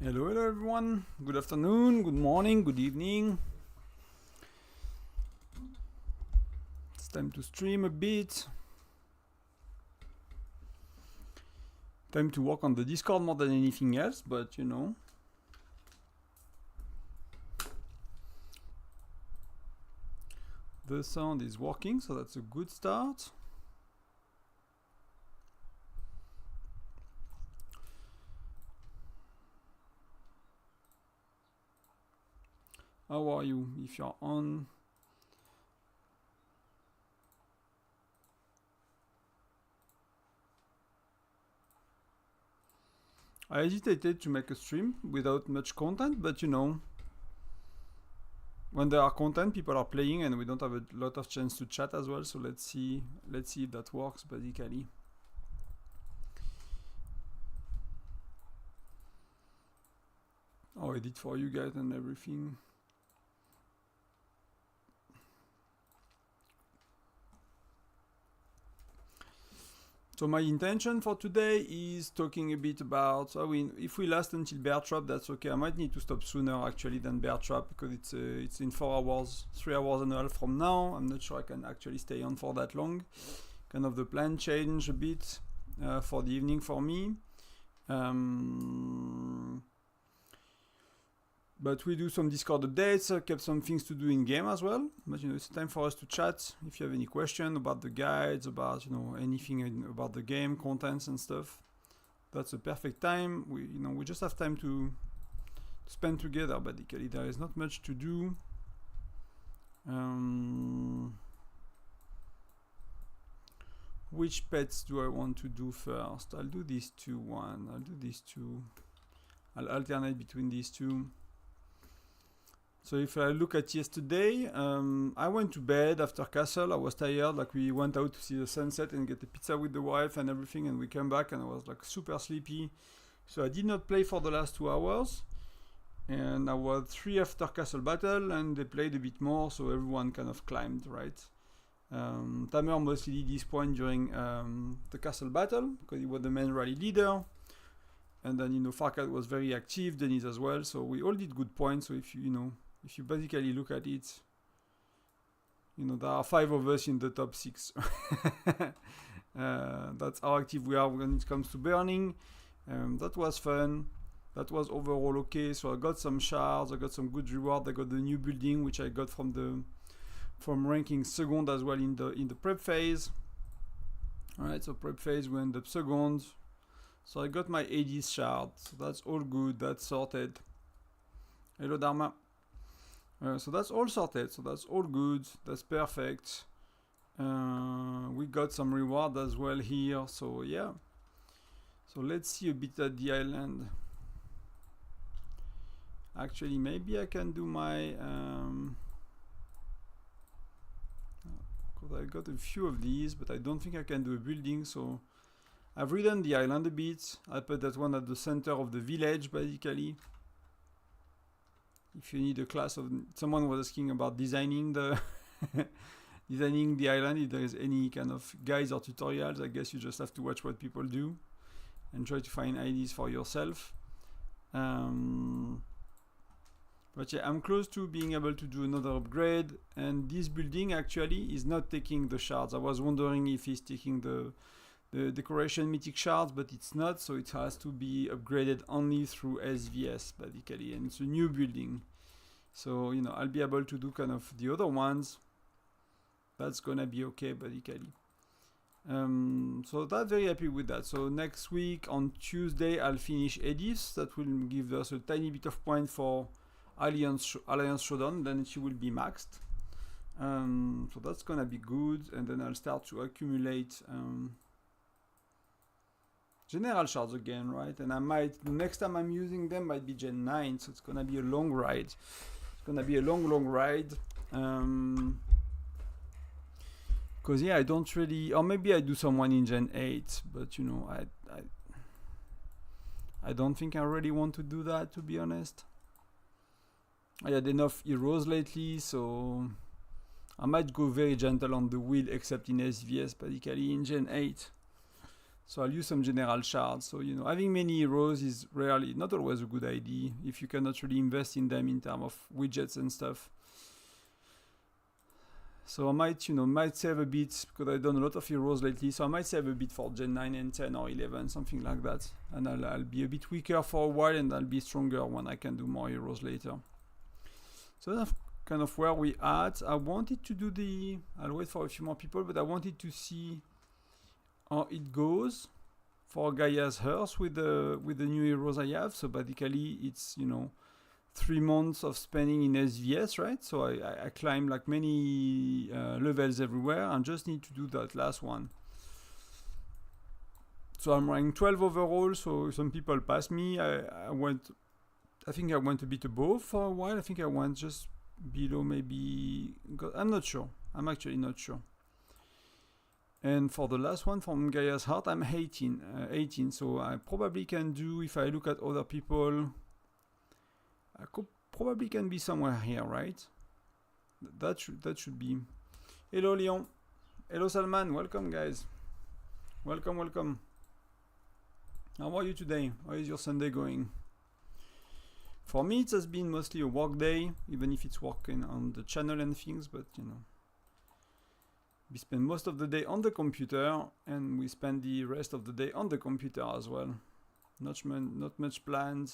Hello everyone, good afternoon, good morning, good evening. It's time to stream a bit. Time to work on the Discord more than anything else, but you know. The sound is working, so that's a good start. How are you if you're on? I hesitated to make a stream without much content, but you know, when there are content, people are playing and we don't have a lot of chance to chat as well, so let's see if that works basically. I'll edit for you guys and everything. So my intention for today is talking a bit about, if we last until bear trap, that's okay. I might need to stop sooner actually than bear trap because it's in 4 hours, 3 hours and a half from now. I'm not sure I can actually stay on for that long. Kind of the plan changed a bit for the evening for me. But we do some Discord updates, kept some things to do in game as well. But you know, it's time for us to chat. If you have any question about the guides, about anything about the game, contents and stuff, that's a perfect time. We just have time to spend together. Basically, there is not much to do. Which pets do I want to do first? I'll do these two. I'll do these two. I'll alternate between these two. So if I look at yesterday, I went to bed after Castle. I was tired, like we went out to see the sunset and get a pizza with the wife and everything, and we came back and I was like super sleepy. So I did not play for the last 2 hours. And I was 3 after Castle Battle and they played a bit more, so everyone kind of climbed, right? Tamer mostly did this point during the Castle Battle because he was the main rally leader. And then, Farkat was very active, Denise as well, so we all did good points. So if you basically look at it, there are 5 of us in the top 6. That's how active we are when it comes to burning. That was fun. That was overall okay. So I got some shards, I got some good reward. I got the new building, which I got from ranking second as well in the prep phase. Alright, so prep phase we end up second. So I got my 80s shard. So that's all good. That's sorted. Hello Dharma. So that's all sorted, so that's all good, that's perfect. We got some reward as well here, so yeah. So let's see a bit at the island. Actually, maybe I can do my... because I got a few of these, but I don't think I can do a building, so... I've redone the island a bit. I put that one at the center of the village, basically. If you need a class of... Someone was asking about designing the designing the island. If there is any kind of guides or tutorials, I guess you just have to watch what people do and try to find ideas for yourself. But yeah, I'm close to being able to do another upgrade, and this building actually is not taking the shards. I was wondering if he's taking the decoration mythic shards, but it's not, so it has to be upgraded only through SVS basically, and it's a new building. So I'll be able to do kind of the other ones. That's gonna be okay basically. So I'm very happy with that. So next week on Tuesday I'll finish Edith. That will give us a tiny bit of point for Alliance Showdown, then she will be maxed. So that's gonna be good, and then I'll start to accumulate general shards again, right? And I might, the next time I'm using them might be Gen 9, so it's gonna be a long ride. It's gonna be a long ride. Because yeah, I don't really, or maybe I do someone in Gen 8, but I don't think I really want to do that, to be honest. I had enough heroes lately, so I might go very gentle on the wheel, except in SVS, basically in Gen 8. So I'll use some general shards. So, you know, having many heroes is rarely, not always a good idea if you cannot really invest in them in terms of widgets and stuff. So I might, you know, might save a bit because I've done a lot of heroes lately. So I might save a bit for Gen 9 and 10 or 11, something like that. And I'll be a bit weaker for a while and I'll be stronger when I can do more heroes later. So that's kind of where we at. I wanted to do the, I'll wait for a few more people, but I wanted to see how it goes for Gaia's Hearth with the new heroes I have. So basically it's, you know, 3 months of spending in SVS, right? So I climb like many levels everywhere and just need to do that last one. So I'm ranking 12 overall, so some people pass me. I think I went a bit above for a while. I think I went just below maybe, I'm not sure. I'm actually not sure. And for the last one from Gaia's Heart, I'm 18, so I probably can do, if I look at other people, I could probably can be somewhere here, right? That should be. Hello Leon. Hello Salman. Welcome guys. Welcome. How are you today? How is your Sunday going? For me, it has been mostly a work day, even if it's working on the channel and things, but you know, we spend most of the day on the computer and we spend the rest of the day on the computer as well. Not much planned.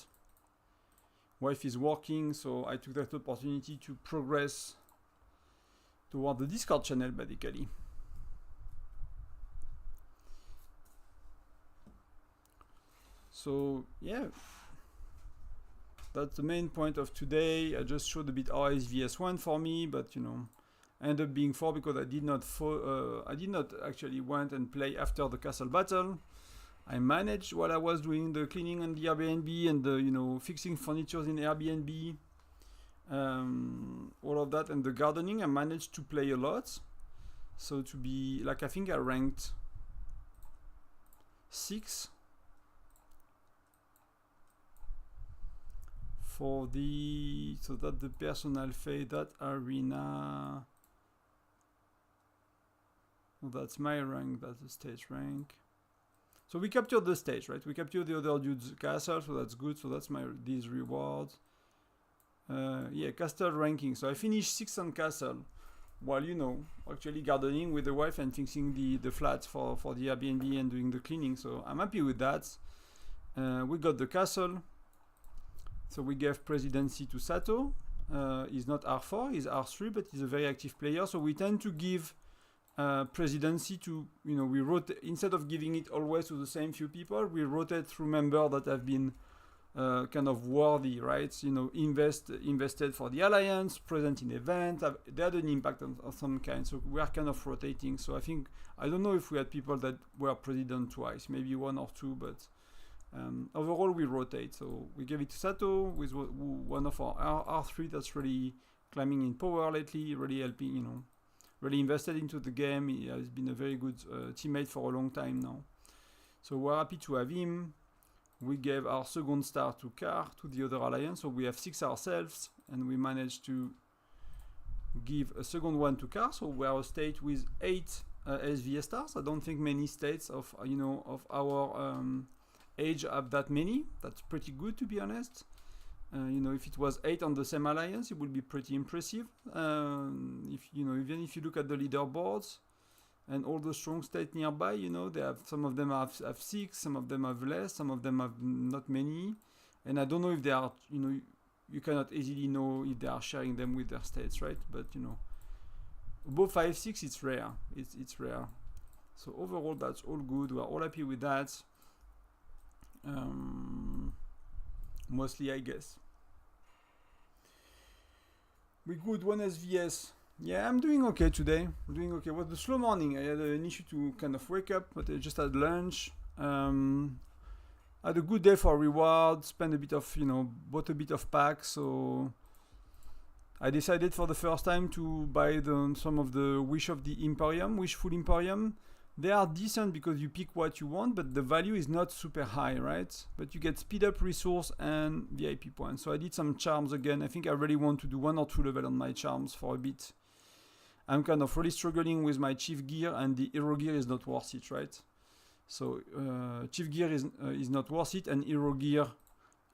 Wife is working, so I took that opportunity to progress toward the Discord channel basically. So yeah, that's the main point of today. I just showed a bit how SVS went for me, but you know, ended up being 4 because I did not actually went and play after the castle battle. I managed while I was doing the cleaning on the Airbnb and the, you know, fixing furniture in Airbnb, all of that, and the gardening. I managed to play a lot. So to be like, I think I ranked 6 for the, so that the personal fate, that arena. Well, that's my rank, that's the stage rank. So we captured the stage, right? We captured the other dude's castle, so that's good. So that's these rewards. Yeah, castle ranking. So I finished 6th on castle, while, you know, actually gardening with the wife and fixing the flats for the Airbnb and doing the cleaning. So I'm happy with that. We got the castle. So we gave presidency to Sato. He's not R4, he's R3, but he's a very active player. So we tend to give presidency to, you know, we rotate, instead of giving it always to the same few people, we rotate through members that have been kind of worthy, right? You know, invested for the alliance, present in event, they had an impact of some kind. So we are kind of rotating. So I think, I don't know if we had people that were president twice, maybe 1 or 2, but overall we rotate. So we gave it to Sato, with one of our R3 that's really climbing in power lately, really helping, you know, really invested into the game. He has been a very good teammate for a long time now. So we're happy to have him. We gave our 2nd star to Kar, to the other alliance. So we have 6 ourselves, and we managed to give a 2nd one to Kar. So we are a state with 8 SVS stars. I don't think many states of, you know, of our age have that many. That's pretty good, to be honest. You know, if it was 8 on the same alliance, it would be pretty impressive. If, you know, even if you look at the leaderboards and all the strong states nearby, you know, they have, some of them have 6, some of them have less, some of them have not many. And I don't know if they are, you know, you cannot easily know if they are sharing them with their states, right? But, you know, above 5, 6, it's rare. It's rare. So overall, that's all good. We're all happy with that. Mostly, I guess. We good, 1 SVS. Yeah, I'm doing okay today. I'm doing okay. It was a slow morning. I had an issue to kind of wake up, but I just had lunch. Had a good day for reward. Spent a bit of, you know, bought a bit of packs. So I decided for the first time to buy some of the Wishful Emporium. They are decent because you pick what you want, but the value is not super high, right? But you get speed up resource and VIP points. So I did some charms again. I think I really want to do 1 or 2 level on my charms for a bit. I'm kind of really struggling with my chief gear, and the hero gear is not worth it, right? So Chief Gear is not worth it, and Hero Gear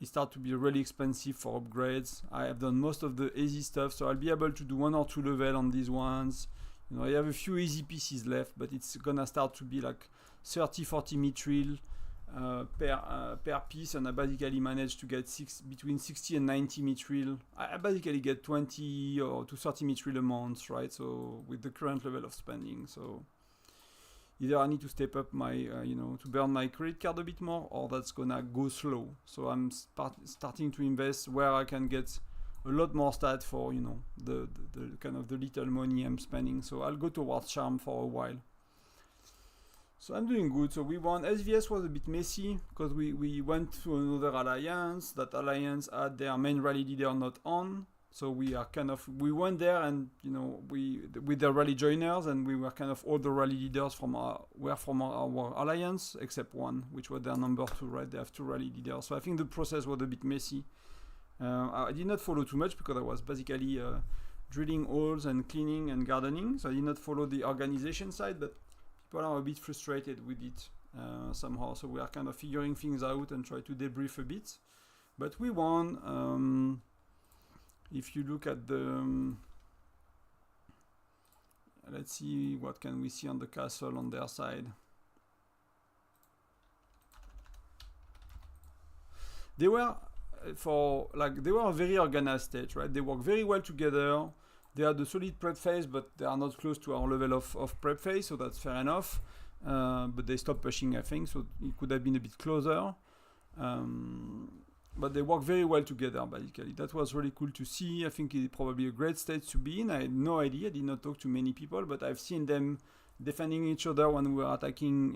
it starts to be really expensive for upgrades. I have done most of the easy stuff, so I'll be able to do 1 or 2 level on these ones. You know, I have a few easy pieces left, but it's gonna start to be like 30-40 mithril per piece, and I basically managed to get between 60 and 90 mithril. I basically get 20 or to 30 mithril a month, right? So with the current level of spending, so either I need to step up my, you know, to burn my credit card a bit more, or that's gonna go slow. So I'm starting to invest where I can get a lot more stat for, you know, the kind of the little money I'm spending. So I'll go towards Charm for a while. So I'm doing good. So we won. SVS was a bit messy because we went to another alliance. That alliance had their main rally leader not on. So we went there, and you know, with the rally joiners, and we were kind of all the rally leaders from our alliance except one, which was their number 2, right? They have 2 rally leaders. So I think the process was a bit messy. I did not follow too much because I was basically drilling holes and cleaning and gardening. So I did not follow the organization side, but people are a bit frustrated with it somehow. So we are kind of figuring things out and try to debrief a bit. But we won. If you look at the, let's see, what can we see on the castle on their side? They were a very organized stage, right? They work very well together. They had a solid prep phase, but they are not close to our level of prep phase, so that's fair enough. But they stopped pushing, I think, so it could have been a bit closer. But they work very well together, basically. That was really cool to see. I think it's probably a great stage to be in. I had no idea. I did not talk to many people, but I've seen them defending each other when we were attacking,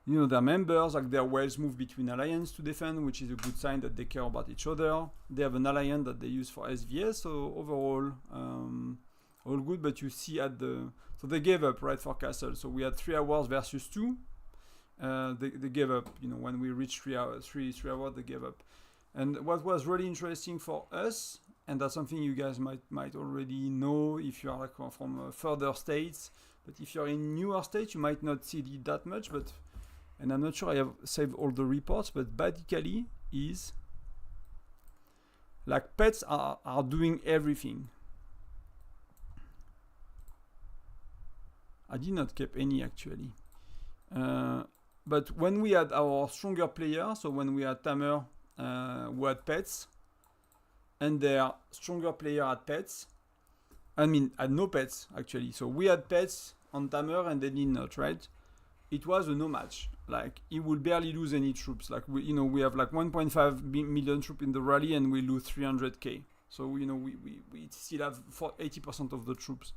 you know, their members. Like their wells move between alliance to defend, which is a good sign that they care about each other. They have an alliance that they use for SVS, so overall, all good. But you see so they gave up, right, for castle. So we had 3 hours versus 2. They gave up, you know, when we reached 3 hours, they gave up. And what was really interesting for us, and that's something you guys might already know if you are like from further states, but if you're in newer states, you might not see it that much. But, and I'm not sure I have saved all the reports, but basically is like pets are doing everything. I did not keep any actually. But when we had our stronger player, so when we had Tamer who had pets, and their stronger player had pets, had no pets actually. So we had pets on Tamer and they did not, right? It was a no match. Like he would barely lose any troops. Like we have like 1.5 million troops in the rally and we lose 300k. So you know we still have 80% of the troops.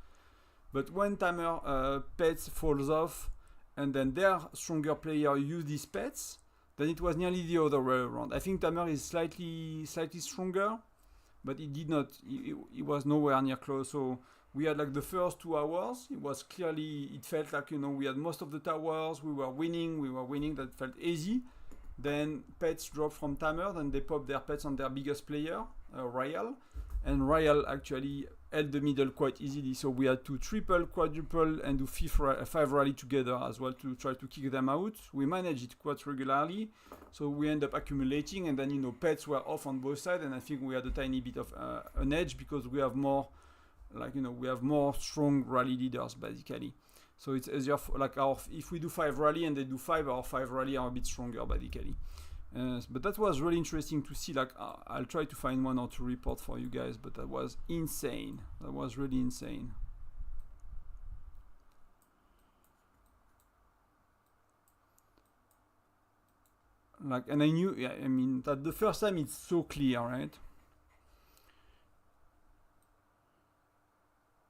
But when Tamer pets falls off, and then their stronger player use these pets, then it was nearly the other way around. I think Tamer is slightly stronger, but he was nowhere near close. So we had like the first 2 hours, it felt like, you know, we had most of the towers, we were winning, that felt easy. Then pets dropped from Tamer, then they popped their pets on their biggest player, Royal. And Royal actually held the middle quite easily. So we had to triple, quadruple, and do 5 rally together as well to try to kick them out. We managed it quite regularly. So we end up accumulating, and then, you know, pets were off on both sides, and I think we had a tiny bit of an edge because we have more, like, you know, we have more strong rally leaders basically. So it's easier like if we do 5 rally and they do 5, our 5 rally are a bit stronger basically. But that was really interesting to see. Like I'll try to find 1 or 2 reports for you guys, but that was insane. That was really insane. Like, and I knew, yeah, I mean, that the first time it's so clear, right?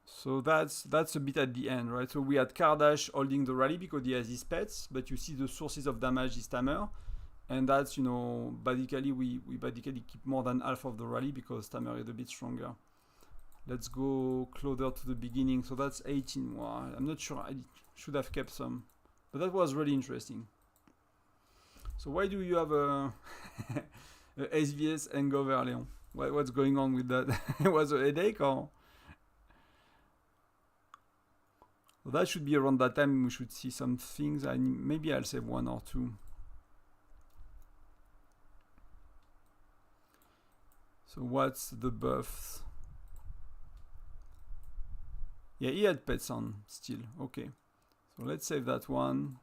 So that's a bit at the end, right? So we had Kardash holding the rally because he has his pets, but you see the sources of damage is Tamer. And that's, you know, basically we basically keep more than half of the rally because Tamer is a bit stronger. Let's go closer to the beginning. So that's 18. Wow, I'm not sure, I should have kept some. But that was really interesting. So why do you have a SVS hangover, Leon? What's going on with that? It was a headache or? So that should be around that time we should see some things. Maybe I'll save 1 or 2. So what's the buffs? Yeah, he had pets on still. Okay. So let's save that one.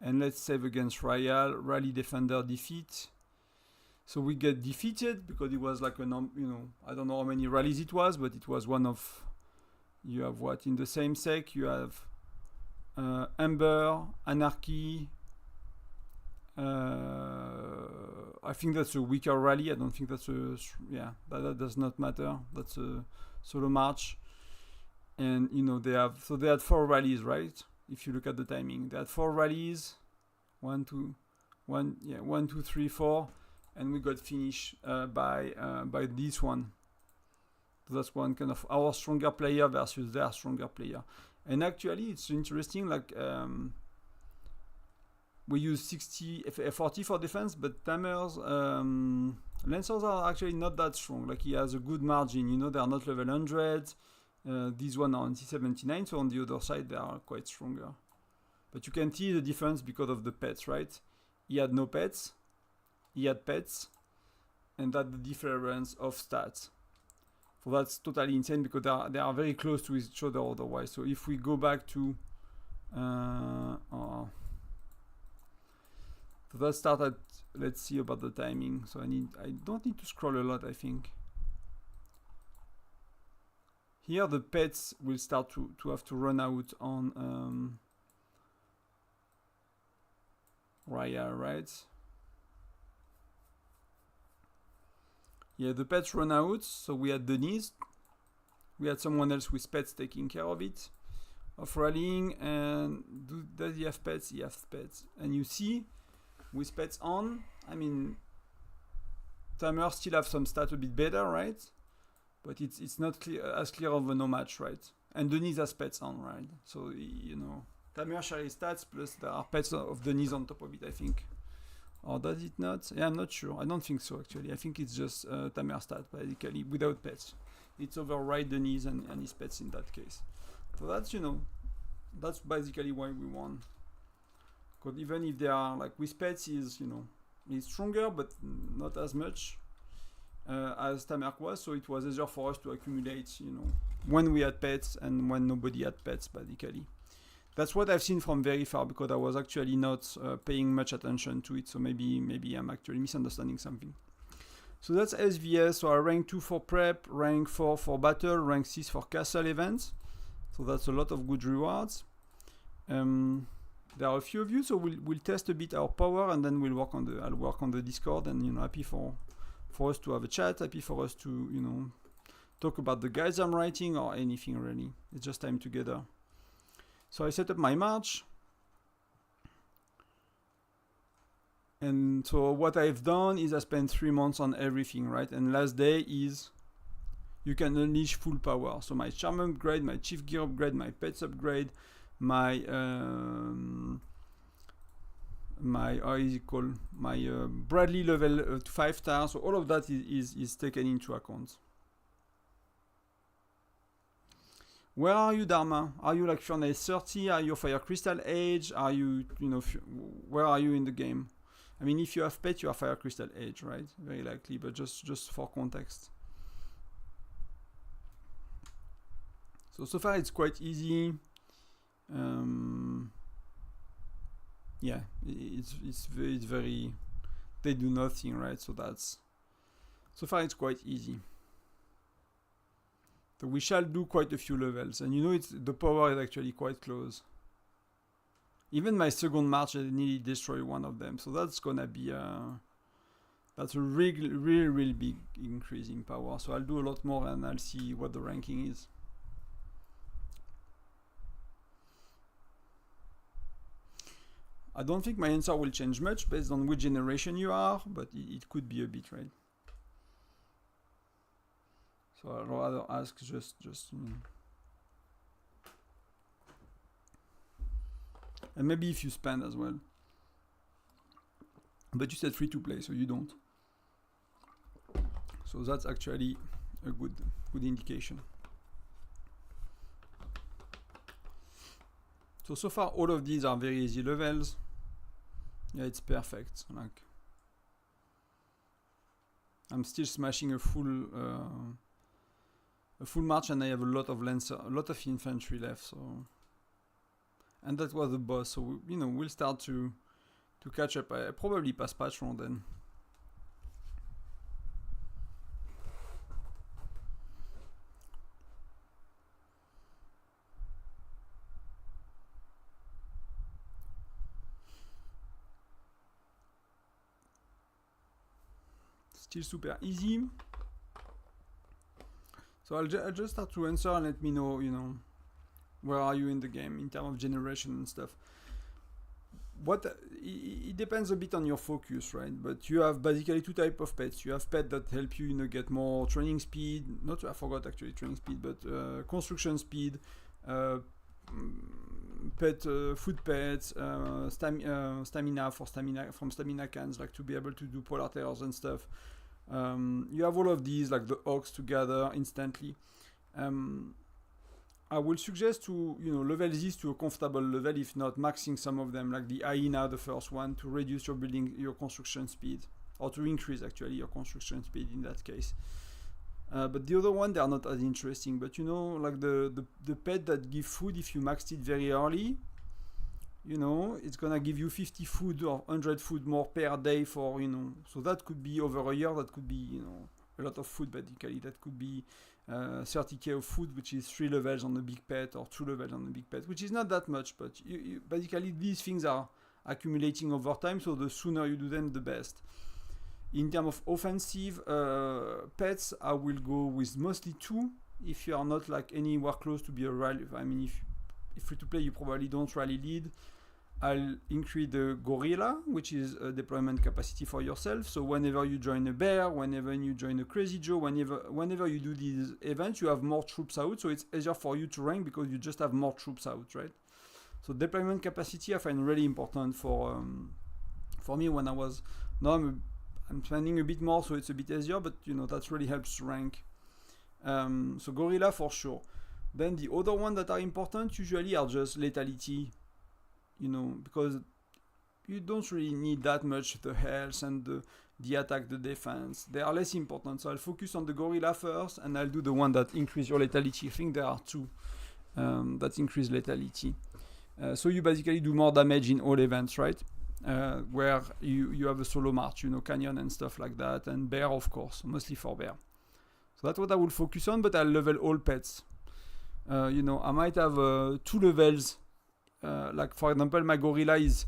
And let's save against Royal. Rally Defender defeat. So we get defeated because it was like a, I don't know how many rallies it was, but it was one of, you have what? In the same sec, you have Ember, Anarchy. I think that's a weaker rally. I don't think that's a, yeah, that does not matter. That's a solo march. And, they have, so they had 4 rallies, right? If you look at the timing, they had 4 rallies. 1, 2, 3, 4. And we got finished by this one. So that's one kind of our stronger player versus their stronger player. And actually, it's interesting. Like we use 40 for defense, but Tamer's Lancers are actually not that strong. Like he has a good margin. They are not level 100. These one are on C79, so on the other side they are quite stronger. But you can see the difference because of the pets, right? He had no pets. He had pets, and that's the difference of stats. So that's totally insane because they are very close to each other otherwise. So if we go back to so that started, let's see about the timing. So I don't need to scroll a lot, I think. Here the pets will start to have to run out on Raya, right? Yeah, the pets run out, so we had Denise. We had someone else with pets taking care of it, of rallying, and does he have pets? He has pets. And you see, with pets on, I mean, Tamer still have some stats a bit better, right? But it's not as clear of a no match, right? And Denise has pets on, right? So, Tamer shares stats, plus there are pets of Denise on top of it, I think. Or does it not? Yeah, I'm not sure. I don't think so, actually. I think it's just Tamer stat, basically, without pets. It's override Denise and his pets in that case. So that's, that's basically why we won. Because even if they are, like, with pets, he's stronger, but not as much as Tamer was. So it was easier for us to accumulate, when we had pets and when nobody had pets, basically. That's what I've seen from very far because I was actually not paying much attention to it. So maybe I'm actually misunderstanding something. So that's SVS. So I rank 2 for prep, rank 4 for battle, rank 6 for castle events. So that's a lot of good rewards. There are a few of you, so we'll test a bit our power, and then I'll work on the Discord, and happy for us to have a chat, happy for us to talk about the guides I'm writing or anything really. It's just time together. So I set up my march. And so what I've done is I spent 3 months on everything, right? And last day is you can unleash full power. So my charm upgrade, my chief gear upgrade, my pets upgrade, my how is it called? My Bradley level 5 star. So all of that is taken into account. Where are you, Dharma? Are you like Furnace 30? Are you Fire Crystal Age? Are you, where are you in the game? I mean, if you have pet, you are Fire Crystal Age, right? Very likely, but just for context. So far it's quite easy. Yeah, it's very, they do nothing, right? So far it's quite easy. So we shall do quite a few levels, and the power is actually quite close. Even my second march, I nearly destroy one of them, so that's gonna be that's a really big increase in power. So I'll do a lot more, and I'll see what the ranking is. I don't think my answer will change much based on which generation you are, but it could be a bit, right? So I'd rather ask just and maybe if you spend as well. But you said free to play, so you don't. So that's actually a good indication. So far all of these are very easy levels. Yeah, it's perfect. Like, I'm still smashing a full march, and I have a lot of lancer, a lot of infantry left. So, and that was the boss. So we'll start to catch up. I probably pass patron then. Still super easy. So I'll just start to answer and let me know, where are you in the game in terms of generation and stuff. It depends a bit on your focus, right? But you have basically two types of pets. You have pets that help you, get more training speed. I forgot actually training speed, but construction speed, food pets, stamina from stamina cans, like to be able to do polar tears and stuff. You have all of these, like the ox, together instantly. I will suggest to level these to a comfortable level, if not maxing some of them, like the hyena, the first one, to reduce your construction speed, or to increase actually your construction speed in that case. But the other one, they are not as interesting. But like the pet that give food, if you maxed it very early, it's gonna give you 50 food or 100 food more per day for so that could be over a year. That could be a lot of food basically. That could be 30k of food, which is 3 levels on a big pet, or 2 levels on a big pet, which is not that much, but basically these things are accumulating over time, so the sooner you do them, the best. In terms of offensive pets, I will go with mostly 2 if you are not like anywhere close to be a rally. I mean, if free to play, you probably don't rally lead. I'll increase the gorilla, which is a deployment capacity for yourself. So whenever you join a bear, whenever you join a crazy Joe, whenever you do these events, you have more troops out. So it's easier for you to rank because you just have more troops out, right? So deployment capacity I find really important for me when I was. Now I'm spending a bit more, so it's a bit easier, but that really helps to rank. So gorilla for sure. Then the other ones that are important usually are just lethality. Because you don't really need that much the health and the attack, the defense. They are less important. So I'll focus on the gorilla first, and I'll do the one that increase your lethality. I think there are 2 that increase lethality. So you basically do more damage in all events, right? Where you have a solo march, canyon and stuff like that, and bear, of course, mostly for bear. So that's what I will focus on, but I'll level all pets. I might have 2 levels. Like for example, my gorilla is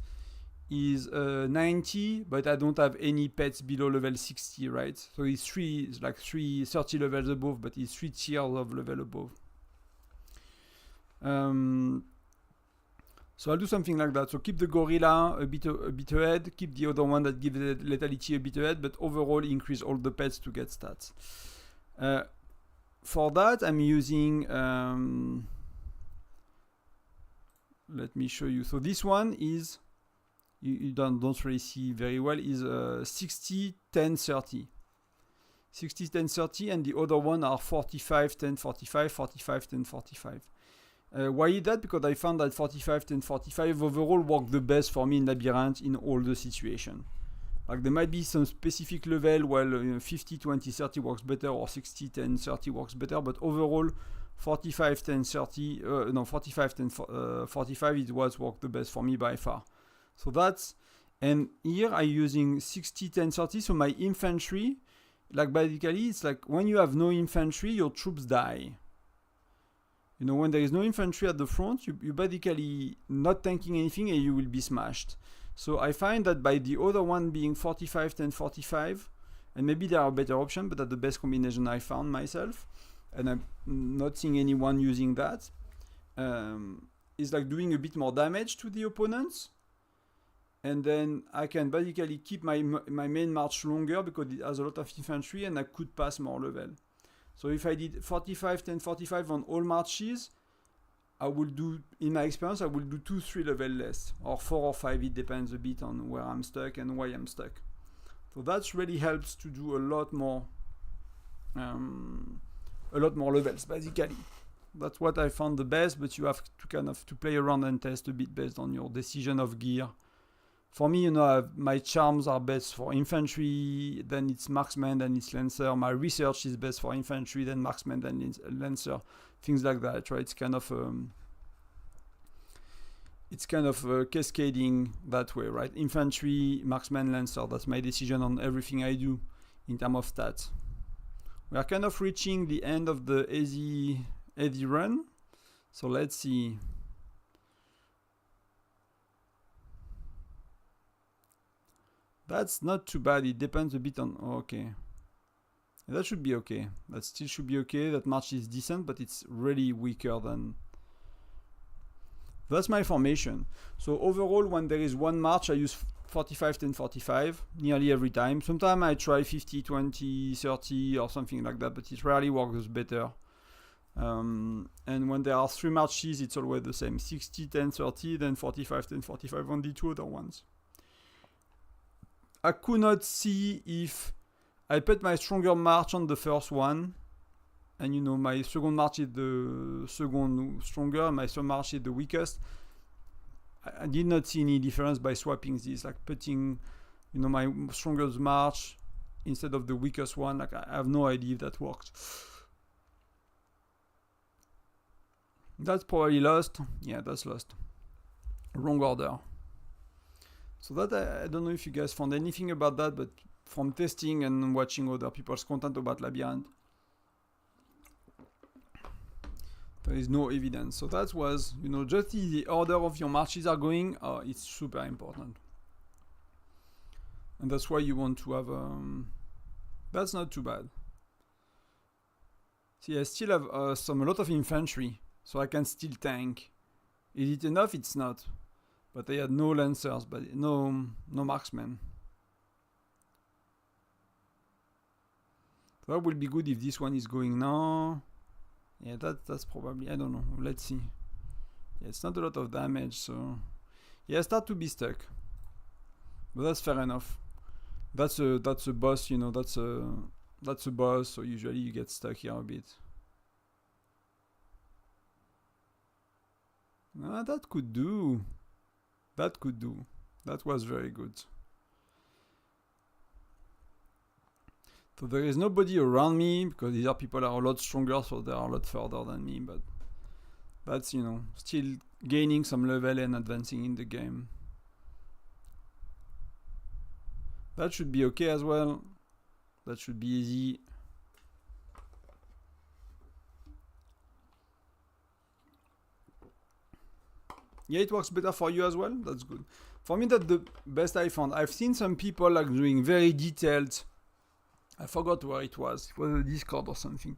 90, but I don't have any pets below level 60, right? So it's 30 levels above, but it's 3 tiers of level above. So I'll do something like that. So keep the gorilla a bit ahead, keep the other one that gives lethality a bit ahead, but overall increase all the pets to get stats. For that, I'm using let me show you. So this one is, you don't really see very well, is 60, 10, 30. 60, 10, 30, and the other one are 45, 10, 45, 45, 10, 45. Why is that? Because I found that 45, 10, 45 overall work the best for me in Labyrinth in all the situations. Like there might be some specific level where 50, 20, 30 works better, or 60, 10, 30 works better, but overall 45, 10, 30, 45, 10, 45 is what worked the best for me by far. So that's, and here I'm using 60, 10, 30, so my infantry, like basically it's like when you have no infantry, your troops die. When there is no infantry at the front, you basically not tanking anything and you will be smashed. So I find that by the other one being 45, 10, 45, and maybe there are better options, but that's the best combination I found myself, and I'm not seeing anyone using that, is like doing a bit more damage to the opponents, and then I can basically keep my main march longer because it has a lot of infantry and I could pass more level. So if I did 45, 10, 45 on all marches, I will do, in my experience, I will do 2-3 level less, or 4 or 5, it depends a bit on where I'm stuck and why I'm stuck. So that really helps to do a lot more levels, basically. That's what I found the best, but you have to kind of to play around and test a bit based on your decision of gear. For me, you know, my charms are best for infantry, then it's marksman, then it's lancer. My research is best for infantry, then marksman, then lancer. Things like that, right? It's kind of cascading that way, right? Infantry, marksman, lancer. That's my decision on everything I do in terms of stats. We are kind of reaching the end of the AD run. So let's see. That's not too bad. It depends a bit on... Oh, okay. That should be okay. That still should be okay. That march is decent, but it's really weaker than... That's my formation. So overall, when there is one march, I use 45, 10, 45 nearly every time. Sometimes I try 50, 20, 30 or something like that, but it rarely works better. And when there are 3 marches, it's always the same. 60, 10, 30, then 45, 10, 45 on the 2 other ones. I could not see if I put my stronger march on the first one, and you know my second march is the second stronger, my third march is the weakest. I did not see any difference by swapping this, like putting, you know, my strongest march instead of the weakest one. Like I have no idea if that works. That's probably lost. Yeah, that's lost. Wrong order. So that I don't know if you guys found anything about that, but from testing and watching other people's content about Labyrinth, there is no evidence. So that was, you know, just the order of your marches are going. It's super important, and that's why you want to have. That's not too bad. See, I still have a lot of infantry, so I can still tank. Is it enough? It's not. But I had no lancers, but no marksmen. That will be good if this one is going now. Yeah, that's probably, I don't know. Let's see. Yeah, it's not a lot of damage, so yeah, I start to be stuck. But that's fair enough. That's a boss, you know. That's a boss. So usually you get stuck here a bit. That could do. That could do. That was very good. So there is nobody around me because these people are a lot stronger, so they are a lot further than me. But that's, you know, still gaining some level and advancing in the game. That should be okay as well. That should be easy. Yeah, it works better for you as well. That's good. For me, that's the best I found. I've seen some people like doing very detailed. I forgot where it was. It was a Discord or something.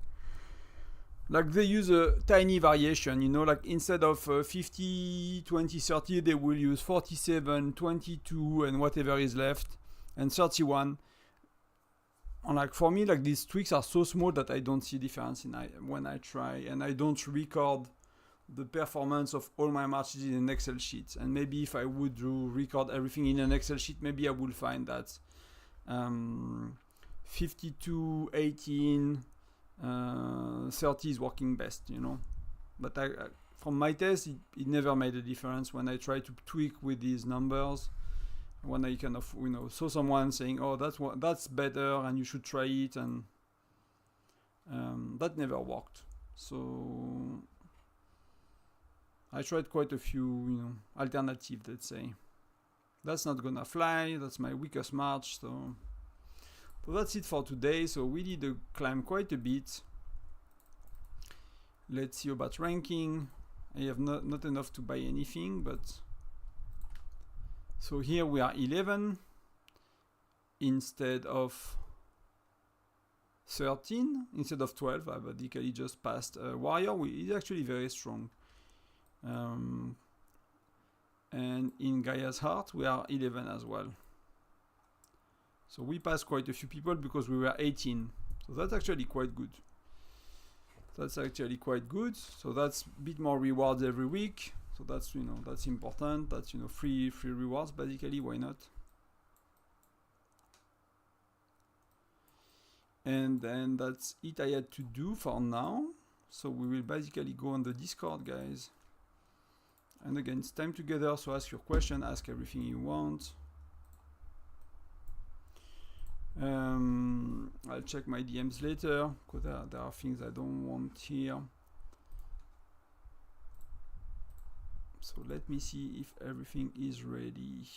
Like they use a tiny variation, you know, like instead of 50, 20, 30, they will use 47, 22, and whatever is left, and 31. And like for me, like these tweaks are so small that I don't see difference when I try, and I don't record the performance of all my marches in an Excel sheet. And maybe if I would record everything in an Excel sheet, maybe I will find that 52, 18, 30 is working best, you know. But from my test, it never made a difference when I try to tweak with these numbers. When I kind of, you know, saw someone saying, "Oh, that's better, and you should try it," and that never worked. So I tried quite a few, you know, alternatives, let's say. That's not gonna fly. That's my weakest march. So that's it for today. So we did climb quite a bit. Let's see about ranking. I have not enough to buy anything, but so here we are 11 instead of 13, instead of 12. I've basically just passed Warrior. He's actually very strong. And in Gaia's Heart, we are 11 as well. So we passed quite a few people because we were 18. So that's actually quite good. So that's a bit more rewards every week. So that's, you know, that's important. That's, you know, free rewards basically. Why not? And then that's it I had to do for now. So we will basically go on the Discord, guys. And again, it's time together, so ask your question, ask everything you want. I'll check my DMs later, because there are things I don't want here. So let me see if everything is ready.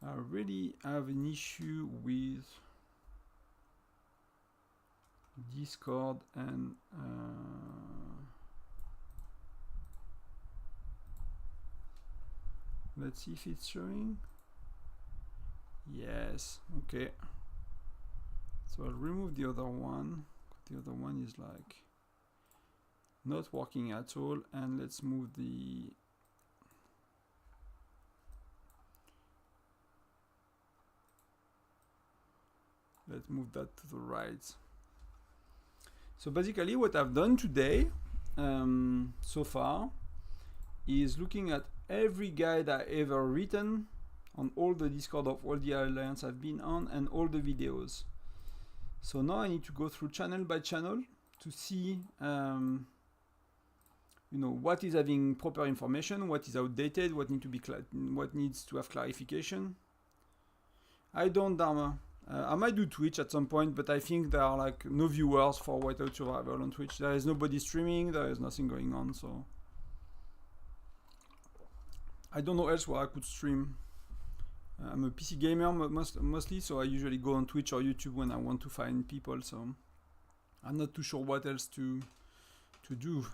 I really have an issue with Discord and let's see if it's showing. Yes, okay. So I'll remove the other one. The other one is like not working at all, and let's move the let's move that to the right. So basically what I've done today so far is looking at every guide I ever written on all the Discord of all the alliance I've been on and all the videos. So now I need to go through channel by channel to see you know, what is having proper information, what is outdated, what needs to have clarification. I don't Dharma. I might do Twitch at some point, but I think there are like no viewers for Whiteout Survival on Twitch. There is nobody streaming, there is nothing going on, so I don't know else where I could stream. I'm a PC gamer mostly, so I usually go on Twitch or YouTube when I want to find people, so I'm not too sure what else to do.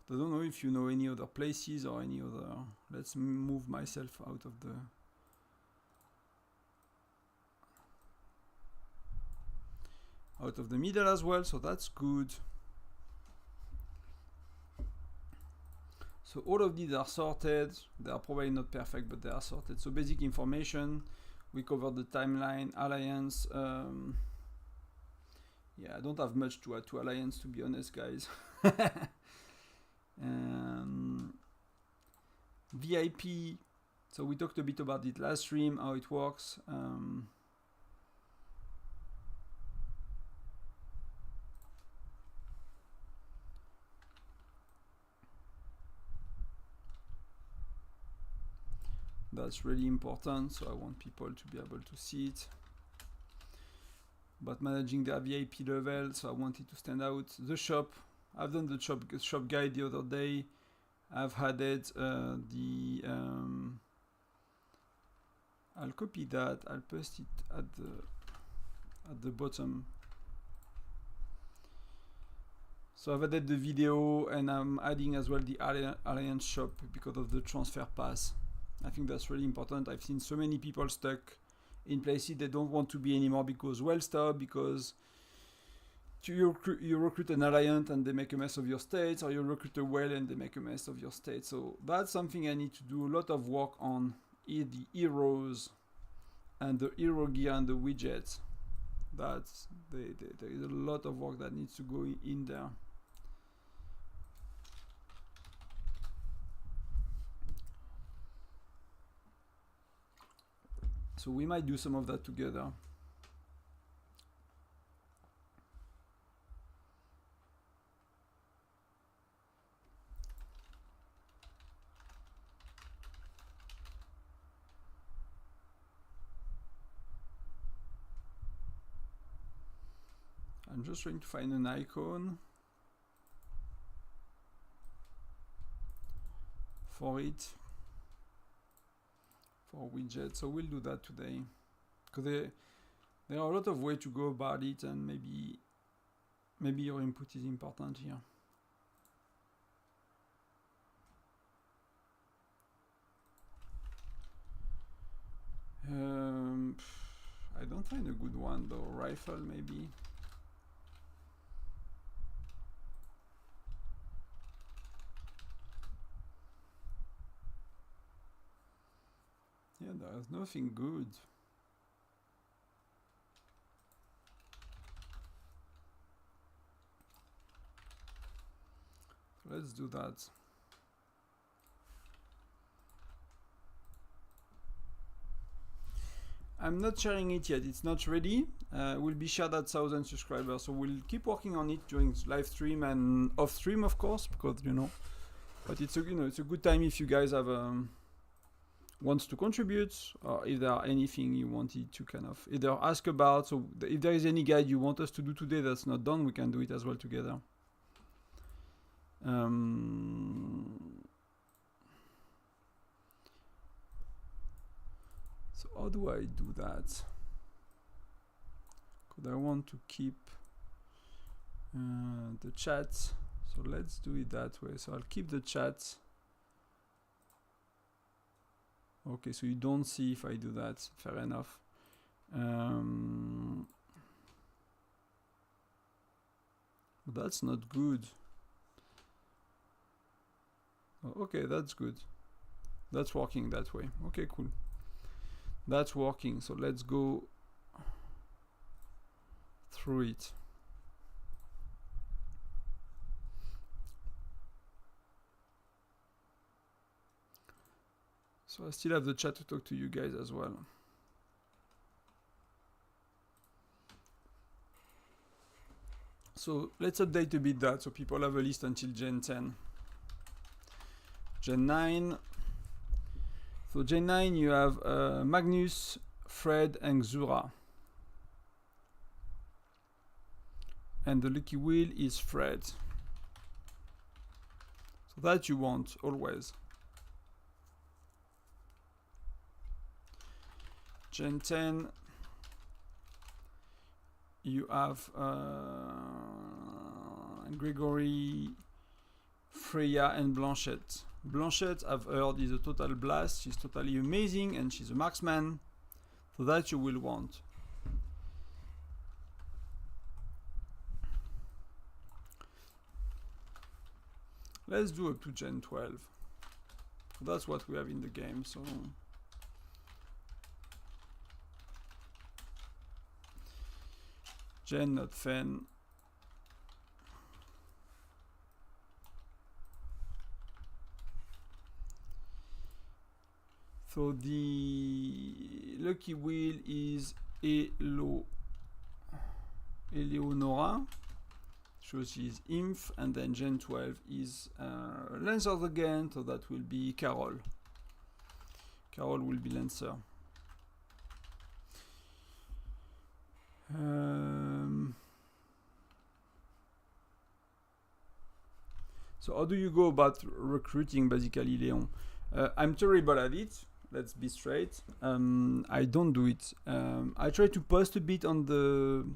But I don't know if you know any other places or any other... Let's move myself out of the... middle as well, so that's good. So all of these are sorted. They are probably not perfect, but they are sorted. So basic information, we covered the timeline, alliance. Yeah, I don't have much to add to alliance, to be honest, guys. VIP, so we talked a bit about it last stream, how it works. That's really important, so I want people to be able to see it. But managing their VIP level, so I want it to stand out. The shop, I've done the shop guide the other day. I've added I'll copy that, I'll paste it at the bottom. So I've added the video, and I'm adding as well the Alliance shop because of the transfer pass. I think that's really important. I've seen so many people stuck in places they don't want to be anymore because well stopped, because you recruit an alliance and they make a mess of your states, or you recruit a whale and they make a mess of your state. So that's something I need to do a lot of work on, the heroes and the hero gear and the widgets. There is a lot of work that needs to go in there. So we might do some of that together. I'm just trying to find an icon for it, for widget. So we'll do that today, because there are a lot of ways to go about it, and maybe your input is important here. I don't find a good one though. Rifle maybe. Yeah, there's nothing good. Let's do that. I'm not sharing it yet. It's not ready. Will be shared at 1,000 subscribers. So we'll keep working on it during live stream and off stream, of course, because you know. But it's a it's a good time if you guys have wants to contribute, or if there are anything you wanted to kind of either ask about. So if there is any guide you want us to do today that's not done, we can do it as well together. So how do I do that? Because I want to keep the chat. So let's do it that way. So I'll keep the chat. Okay, so you don't see if I do that. Fair enough. That's not good. Oh, okay, that's good. That's working that way. Okay, cool. That's working. So let's go through it. So I still have the chat to talk to you guys as well. So let's update a bit that so people have a list until Gen 10. Gen 9. So Gen 9 you have Magnus, Fred and Xura. And the lucky wheel is Fred. So that you want always. Gen 10, you have Gregory, Freya, and Blanchette. Blanchette, I've heard, is a total blast. She's totally amazing, and she's a marksman. So that you will want. Let's do up to Gen 12. That's what we have in the game. So. Gen, not Fen. So the lucky wheel is Eleonora. So she's Inf, and then Gen 12 is Lancer again, so that will be Carol. Carol will be Lancer. So how do you go about recruiting, basically, Leon? I'm terrible at it. Let's be straight. I don't do it. I try to post a bit on the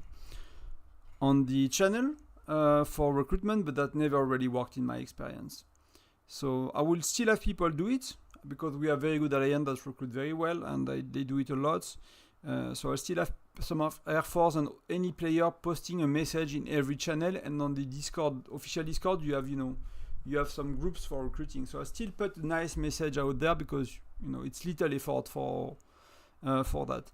channel for recruitment, but that never really worked in my experience. So I will still have people do it because we have very good alliance that recruit very well, and they do it a lot. So I still have some of Air Force and any player posting a message in every channel, and on the Discord, official Discord, you have you have some groups for recruiting. So I still put a nice message out there because it's little effort for that.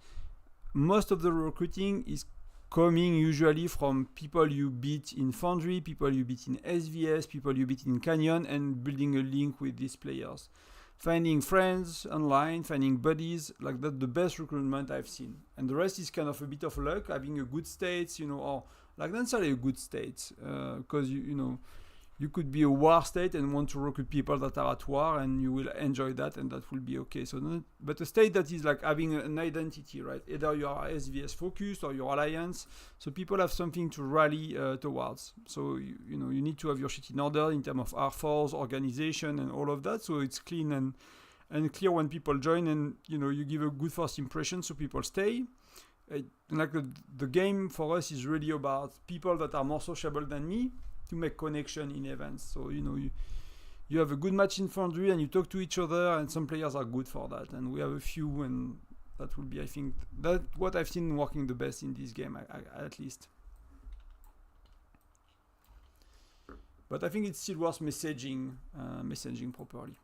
Most of the recruiting is coming usually from people you beat in Foundry, people you beat in SVS, people you beat in Canyon, and building a link with these players. Finding friends online, finding buddies, like that's the best recruitment I've seen. And the rest is kind of a bit of luck, having a good state, or like not necessarily a good state, because you could be a war state and want to recruit people that are at war, and you will enjoy that, and that will be okay. So, but a state that is like having an identity, right? Either you are SVS focused or your alliance, so people have something to rally towards. So you need to have your shit in order in terms of Air Force, organization, and all of that. So it's clean and clear when people join, and you give a good first impression, so people stay. Like the game for us is really about people that are more sociable than me, to make connection in events. So you have a good match in Foundry and you talk to each other, and some players are good for that, and we have a few, and that will be, I think, that what I've seen working the best in this game, at least. But I think it's still worth messaging properly.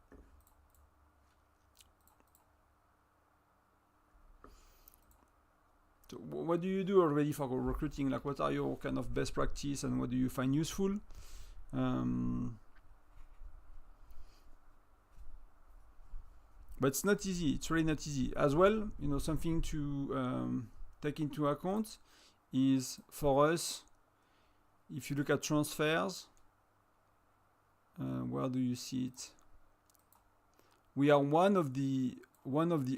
So what do you do already for recruiting? Like, what are your kind of best practice, and what do you find useful? but it's not easy. It's really not easy. As well, you know, something to take into account is for us, if you look at transfers, where do you see it? We are one of the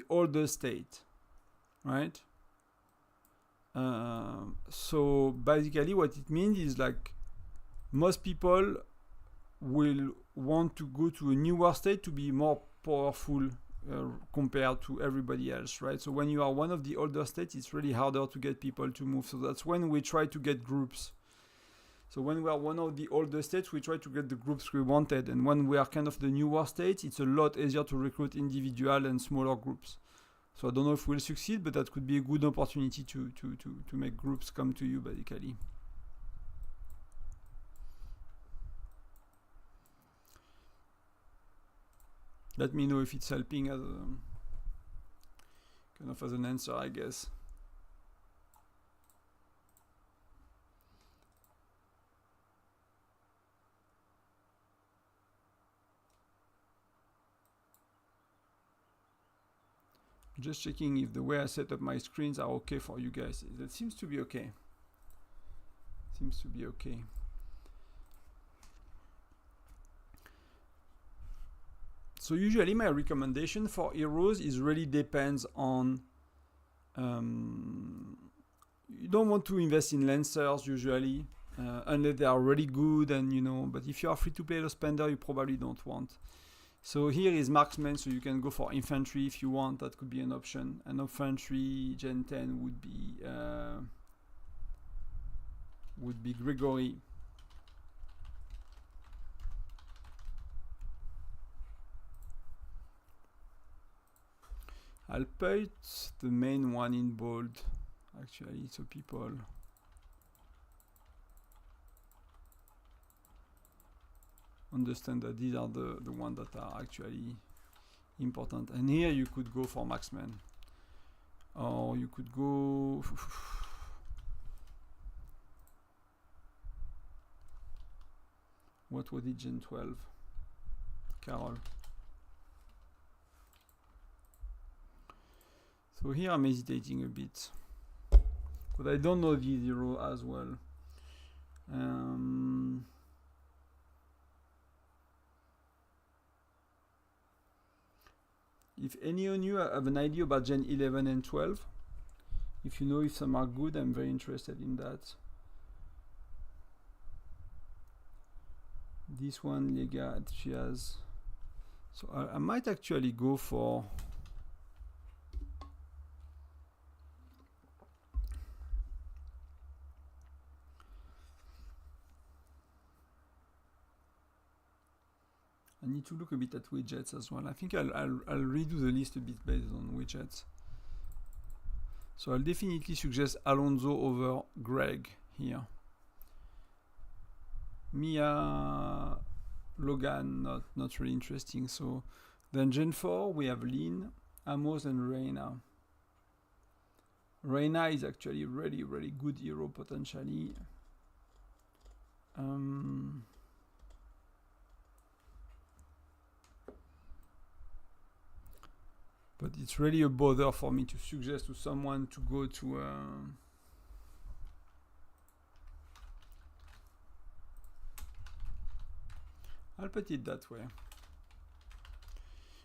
older state, right? So basically what it means is like most people will want to go to a newer state to be more powerful compared to everybody else, right? So when you are one of the older states, it's really harder to get people to move. So that's when we try to get groups. So when we are one of the older states, we try to get the groups we wanted. And when we are kind of the newer states, it's a lot easier to recruit individual and smaller groups. So I don't know if we'll succeed, but that could be a good opportunity to make groups come to you, basically. Let me know if it's helping as a, kind of as an answer, I guess. Just checking if the way I set up my screens are okay for you guys. That seems to be okay. Seems to be okay. So usually my recommendation for heroes is really depends on you don't want to invest in lancers usually unless they are really good, and you know, but if you are free to play or spender, you probably don't want. So here is marksman, so you can go for infantry if you want. That could be an option. And infantry Gen 10 would be Gregory. I'll put the main one in bold actually, so people understand that these are the ones that are actually important. And here you could go for marksman, or you could go what was it, Gen 12? Carol. So here I'm hesitating a bit, but I don't know the hero as well. If any of you have an idea about Gen 11 and 12, if you know if some are good, I'm very interested in that. This one, Legat, she has. So I might actually go for. I need to look a bit at widgets as well. I think I'll redo the list a bit based on widgets. So I'll definitely suggest Alonso over Greg here. Mia, Logan, not really interesting. So then Gen 4, we have Lynn, Amos, and Reina. Reina is actually really, really good hero potentially. But it's really a bother for me to suggest to someone to go to I'll put it that way.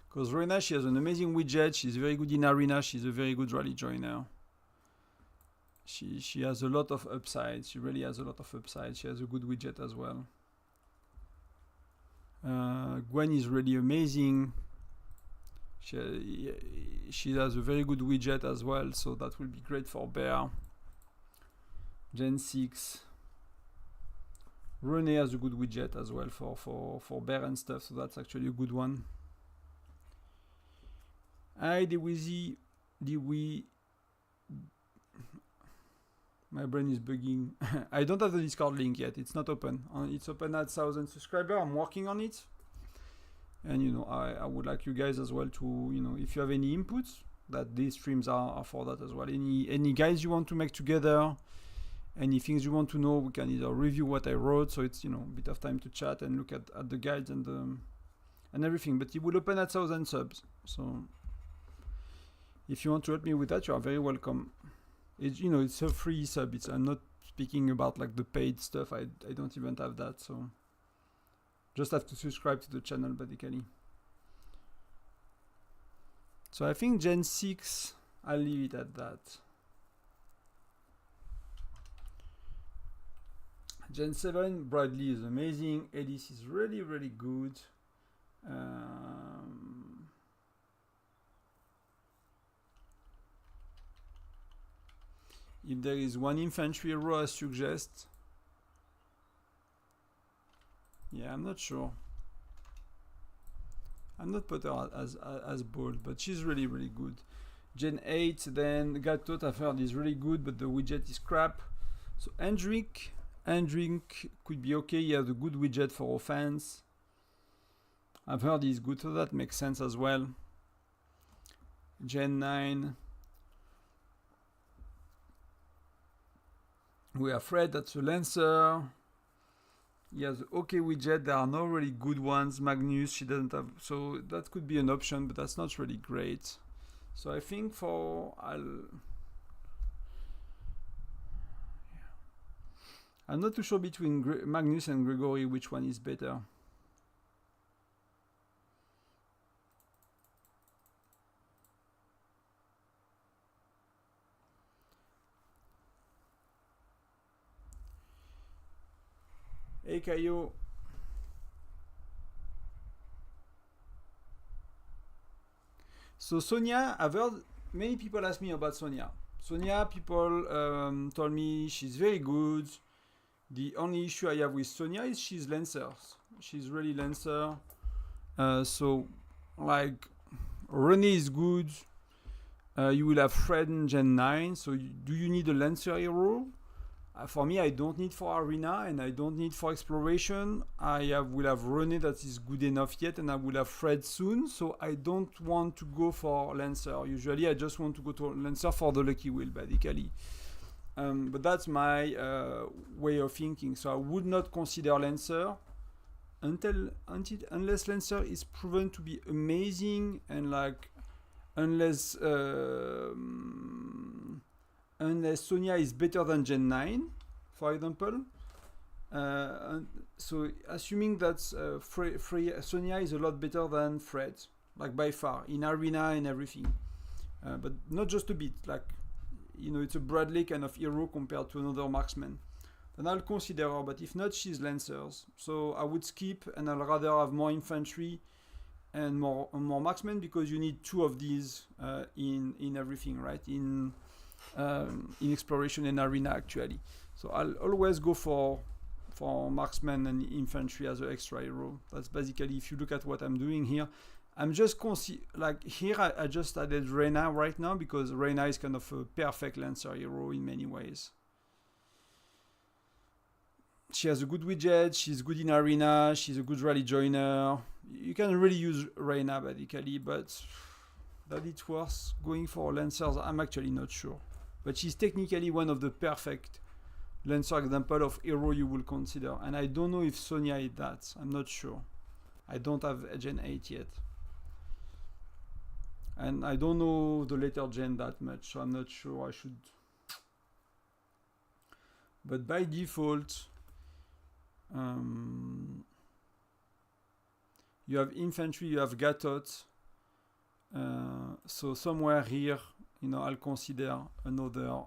Because Reina, she has an amazing widget, she's very good in arena, she's a very good rally joiner. She has a lot of upside, she really has a lot of upside, she has a good widget as well. Gwen is really amazing. She has a very good widget as well, so that will be great for Bear. Gen 6. Rene has a good widget as well for Bear and stuff, so that's actually a good one. Hi, Dewizzy. My brain is bugging. I don't have the Discord link yet, it's not open. It's open at 1,000 subscribers, I'm working on it. And you know, I would like you guys as well to, you know, if you have any inputs, that these streams are for that as well. Any guys you want to make together, any things you want to know, we can either review what I wrote, so it's, you know, a bit of time to chat and look at the guides and and everything, but it will open at 1,000 subs. So if you want to help me with that, you are very welcome. It's, you know, it's a free sub. I'm not speaking about like the paid stuff. I don't even have that, so just have to subscribe to the channel basically. So I think Gen 6, I'll leave it at that. Gen 7, Bradley is amazing. Ellis is really, really good. If there is one infantry hero I suggest, yeah, I'm not sure. I'm not put her as bold, but she's really, really good. Gen 8, then Gatot I've heard is really good, but the widget is crap. So Hendrik could be okay. He has a good widget for offense. I've heard he's good, so that makes sense as well. Gen 9. We have Fred, that's a Lancer. He has okay widget. There are no really good ones. Magnus, she doesn't have, so that could be an option, but that's not really great. So I think I'm not too sure between Magnus and Gregory which one is better. Hey Kayo. So Sonia, I've heard many people ask me about Sonia. Sonia, people told me she's very good. The only issue I have with Sonia is she's Lancer. She's really Lancer. So like René is good. You will have Fred in Gen 9. So do you need a Lancer hero? For me, I don't need for Arena and I don't need for Exploration. Will have René that is good enough yet, and I will have Fred soon. So I don't want to go for Lancer. Usually I just want to go to Lancer for the lucky wheel basically. But that's my way of thinking. So I would not consider Lancer unless Lancer is proven to be amazing, and like unless Sonia is better than Gen 9, for example. So assuming that Sonia is a lot better than Fred, like by far, in Arena and everything. But not just a bit, like, you know, it's a Bradley kind of hero compared to another marksman. Then I'll consider her, but if not, she's Lancers. So I would skip, and I'll rather have more infantry and more marksmen, because you need 2 of these in everything, right? In Exploration and Arena actually. So I'll always go for marksman and infantry as an extra hero. That's basically, if you look at what I'm doing here, I'm just like here I just added Reyna right now because Reyna is kind of a perfect Lancer hero in many ways. She has a good widget, she's good in Arena, she's a good rally joiner. You can really use Reyna basically, but that it's worth going for Lancers, I'm actually not sure. But she's technically one of the perfect Lancer example of hero you will consider. And I don't know if Sonia is that. I'm not sure. I don't have Gen 8 yet. And I don't know the later gen that much, so I'm not sure I should. But by default, you have infantry, you have Gatot. So somewhere here, you know, I'll consider another.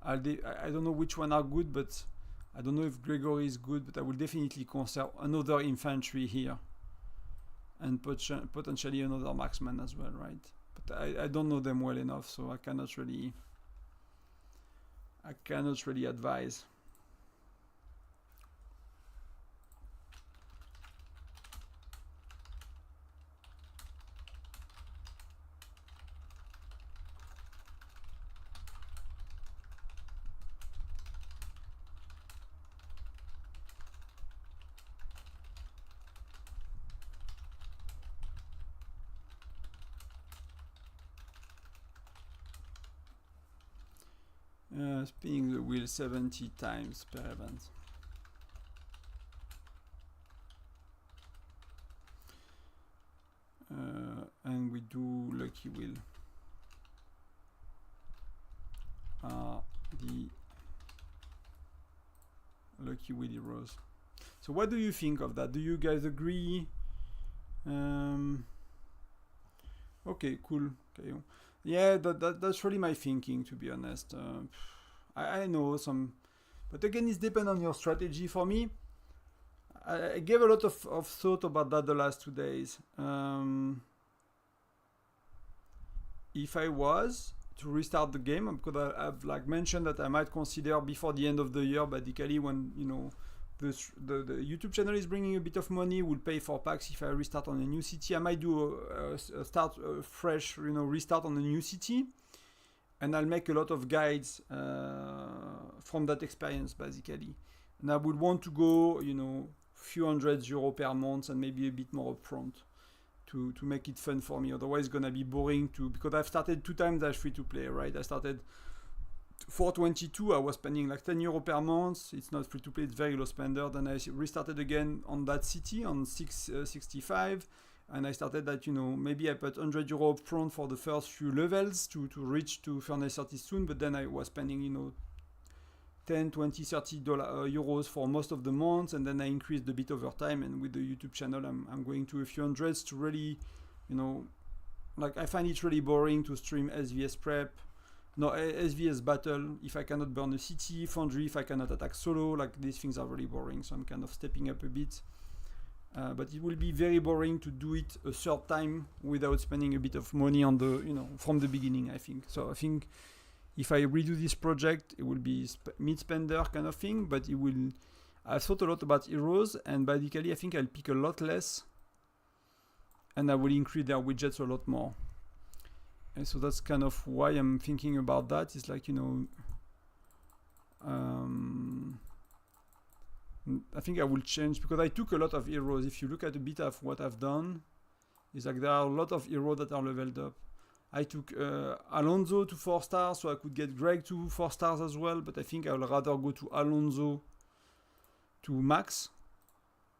I don't know which one are good, but I don't know if Gregory is good, but I will definitely consider another infantry here, and potentially another marksman as well, right? But I don't know them well enough, so I cannot really advise. Spinning the wheel 70 times per event. and we do Lucky Wheel. The Lucky Wheel heroes. So what do you think of that? Do you guys agree? Okay, cool. Okay. Yeah, that's really my thinking, to be honest. I know some, but again, it depends on your strategy. For me, I gave a lot of thought about that the last 2 days. If I was to restart the game, because I've like mentioned that I might consider before the end of the year, basically when the YouTube channel is bringing a bit of money, will pay for packs. If I restart on a new city, I might do a fresh, restart on a new city, and I'll make a lot of guides from that experience, basically. And I would want to go, few €100 per month and maybe a bit more upfront to make it fun for me. Otherwise, it's gonna be boring because I've started 2 times as free to play, right? I started 422, I was spending like €10 per month. It's not free to play, it's very low spender. Then I restarted again on that city on 665, and I started that, maybe I put €100 up front for the first few levels to reach to Furnace 30 soon, but then I was spending, 10, 20, 30 euros for most of the months, and then I increased a bit over time. And with the YouTube channel, I'm going to a few hundreds to really, like I find it really boring to stream SVS prep. No, SVS battle if I cannot burn a city, Foundry if I cannot attack solo, like these things are really boring, so I'm kind of stepping up a bit. But it will be very boring to do it a third time without spending a bit of money on the, from the beginning, I think. So I think if I redo this project, it will be mid-spender kind of thing, but it will, I've thought a lot about heroes, and basically I think I'll pick a lot less, and I will increase their widgets a lot more. And so that's kind of why I'm thinking about that. It's like, I think I will change, because I took a lot of heroes. If you look at a bit of what I've done, it's like there are a lot of heroes that are leveled up. I took Alonso to 4 stars, so I could get Greg to 4 stars as well, but I think I would rather go to Alonso to max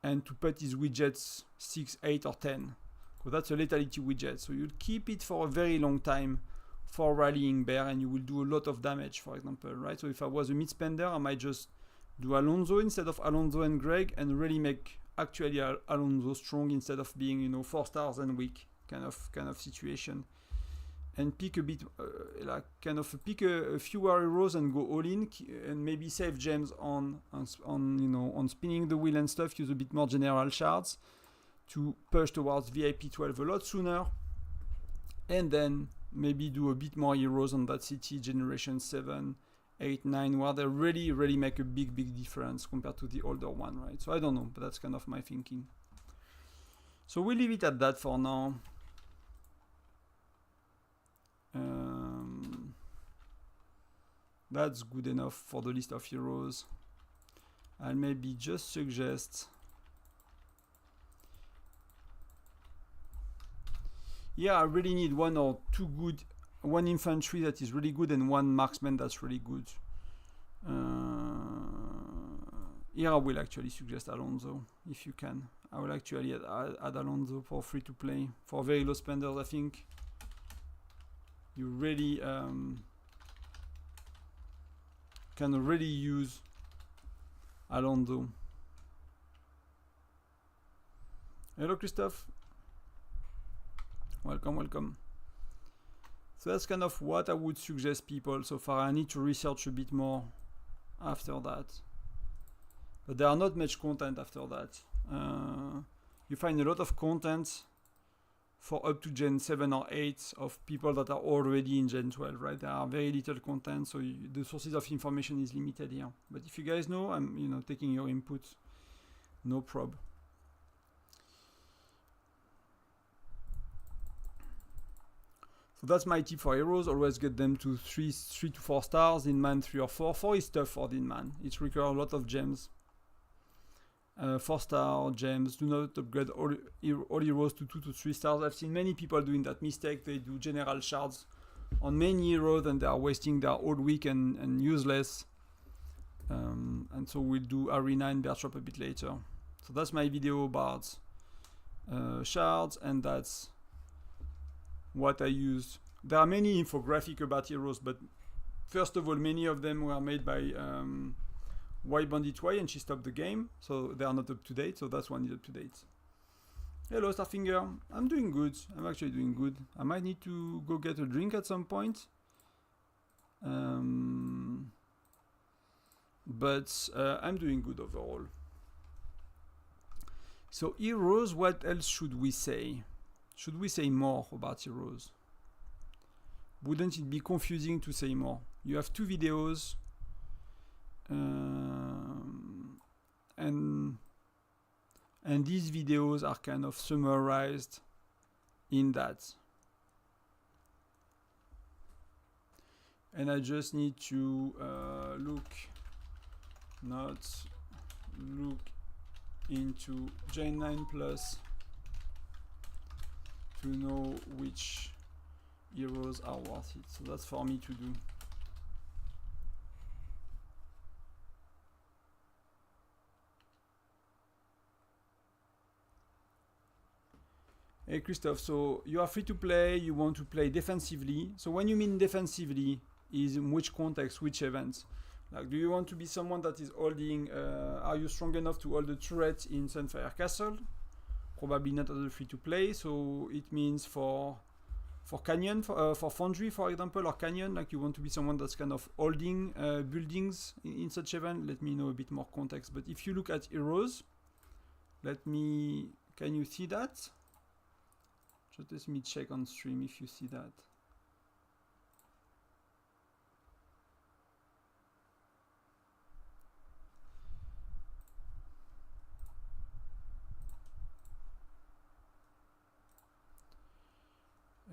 and to put his widgets 6, 8 or 10. So that's a lethality widget, so you'll keep it for a very long time for rallying bear, and you will do a lot of damage, for example, right? So if I was a mid spender, I might just do Alonso instead of Alonso and Greg, and really make actually Alonso strong instead of being 4 stars and weak kind of situation. And pick a bit, pick a fewer heroes and go all in, and maybe save gems on spinning the wheel and stuff. Use a bit more general shards to push towards VIP 12 a lot sooner, and then maybe do a bit more heroes on that city generation 7, 8, 9, where they really make a big difference compared to the older one, right? So I don't know, but that's kind of my thinking. So we'll leave it at that for now. That's good enough for the list of heroes. I'll maybe just suggest, I really need 1 or 2 good, 1 infantry that is really good and 1 marksman that's really good. Here I will actually suggest Alonso, if you can. I will actually add Alonso for free to play. For very low spenders, I think you really can really use Alonso. Hello, Christophe. Welcome. So that's kind of what I would suggest people so far. I need to research a bit more after that. But there are not much content after that. You find a lot of content for up to Gen 7 or 8 of people that are already in Gen 12, right? There are very little content, so the sources of information is limited here. But if you guys know, I'm taking your input, no prob. So that's my tip for heroes. Always get them to 3 to 4 stars, in man 3 or 4. 4 is tough for the in man. It requires a lot of gems. 4-star gems. Do not upgrade all heroes to 2 to 3 stars. I've seen many people doing that mistake. They do general shards on many heroes and they are wasting their old weak and useless. And so we'll do arena and bear trap a bit later. So that's my video about shards, and that's what I used. There are many infographics about heroes, but first of all, many of them were made by White Bandit Y, and she stopped the game, so they are not up to date. So that's one is up to date. Hello, Starfinger. I'm doing good. I'm actually doing good. I might need to go get a drink at some point. But I'm doing good overall. So heroes, what else should we say? Should we say more about heroes? Wouldn't it be confusing to say more? You have 2 videos, and these videos are kind of summarized in that. And I just need to look into Gen 9 Plus to know which heroes are worth it. So that's for me to do. Hey Christophe, so you are free to play, you want to play defensively. So when you mean defensively, is in which context, which events? Like, do you want to be someone that is holding, are you strong enough to hold the turret in Sunfire Castle? Probably not as a free to play, so it means for Canyon, for Foundry, for example, or Canyon, like you want to be someone that's kind of holding buildings in such event. Let me know a bit more context. But if you look at heroes, can you see that? Just let me check on stream if you see that.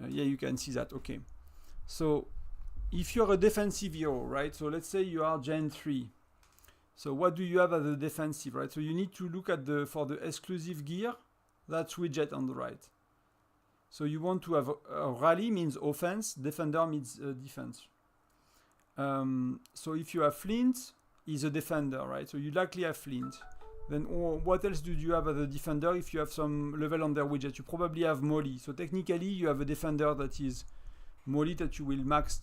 Yeah, you can see that. Okay. So if you're a defensive hero, right? So let's say you are Gen 3. So what do you have as a defensive, right? So you need to look at for the exclusive gear, that's widget on the right. So you want to have a rally means offense, defender means defense. So if you have Flint, is a defender, right? So you likely have Flint. Then what else do you have as a defender if you have some level on their widget? You probably have Molly. So technically you have a defender that is Molly that you will max,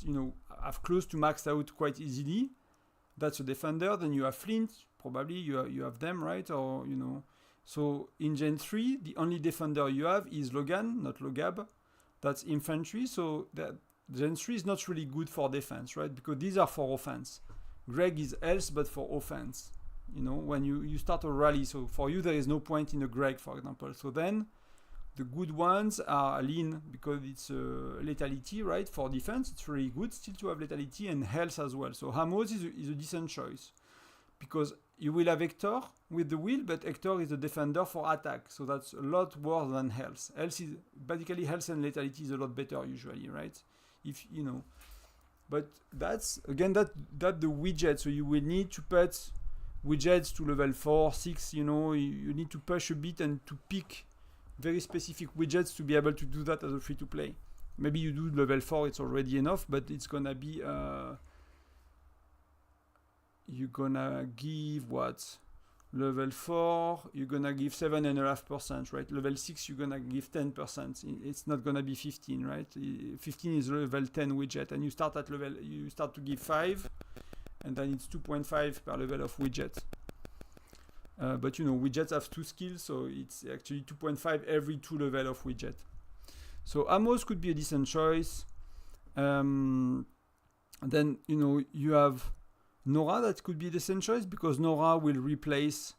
have close to maxed out quite easily. That's a defender. Then you have Flint, probably you have them, right? Or, So in Gen 3, the only defender you have is Logan, not Logab. That's infantry. So that Gen 3 is not really good for defense, right? Because these are for offense. Greg is else, but for offense. When you start a rally, so for you there is no point in a Greg, for example. So then the good ones are Lean, because it's lethality, right? For defense, it's really good still to have lethality, and health as well. So Hamos is a decent choice, because you will have Hector with the wheel, but Hector is a defender for attack, so that's a lot worse than health. Health is basically health and lethality is a lot better usually, right? If but that's again that the widget. So you will need to put widgets to level 4, 6, you need to push a bit and to pick very specific widgets to be able to do that as a free-to-play. Maybe you do level 4, it's already enough, but it's gonna be, you're gonna give what? Level 4, you're gonna give 7.5%, right? Level 6, you're gonna give 10%. It's not gonna be 15, right? 15 is level 10 widget, and you start to give 5, and then it's 2.5 per level of widget. But widgets have 2 skills, so it's actually 2.5 every 2 level of widget. So Amos could be a decent choice. Then you have Nora, that could be a decent choice, because Nora will replace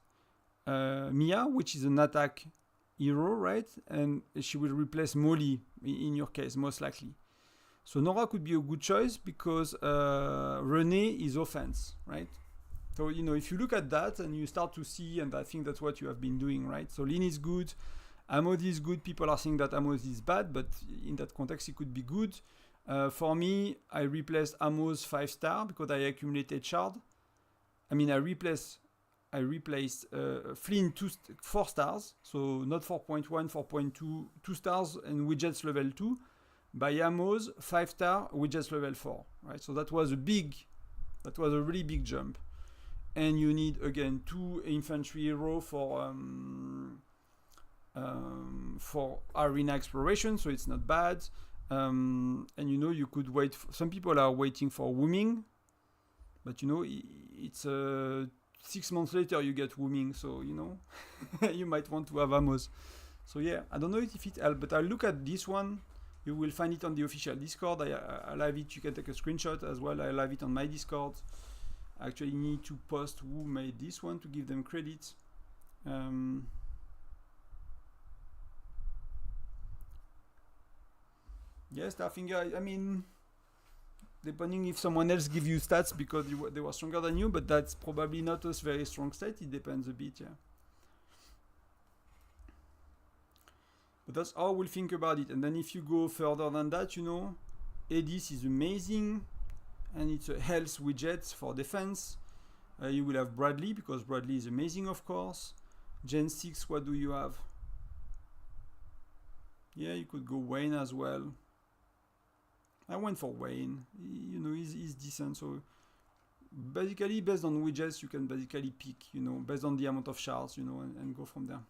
Mia, which is an attack hero, right? And she will replace Molly in your case, most likely. So Nora could be a good choice because Renee is offense, right? So, if you look at that and you start to see, and I think that's what you have been doing, right? So Lin is good, Amos is good. People are saying that Amos is bad, but in that context, it could be good. For me, I replaced Amos 5-star because I accumulated shard. I replaced Flynn 4 stars, so not 4.1, 4.2, 2 stars and widgets level 2. By Amos 5-star widgets level 4, right? So that was a really big jump. And you need again 2 infantry hero for arena exploration, so it's not bad. And you know, you could wait. Some people are waiting for wooming, but you know, it's 6 months later you get wooming, so you know, you might want to have Amos. So yeah, I don't know if it helps, but I'll look at this one. You will find it on the official Discord. I'll have it. You can take a screenshot as well. I'll have it on my Discord. I actually need to post who made this one to give them credit. Yes, Starfinger, I mean, depending if someone else gives you stats because they were stronger than you, but that's probably not a very strong stat. It depends a bit, yeah. But that's how we'll think about it. And then if you go further than that, you know, Edis is amazing, and it's a health widget for defense. You will have Bradley, because Bradley is amazing, of course. Gen 6, what do you have? Yeah, you could go Wayne as well. I went for Wayne. You know, he's decent. So basically, based on widgets, you can basically pick, you know, based on the amount of shards, you know, and go from there.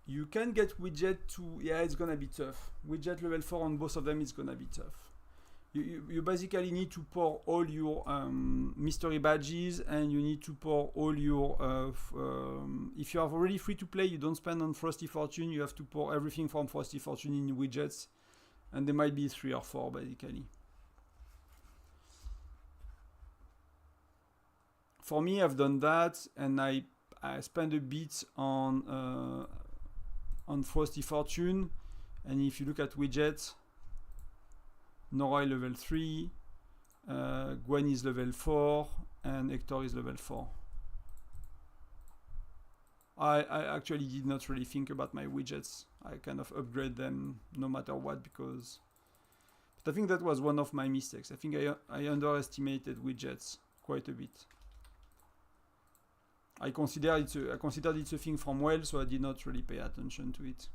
You can get widget to, yeah, it's gonna be tough. Widget level 4 on both of them is gonna be tough. You basically need to pour all your mystery badges, and you need to pour all your, if you are already free to play, you don't spend on Frosty Fortune, you have to pour everything from Frosty Fortune in widgets, and there might be 3 or 4 basically. For me, I've done that, and I spend a bit on Frosty Fortune, and if you look at widgets, Noroi level 3, Gwen is level 4, and Hector is level 4. I actually did not really think about my widgets. I kind of upgrade them no matter what, because... But I think that was one of my mistakes. I think I underestimated widgets quite a bit. I considered it's a thing from well, so I did not really pay attention to it.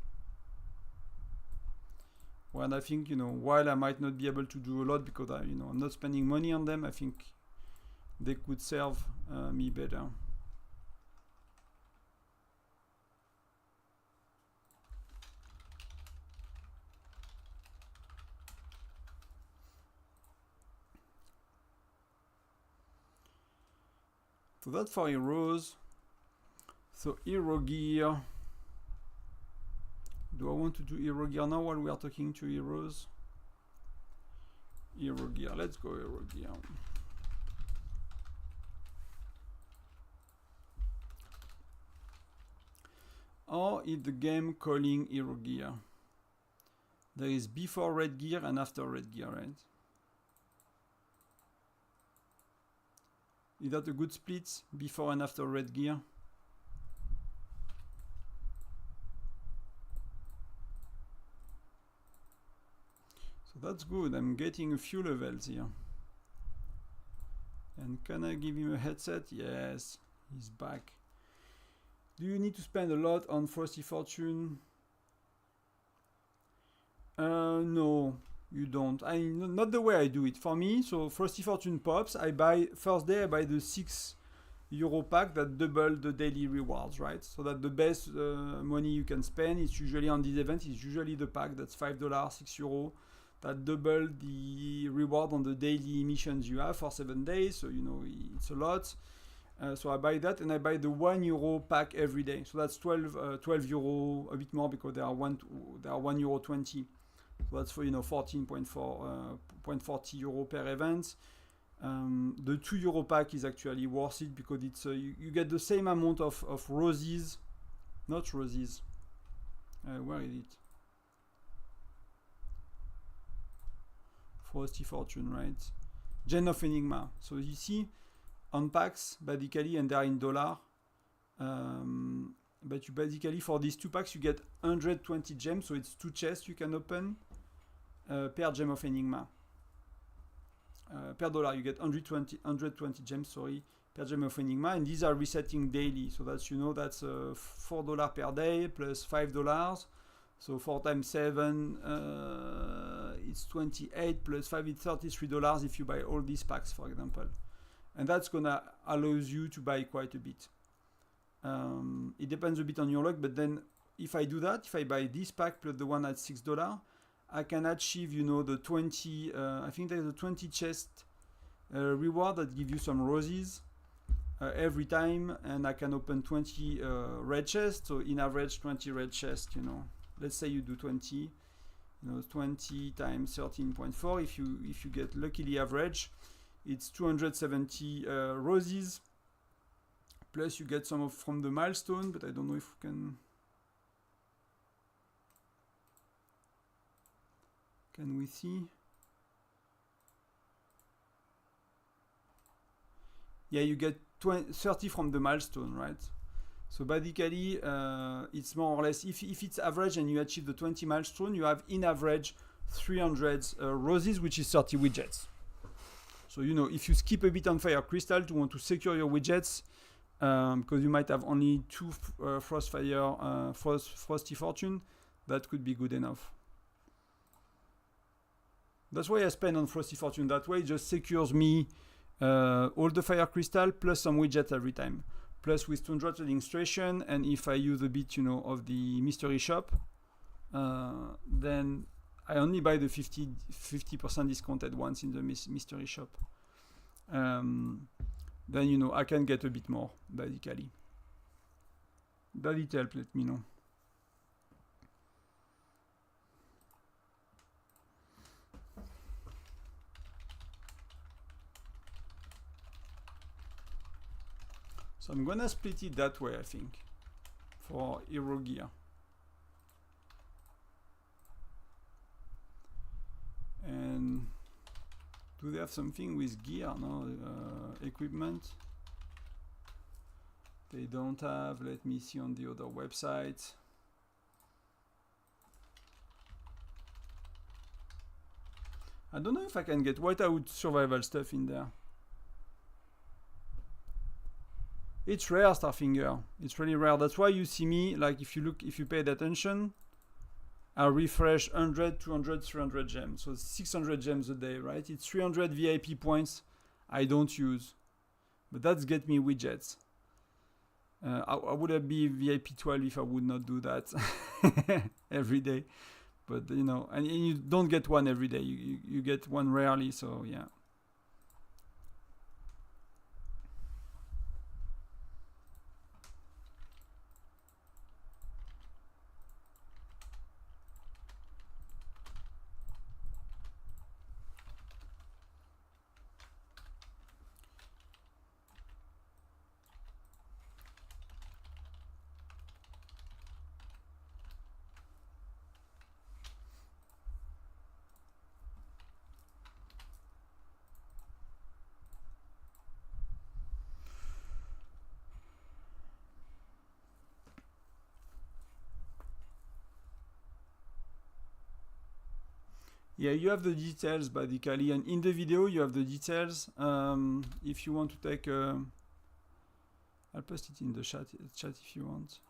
Well, I think, you know, while I might not be able to do a lot because I'm not spending money on them, I think they could serve me better. So that's for heroes. So hero gear. Do I want to do hero gear now while we are talking to heroes? Hero gear, let's go hero gear. Or is the game calling hero gear? There is before red gear and after red gear, right? Is that a good split? Before and after red gear? So that's good. I'm getting a few levels here. And can I give him a headset? Yes, he's back. Do you need to spend a lot on Frosty Fortune? No, you don't. Not the way I do it. For me, so Frosty Fortune pops. First day I buy the €6 pack that double the daily rewards, right? So that the best money you can spend is usually on this event. Is usually the pack that's $5, €6 that double the reward on the daily missions you have for 7 days. So you know it's a lot. So I buy that, and I buy the €1 pack every day. So that's 12 euro, a bit more because they are €1.20. So that's for 14.40 euro per event. The €2 pack is actually worth it because it's you get the same amount of roses, not roses. Where is it? Frosty Fortune, right? Gem of Enigma. So you see on packs basically, and they are in dollar. But you basically for these 2 packs you get 120 gems. So it's 2 chests you can open per Gem of Enigma. Per dollar you get 120 gems, sorry, per Gem of Enigma, and these are resetting daily. So that's that's $4 per day plus $5. So 4 times 7 it's 28 plus 5 it's $33 if you buy all these packs, for example. And that's gonna allows you to buy quite a bit. It depends a bit on your luck, but then if I do that, if I buy this pack plus the one at $6, I can achieve, you know, the 20, I think there's a 20 chest reward that give you some roses every time, and I can open 20 red chests, so in average 20 red chests, you know. Let's say you do 20, you know, 20 times 13.4, if you get luckily average, it's 270 roses, plus you get some from the milestone, but I don't know if we can we see? Yeah, you get 30 from the milestone, right? So basically, it's more or less, if it's average and you achieve the 20 milestone, you have in average 300 roses, which is 30 widgets. So, you know, if you skip a bit on Fire Crystal to want to secure your widgets, because you might have only 2 Frosty Fortune, that could be good enough. That's why I spend on Frosty Fortune. That way it just secures me all the Fire Crystal plus some widgets every time. Plus with 200 illustration, and if I use a bit, you know, of the mystery shop, then I only buy the 50% discounted ones in the mystery shop. Then, you know, I can get a bit more, basically. That it help, let me know. So I'm gonna split it that way, I think, for hero gear. And do they have something with gear? No, equipment. They don't have. Let me see on the other website. I don't know if I can get Whiteout Survival stuff in there. It's rare, Starfinger. It's really rare. That's why you see me, like, if you paid attention, I refresh 100, 200, 300 gems. So 600 gems a day, right? It's 300 VIP points I don't use. But that's get me widgets. I would be VIP 12 if I would not do that every day. But, you know, and you don't get one every day. You get one rarely, so yeah. Yeah, you have the details basically, and in the video you have the details. If you want to take, I'll post it in the chat if you want.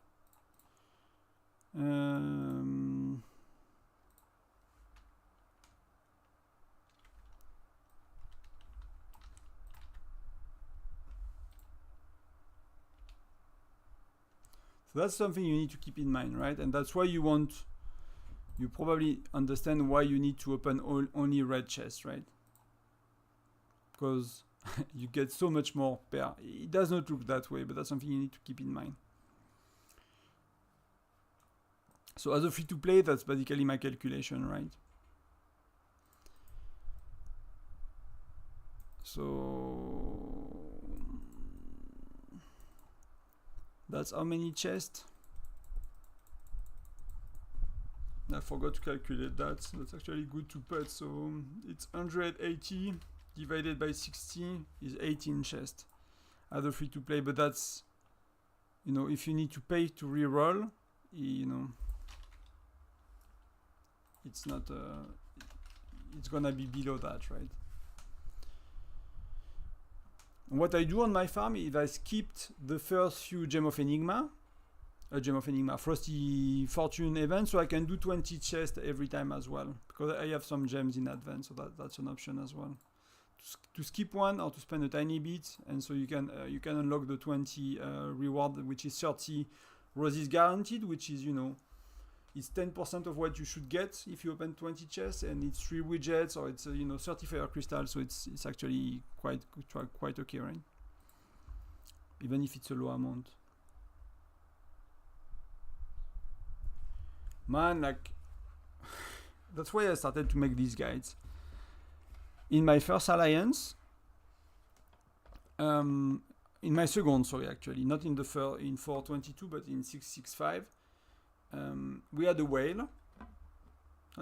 So that's something you need to keep in mind, right? And that's why you probably understand why you need to open only red chests, right? Because you get so much more per. It does not look that way, but that's something you need to keep in mind. So as a free-to-play, that's basically my calculation, right? So that's how many chests? I forgot to calculate that. That's actually good to put. So it's 180 divided by 60 is 18 chests as a free-to-play. But that's, you know, if you need to pay to reroll, you know, it's not. It's gonna be below that, right? What I do on my farm is I skipped the first few Gem of Enigma, Frosty Fortune event, so I can do 20 chests every time as well, because I have some gems in advance, so that's an option as well. To skip one or to spend a tiny bit, and so you can unlock the 20 reward, which is 30 WOS is guaranteed, which is, you know, it's 10% of what you should get if you open 20 chests, and it's 3 widgets, or it's you know, 30 fire crystals, so it's actually quite okay, right? Even if it's a low amount. Man, like, that's why I started to make these guides. In my first alliance, in my second, sorry, actually, not in the in 422, but in 665, we had a whale.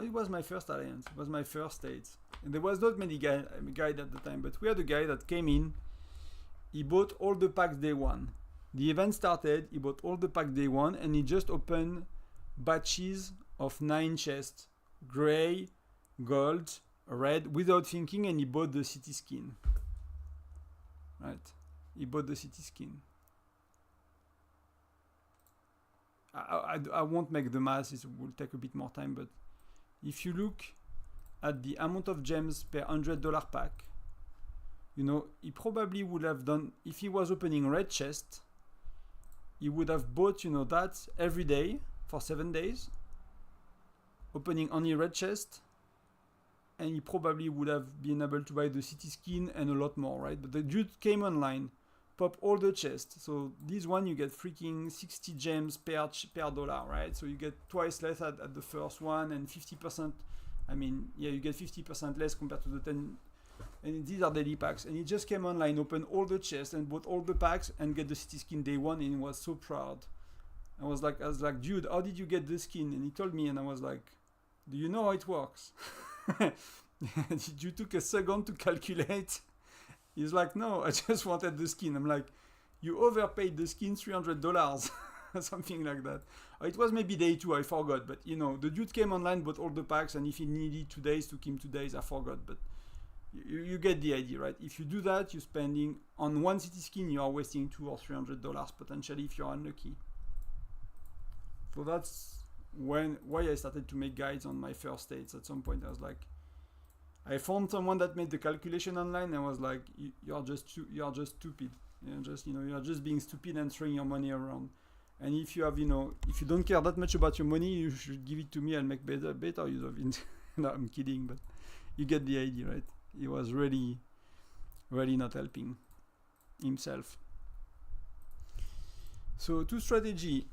It was my first alliance. It was my first state, and there was not many guide at the time. But we had a guy that came in. He bought all the packs day one. The event started. He bought all the packs day one, and he just opened batches of 9 chests, gray, gold, red, without thinking, and he bought the city skin. Right? He bought the city skin. I won't make the math, it will take a bit more time, but if you look at the amount of gems per $100 pack, you know, he probably would have done, if he was opening red chest, he would have bought, you know, that every day for 7 days, opening only red chest, and he probably would have been able to buy the city skin and a lot more, right? But the dude came online, pop all the chests. So this one you get freaking 60 gems per dollar, right? So you get twice less at the first one, and 50%. I mean, yeah, you get 50% less compared to the 10. And these are daily packs. And he just came online, opened all the chests, and bought all the packs, and get the city skin day one, and he was so proud. I was like, dude, how did you get the skin? And he told me, and I was like, do you know how it works? You took a second to calculate. He's like, no, I just wanted the skin. I'm like, you overpaid the skin $300, something like that. It was maybe day 2, I forgot. But you know, the dude came online, bought all the packs, and if he needed 2 days to keep 2 days, I forgot. But you get the idea, right? If you do that, you're spending on one city skin, you are wasting $200 or $300 potentially if you're unlucky. So that's why I started to make guides on my first states. At some point, I was like, I found someone that made the calculation online, and I was like, you're just stupid. You're just being stupid and throwing your money around. And if you have, you know, if you don't care that much about your money, you should give it to me. I'll make better use of it. No, I'm kidding, but you get the idea, right? He was really not helping himself. So to strategy.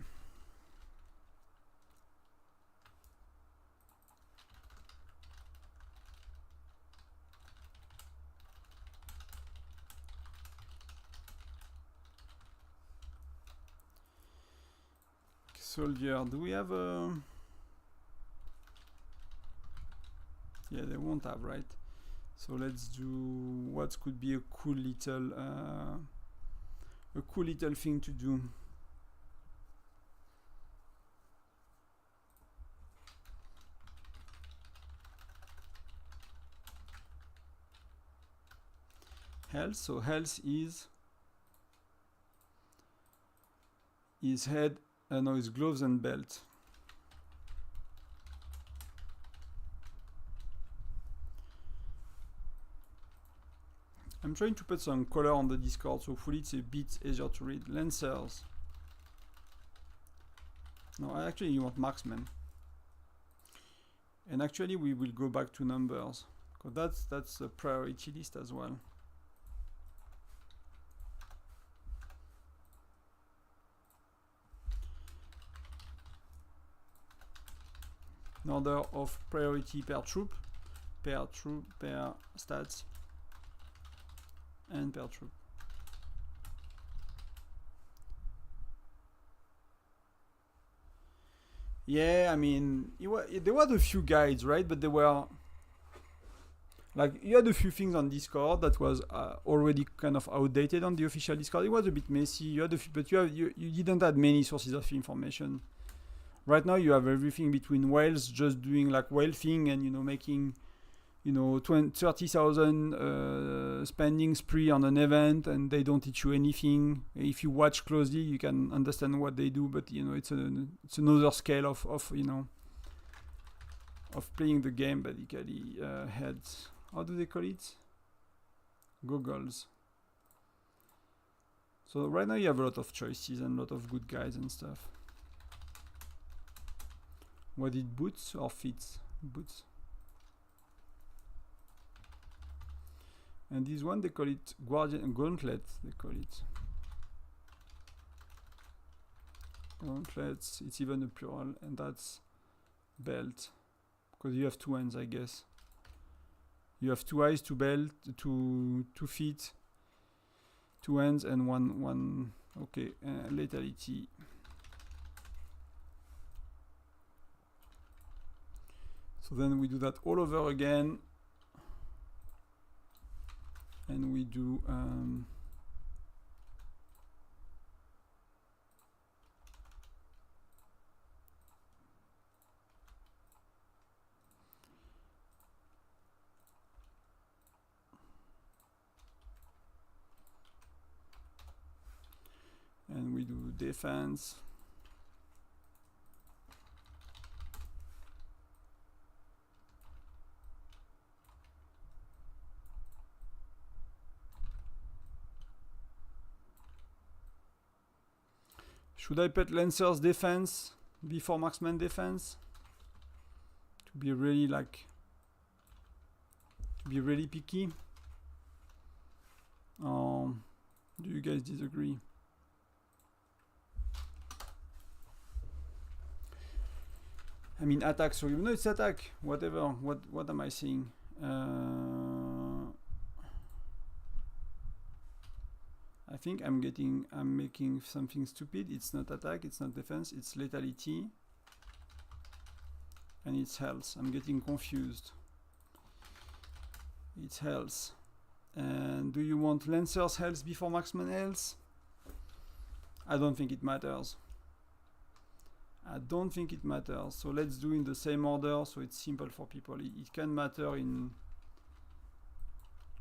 Soldier, do we have a... Yeah, they won't have, right? So let's do what could be a cool little thing to do. Health. So health is head. No, it's gloves and belt. I'm trying to put some color on the Discord, so hopefully it's a bit easier to read. Lancers. No, actually you want marksman. And actually we will go back to numbers, because that's a priority list as well. In order of priority per troop, per stats, and per troop. Yeah, I mean, there were a few guides, right? But they were like, you had a few things on Discord that was already kind of outdated on the official Discord. It was a bit messy. You had but you didn't have many sources of information. Right now you have everything between whales just doing like whale thing, and, you know, making, you know, 30,000 spending spree on an event, and they don't teach you anything. If you watch closely, you can understand what they do, but, you know, it's another scale of you know, of playing the game, basically. Heads. How do they call it? Goggles. So right now you have a lot of choices and a lot of good guys and stuff. What it boots or fits? Boots. And this one they call it Guardian Gauntlet. They call it gauntlets. It's even a plural, and that's belt because you have two hands, I guess. You have 2 eyes, 2 belt, 2 feet, 2 hands, and one. Okay, lethality. So then we do that all over again, and we do defense. Should I put Lancer's defense before Marksman defense? To be really picky? Do you guys disagree? I mean attack, so you know it's attack, whatever. What am I saying? I think I'm making something stupid. It's not attack, it's not defense, it's lethality. And it's health. I'm getting confused. It's health. And do you want Lancer's health before Marksman health? I don't think it matters. I don't think it matters. So let's do in the same order so it's simple for people. It can matter in,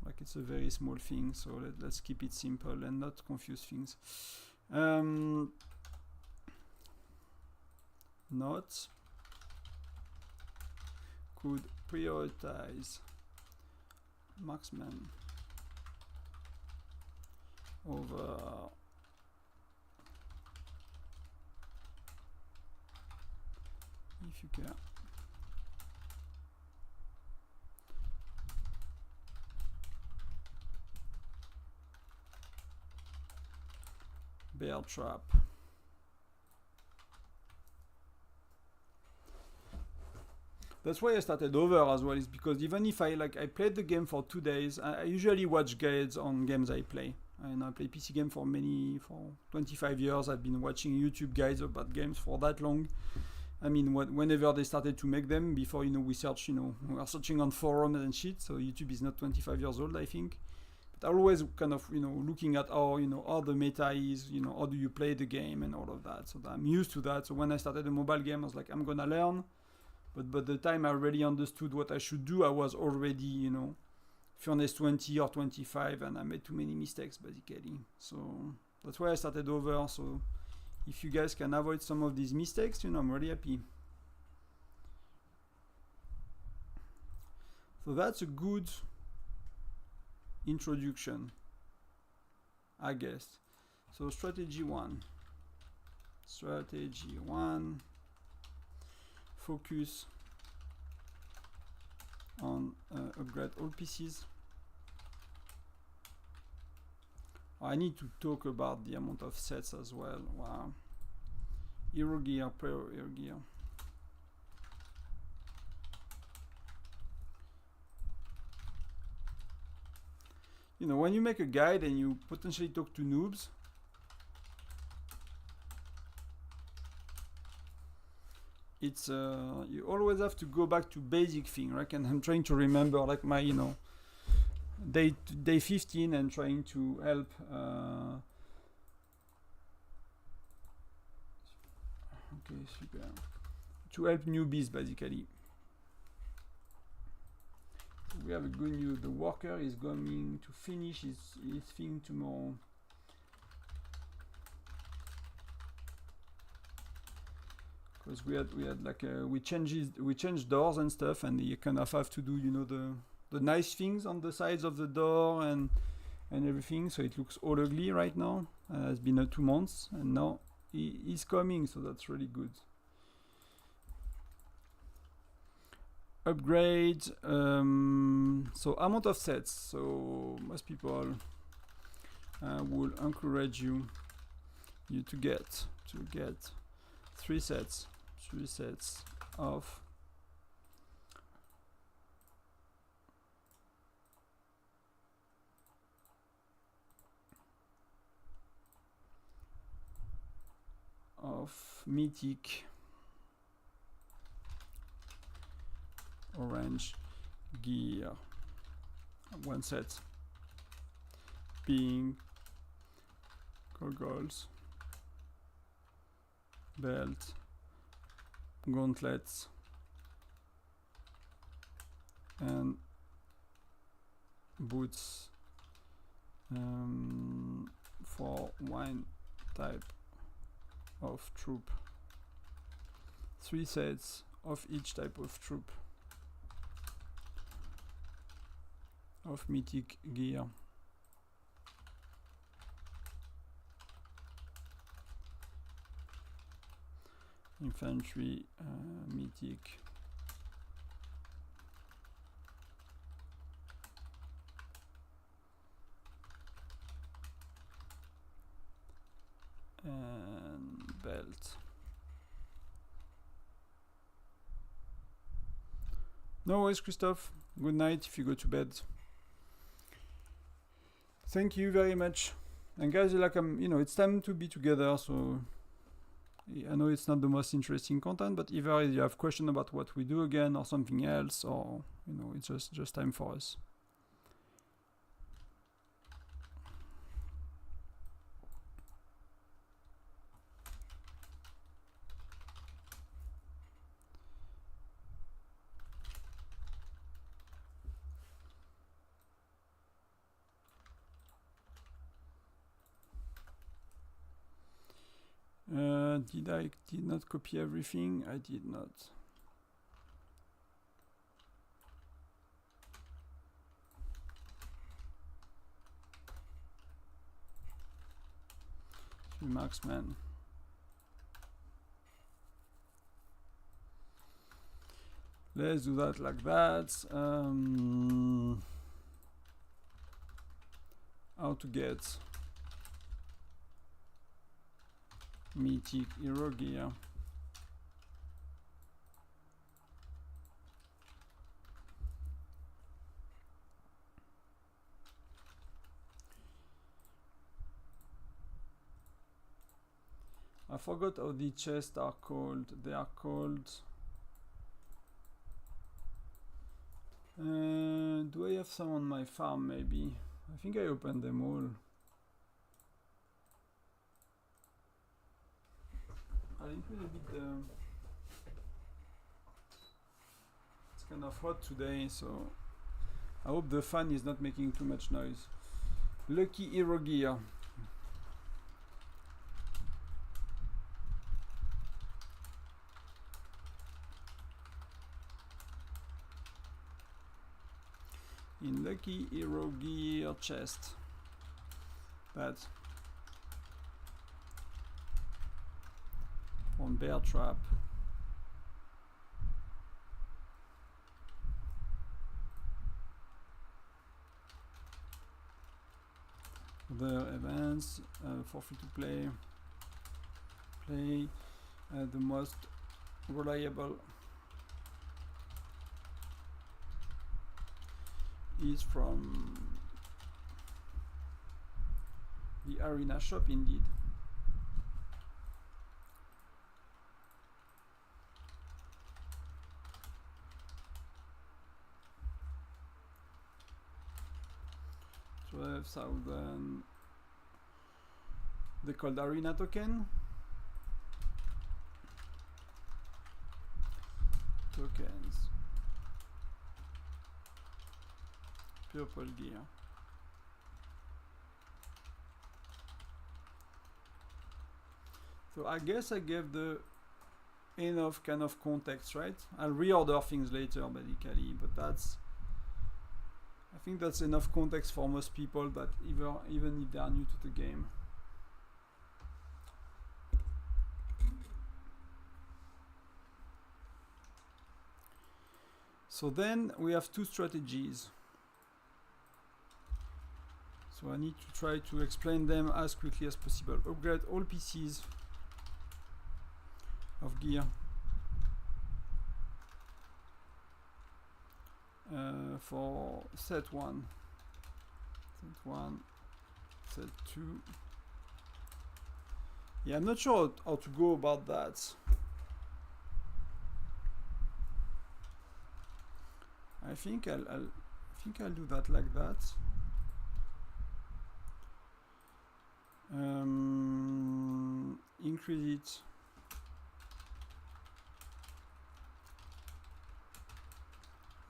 like it's a very small thing. So let's keep it simple and not confuse things. Not could prioritize Marksman over if you care. Bear trap. That's why I started over as well, is because even if I played the game for 2 days, I usually watch guides on games I play. And I play PC game for 25 years. I've been watching YouTube guides about games for that long. I mean, whenever they started to make them, before, we search, we are searching on forums and shit, so YouTube is not 25 years old, I think. But always kind of, looking at how, how the meta is, how do you play the game and all of that. So I'm used to that. So when I started a mobile game, I was like, I'm gonna learn. But the time I really understood what I should do, I was already, Furnace 20 or 25, and I made too many mistakes, basically. So that's why I started over. So if you guys can avoid some of these mistakes, I'm really happy. So that's a good introduction, I guess. So strategy one, focus on upgrade all pieces. I need to talk about the amount of sets as well. Wow. Hero gear, pro hero gear. When you make a guide and you potentially talk to noobs, it's you always have to go back to basic thing, right? And I'm trying to remember like my day 15 and trying to help okay, super, to help newbies basically. So we have a good news. The worker is going to finish his thing tomorrow. Because we had like we changed doors and stuff, and you kind of have to do the nice things on the sides of the door and everything, so it looks all ugly right now. It's been 2 months, and now he's coming, so that's really good. upgrade. So amount of sets. So most people will encourage you to get 3 sets of mythic orange gear. 1 set being goggles, belt, gauntlets, and boots for 1 type of troop. 3 sets of each type of troop of mythic gear. Infantry, mythic, and belt. No worries, Christophe. Good night if you go to bed. Thank you very much. And guys, like it's time to be together. So I know it's not the most interesting content, but either you have questions about what we do again or something else, or it's just time for us. Did not copy everything? I did not. Marksman. Let's do that like that. How to get mythic hero gear. I forgot how the chests are called. They are called. Do I have some on my farm? Maybe. I think I opened them all. I'll include a bit. It's kind of hot today, so I hope the fan is not making too much noise. Lucky hero gear. In lucky hero gear chest. That. On bear trap. Other events for free to play. The most reliable is from the arena shop indeed. Southern, they called arena token. Tokens. Purple gear. So I guess I gave the enough kind of context, right? I'll reorder things later basically, but I think that's enough context for most people, that even if they are new to the game. So then we have two strategies. So I need to try to explain them as quickly as possible. Upgrade all pieces of gear for set 1, set 2. Yeah, I'm not sure how to go about that. I think I'll do that like that. Increase it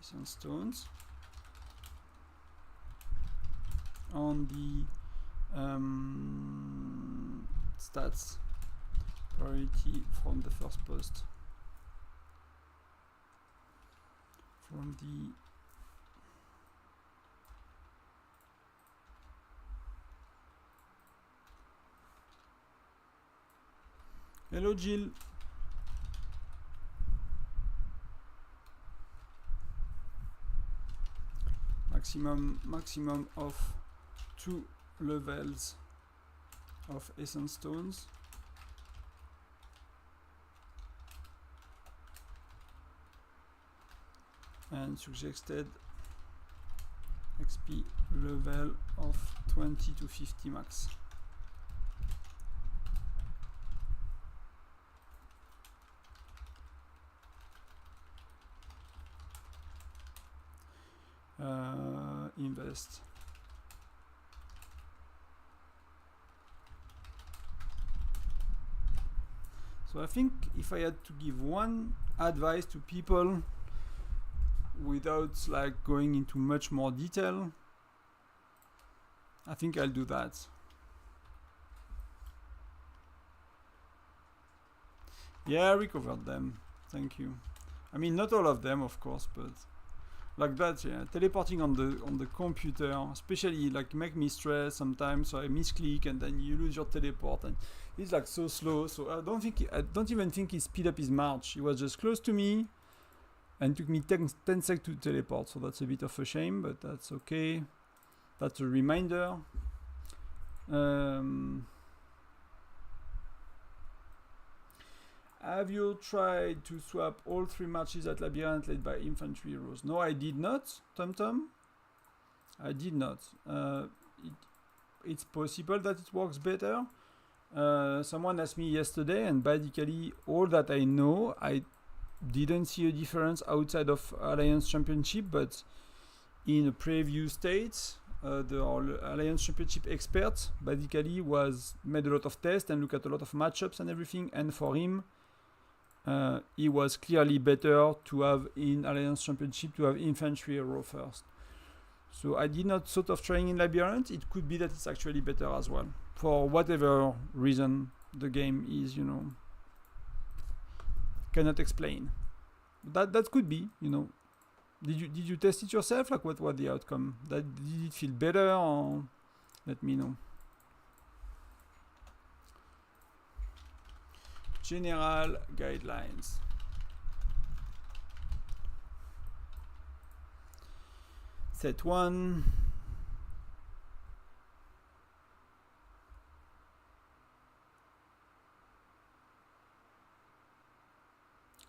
some stones on the stats priority from the first post, from the hello Jill. Maximum of 2 levels of essence stones. And suggested XP level of 20 to 50 max. Invest. So I think if I had to give one advice to people without like going into much more detail, I think I'll do that. Yeah, I recovered them. Thank you. I mean, not all of them, of course, but like that, yeah. Teleporting on the computer, especially like make me stress sometimes. So I misclick and then you lose your teleport, and it's like so slow. So I don't even think he speed up his march. He was just close to me, and took me 10 seconds to teleport. So that's a bit of a shame, but that's okay. That's a reminder. Have you tried to swap all 3 matches at Labyrinth led by infantry heroes? No, I did not, TomTom. I did not. It's possible that it works better. Someone asked me yesterday, and basically all that I know, I didn't see a difference outside of Alliance Championship, but in a preview state, the Alliance Championship expert basically made a lot of tests and looked at a lot of matchups and everything, and for him, it was clearly better to have in Alliance Championship to have infantry hero first. So I did not sort of trying in Labyrinth. It could be that it's actually better as well. For whatever reason the game is, you know, cannot explain. That could be, you know. Did you test it yourself? Like what was the outcome? Did it feel better, or let me know. General guidelines. Set 1.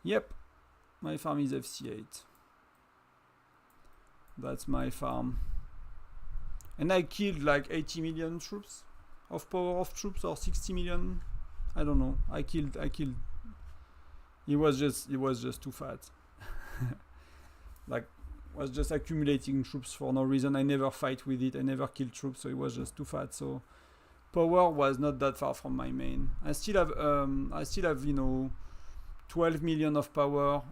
Yep, my farm is FC8. That's my farm. And I killed like 80 million troops of power of troops, or 60 million. I don't know. I killed. It was just too fat. Like, was just accumulating troops for no reason. I never fight with it. I never kill troops, so it was just too fat. So power was not that far from my main. I still have you know, 12 million of power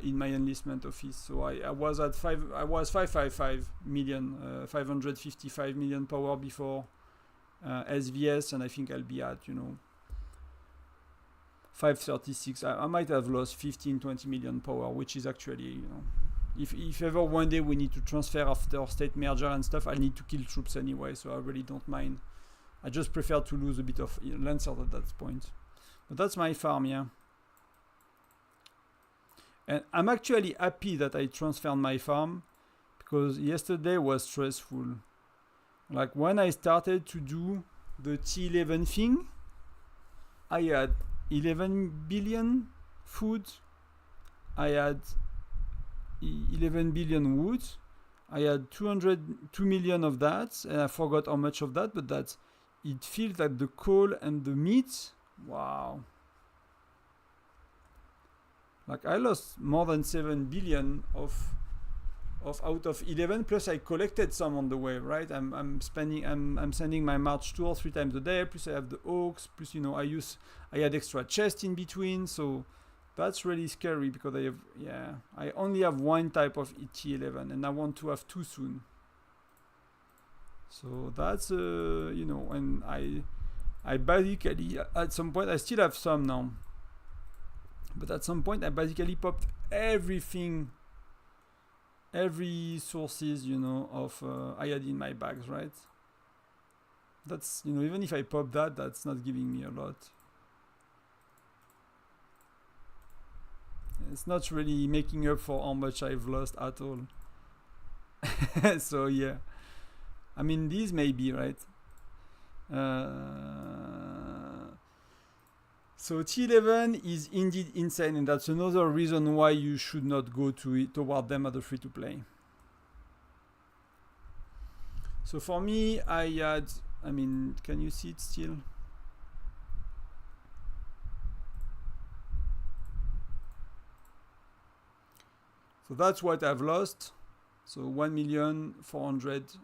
in my enlistment office. So I was at 555 million, 555 million power before SVS, and I think I'll be at, you know, 536. I might have lost 15-20 million power, which is actually, you know, if ever one day we need to transfer after state merger and stuff, I need to kill troops anyway, so I really don't mind. I just prefer to lose a bit of Lancers at that point. But that's my farm, yeah. And I'm actually happy that I transferred my farm, because yesterday was stressful. Like when I started to do the T11 thing, I had 11 billion food, I had 11 billion wood, I had 2 million of that, and I forgot how much of that, but that it feels like the coal and the meat, wow. Like I lost more than 7 billion of out of 11, plus I collected some on the way, right? I'm sending my March 2 or 3 times a day, plus I have the oaks, plus I had extra chest in between, so that's really scary, because I only have one type of T11 and I want to have 2 soon. So that's and I basically at some point, I still have some now, but at some point I basically popped everything, every sources of I had in my bags, right? That's even if I pop that, that's not giving me a lot. It's not really making up for how much I've lost at all. So yeah, I mean these may be right. So T11 is indeed insane, and that's another reason why you should not go toward them at the free-to-play. So for me, can you see it still? So that's what I've lost. So 1,400,000.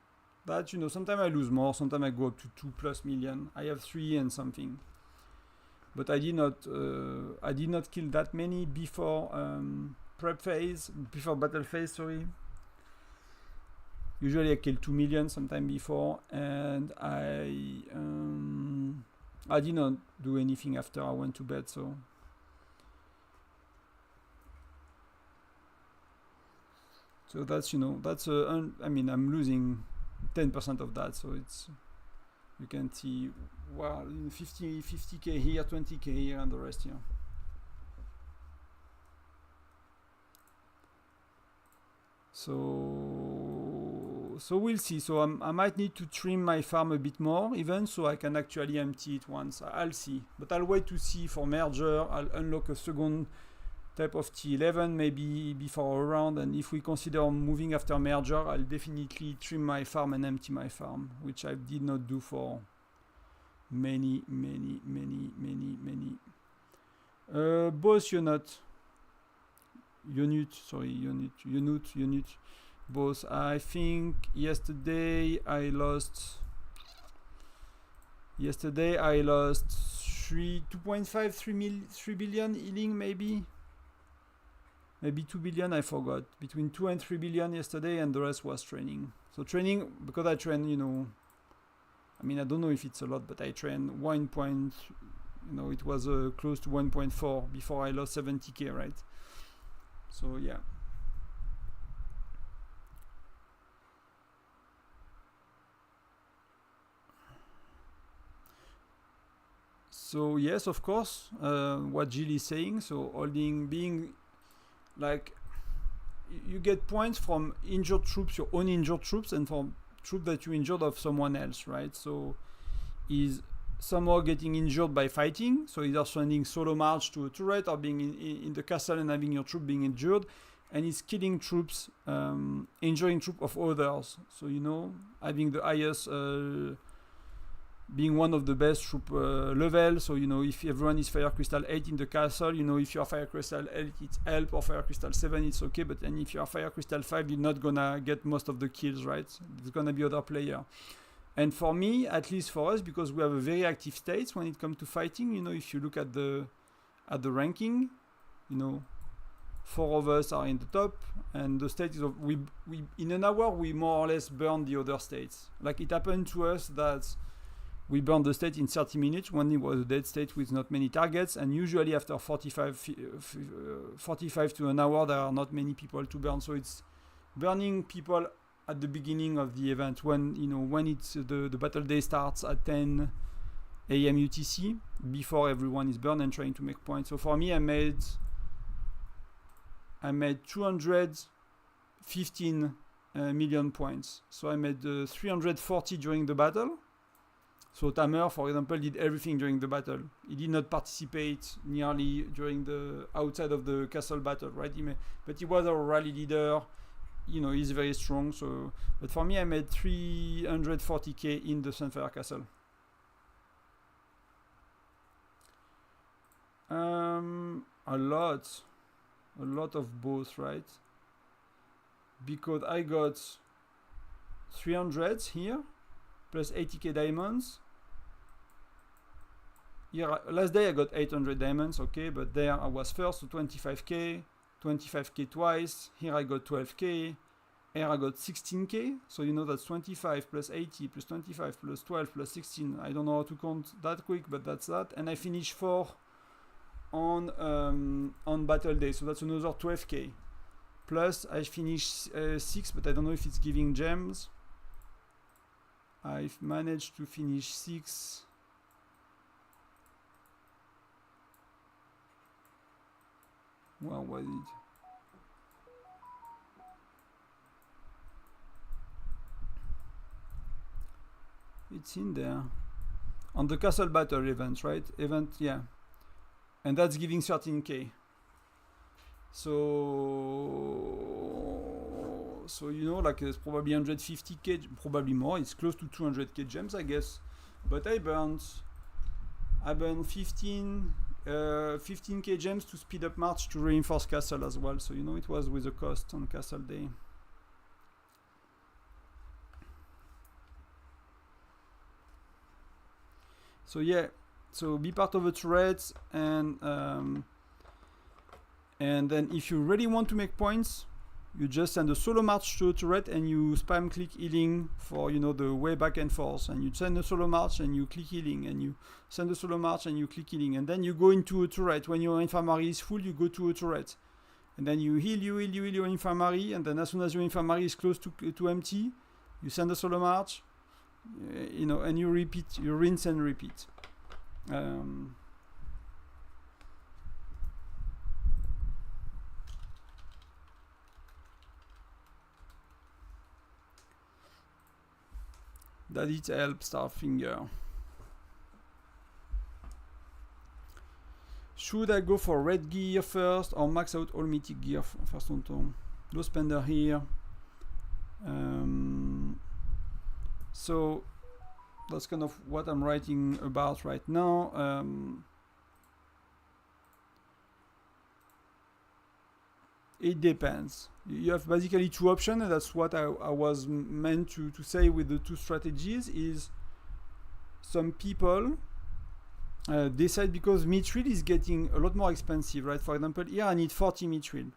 That sometimes I lose more, sometimes I go up to 2+ million. I have 3 and something. But I did not kill that many before before battle phase, sorry. Usually I kill 2 million sometime before, and I did not do anything after I went to bed, so. So that's, I'm losing 10% of that, so you can see, well, 50k here, 20k here, and the rest here. So we'll see. So I might need to trim my farm a bit more, even, so I can actually empty it once. I'll see, but I'll wait to see for merger. I'll unlock a second type of T11 maybe before a round, and if we consider moving after merger, I'll definitely trim my farm and empty my farm, which I did not do for many. Both unit, both. I think yesterday I lost 3 billion healing, maybe 2 billion, I forgot. Between 2 and 3 billion yesterday, and the rest was training. So training, because I train, I don't know if it's a lot, but I train it was close to 1.4 before I lost 70k, right? So yeah. So yes, of course, what Jill is saying, so being like, you get points from injured troops, your own injured troops, and from troops that you injured of someone else, right? So is somehow getting injured by fighting, so either sending solo march to a turret, or being in the castle and having your troop being injured, and is killing troops, injuring troops of others. So having the highest, being one of the best troop level. So if everyone is fire crystal 8 in the castle, if you are fire crystal 8 it's help, or fire crystal 7 it's okay, but then if you are fire crystal 5 you're not gonna get most of the kills, right? It's gonna be other player. And for me, at least for us, because we have a very active states when it comes to fighting, if you look at the ranking, 4 of us are in the top, and the state is we in an hour we more or less burn the other states. Like it happened to us that we burned the state in 30 minutes when it was a dead state with not many targets, and usually after 45 to an hour there are not many people to burn. So it's burning people at the beginning of the event, when it's the battle day starts at 10 a.m. UTC, before everyone is burned and trying to make points. So for me, I made I made 215 million points. So I made 340 during the battle. So Tamer, for example, did everything during the battle. He did not participate nearly during the outside of the castle battle, right? But he was our rally leader. You know, he's very strong. So, but for me, I made 340k in the Sunfire Castle. A lot of both, right? Because I got 300 here plus 80k diamonds. Here, last day I got 800 diamonds, okay, but there I was first, so 25k twice. Here I got 12k. Here I got 16k. So you know that's 25 plus 80 plus 25 plus 12 plus 16. I don't know how to count that quick, but that's that. And I finished 4 on battle day, so that's another 12k. Plus I finished 6, but I don't know if it's giving gems. I've managed to finish 6. Where was it? It's in there. On the castle battle event, right? Event, yeah. And that's giving 13k. So you know, like it's probably 150k, probably more. It's close to 200k gems, I guess. But I burned 15k gems to speed up march to reinforce castle as well. So you know, it was with a cost on castle day. So yeah, so be part of the turret, and then if you really want to make points, you just send a solo march to a turret and you spam click healing for, you know, the way back and forth, and you send a solo march and you click healing, and you send a solo march and you click healing, and then you go into a turret. When your infirmary is full, you go to a turret, and then you heal your infirmary, and then as soon as your infirmary is close to empty, you send a solo march, you know, and you repeat, you rinse and repeat. That it helps, Starfinger. Should I go for red gear first or max out all mythic gear first? Tonton? Low spender here. So that's kind of what I'm writing about right now. It depends. You have basically two options, and that's what I was meant to say with the two strategies. Is some people decide, because mithril is getting a lot more expensive, right? For example, here I need 40 mithril.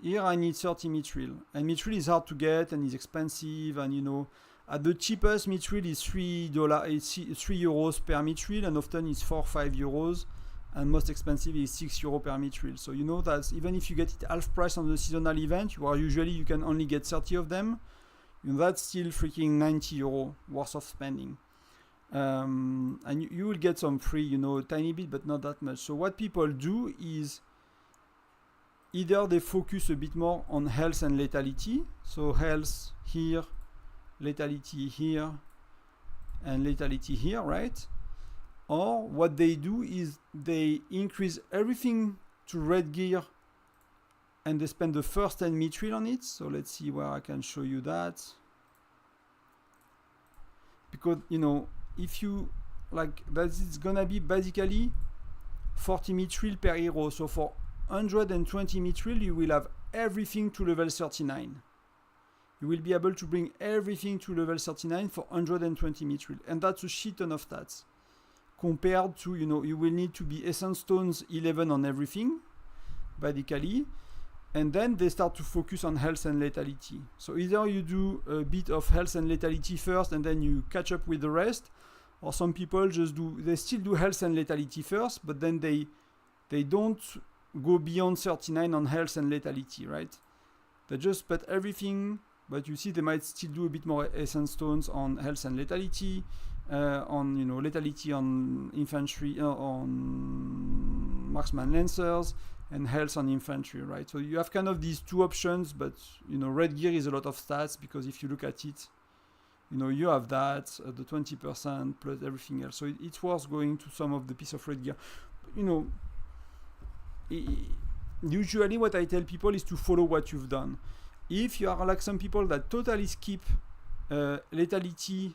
Here I need 30 mithril, and mithril is hard to get and is expensive, and you know, at the cheapest mithril is $3 per mithril, and often it's 4-5 euros, and most expensive is 6 euros per mithril. So you know that even if you get it half price on the seasonal event, you can only get 30 of them. You know, that's still freaking 90 euro worth of spending. And you will get some free, you know, a tiny bit, but not that much. So what people do is either they focus a bit more on health and lethality. So health here, lethality here, and lethality here, right? Or what they do is they increase everything to red gear, and they spend the first 10 mithril on it. So let's see where I can show you that. Because, you know, if you like that, it's gonna be basically 40 mithril per hero. So for 120 mithril, you will have everything to level 39. You will be able to bring everything to level 39 for 120 mithril, and that's a shit ton of stats. Compared to, you know, you will need to be essence stones 11 on everything, basically, and then they start to focus on health and lethality. So either you do a bit of health and lethality first, and then you catch up with the rest, or some people they still do health and lethality first, but then they don't go beyond 39 on health and lethality, right? They just put everything, but you see they might still do a bit more essence stones on health and lethality, on, you know, lethality on infantry, on marksman lancers, and health on infantry, right? So you have kind of these two options, but you know, red gear is a lot of stats, because if you look at it, you know, you have that, the 20% plus everything else. So it's worth going to some of the piece of red gear. You know, usually what I tell people is to follow what you've done. If you are like some people that totally skip lethality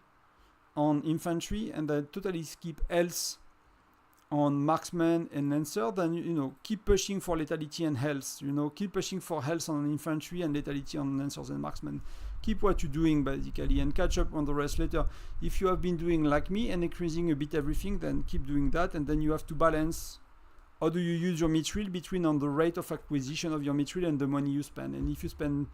on infantry and that totally skip health on marksman and lancer, then you know, keep pushing for lethality and health. You know, keep pushing for health on infantry and lethality on lancers and marksmen. Keep what you're doing basically and catch up on the rest later. If you have been doing like me and increasing a bit everything, then keep doing that, and then you have to balance how do you use your mithril between on the rate of acquisition of your mithril and the money you spend. And if you spend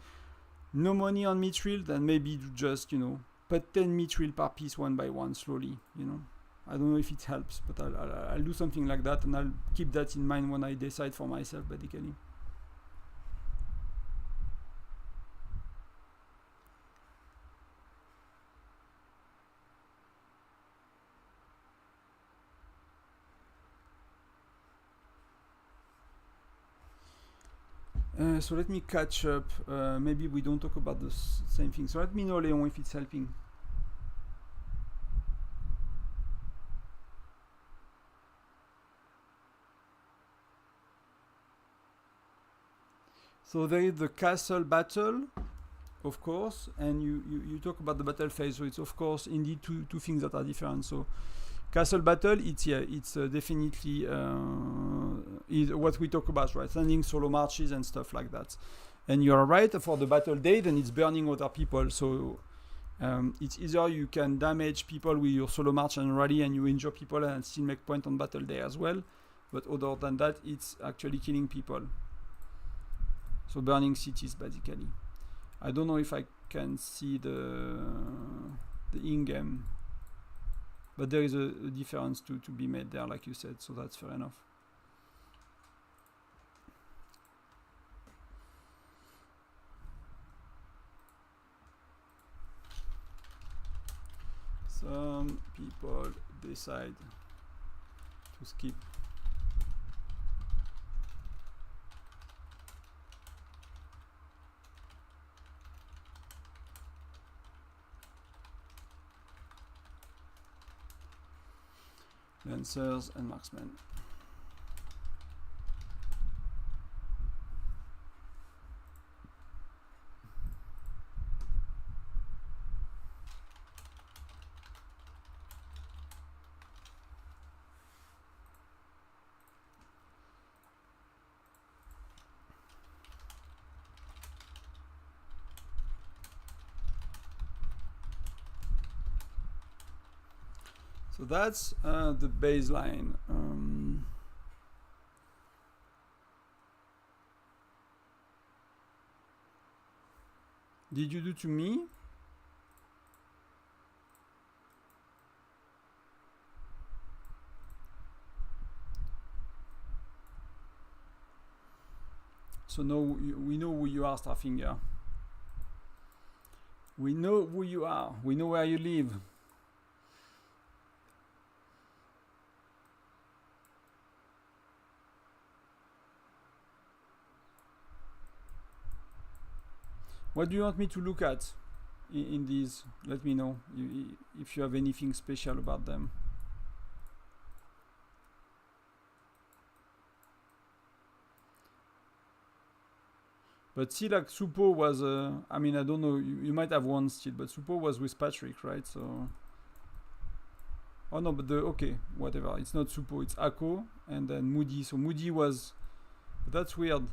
no money on mithril, then maybe just, you know, put 10 mithril per piece one by one slowly, you know. I don't know if it helps, but I'll do something like that, and I'll keep that in mind when I decide for myself, basically. So let me catch up. Maybe we don't talk about the same thing. So let me know, Leon, if it's helping. So there is the castle battle, of course, and you talk about the battle phase. So it's of course indeed two things that are different. So castle battle, it's definitely is what we talk about, right? Sending solo marches and stuff like that. And you're right, for the battle day, then it's burning other people. So it's either you can damage people with your solo march and rally, and you injure people and still make point on battle day as well. But other than that, it's actually killing people. So burning cities, basically. I don't know if I can see the in-game, but there is a difference to be made there, like you said, so that's fair enough. Some people decide to skip. Lancers and marksmen. So that's the baseline. Did you do to me? So now we know who you are, Starfinger. We know who you are. We know where you live. What do you want me to look at in these? Let me know if you have anything special about them. But see, like Supo was, I mean, I don't know, you might have one still, but Supo was with Patrick, right? So, oh no, but okay, whatever. It's not Supo, it's Ako, and then Moody. So Moody was, but that's weird.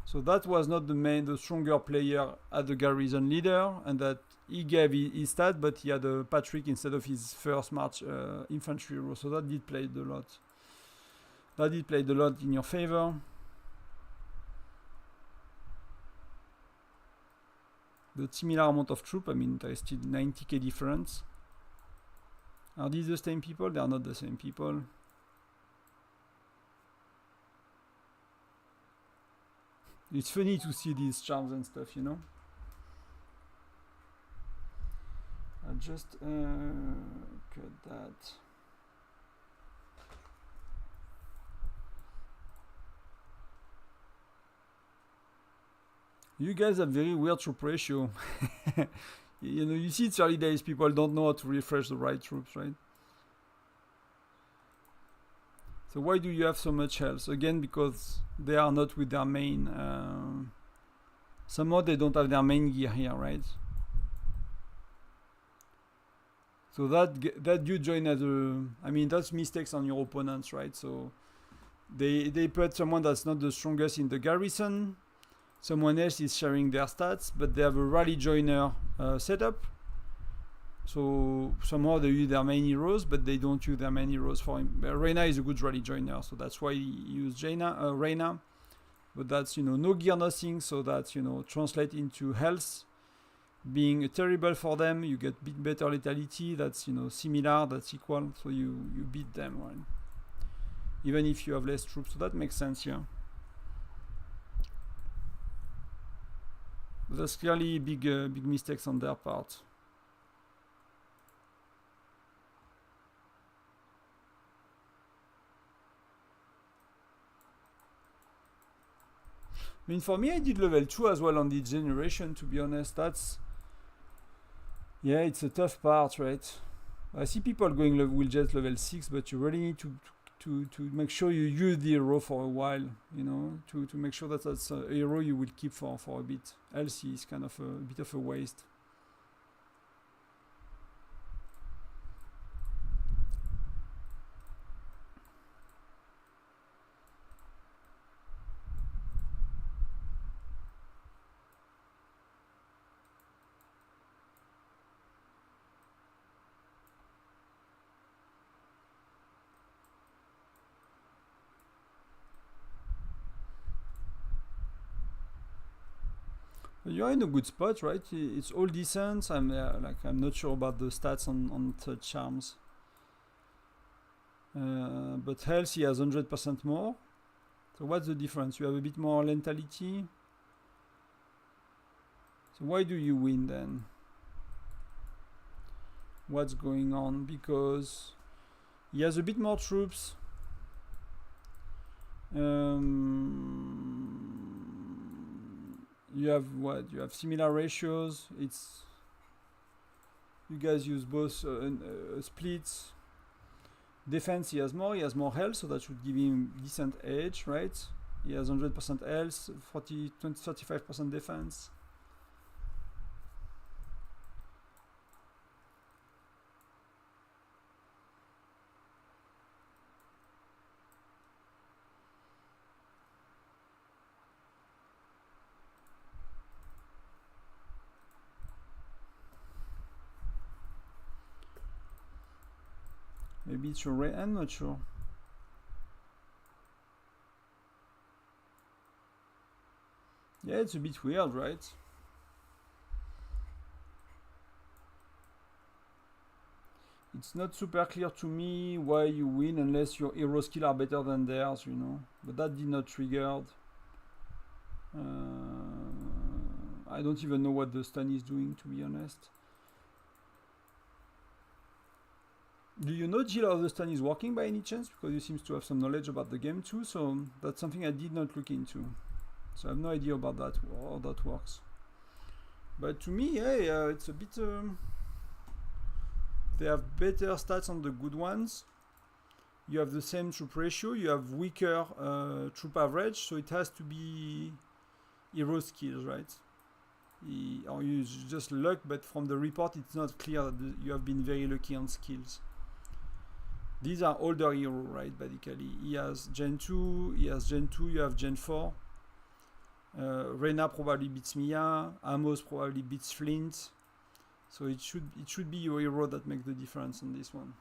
So that was not the stronger player at the garrison leader, and that he gave his stat, but he had a Patrick instead of his first March infantry row. So that did play a lot. That did play a lot in your favor. The similar amount of troop, I mean, there is still 90k difference. Are these the same people? They are not the same people. It's funny to see these charms and stuff, you know. I'll just cut that. You guys have very weird troop ratio. You know, you see it's early days, people don't know how to refresh the right troops, right? So why do you have so much health? Again, because they are not with their main... somehow they don't have their main gear here, right? So that you join as a... I mean, that's mistakes on your opponents, right? So they put someone that's not the strongest in the garrison. Someone else is sharing their stats, but they have a rally joiner setup. So somehow they use their main heroes, but they don't use their main heroes for him. Reyna is a good rally joiner, so that's why he used Reyna. But that's, you know, no gear, nothing, so that's, you know, translate into health being terrible for them. You get bit better lethality, that's, you know, similar, that's equal, so you beat them, right? Even if you have less troops, so that makes sense here. But that's clearly big mistakes on their part. I mean, for me, I did level 2 as well on the generation, to be honest. That's... yeah, it's a tough part, right? I see people going with just level 6, but you really need to make sure you use the hero for a while, you know, to make sure that that's a hero you will keep for a bit. Else is kind of a bit of a waste. You're in a good spot, right? It's all decent. I'm not sure about the stats on third charms, but health he has 100% more. So what's the difference? You have a bit more lethality. So why do you win then? What's going on? Because he has a bit more troops. You have what? You have similar ratios. It's... you guys use both splits. Defense, he has more health, so that should give him decent edge, right? He has 100% health, 35% defense. Maybe it's your ray, I'm not sure. Yeah, it's a bit weird, right? It's not super clear to me why you win unless your hero skill are better than theirs, you know. But that did not trigger. I don't even know what the stun is doing, to be honest. Do you know, Jill, how the stun is working by any chance? Because you seem to have some knowledge about the game too, so that's something I did not look into. So I have no idea about that, how that works. But to me, yeah, it's a bit... they have better stats on the good ones. You have the same troop ratio, you have weaker troop average, so it has to be hero skills, right? Or you use just luck, but from the report it's not clear that you have been very lucky on skills. These are older heroes, right, basically. He has Gen 2, you have Gen 4. Reyna probably beats Mia, Amos probably beats Flint. So it should be your hero that makes the difference on this one.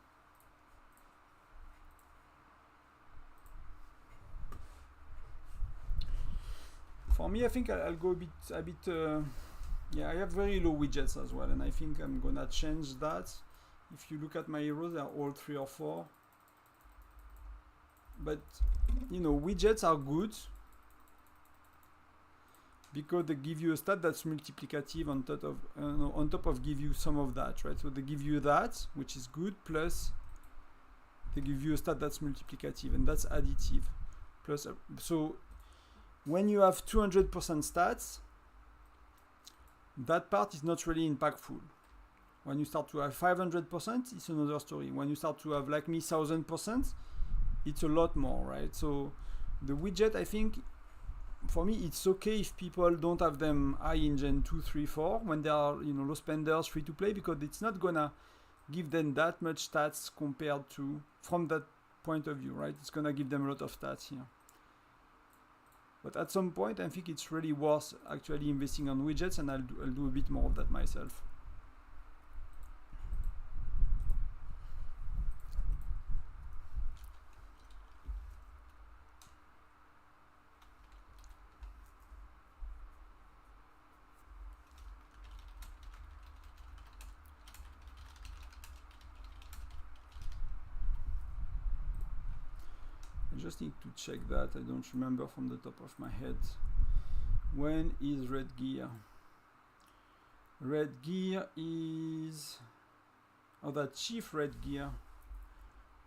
For me, I think I'll go a bit. Yeah, I have very low widgets as well, and I think I'm gonna change that. If you look at my heroes, they're all 3 or 4. But you know, widgets are good because they give you a stat that's multiplicative on top of give you some of that, right? So they give you that, which is good, plus they give you a stat that's multiplicative, and that's additive. Plus, so when you have 200% stats, that part is not really impactful. When you start to have 500%, it's another story. When you start to have, like me, 1000%, it's a lot more, right? So the widget, I think, for me, it's okay if people don't have them high in Gen 2, 3, 4, when they are, you know, low spenders, free to play, because it's not gonna give them that much stats compared to, from that point of view, right? It's gonna give them a lot of stats here. But at some point, I think it's really worth actually investing on widgets, and I'll do a bit more of that myself. I just need to check that. I don't remember from the top of my head. When is red gear? Red gear is... Oh, that chief red gear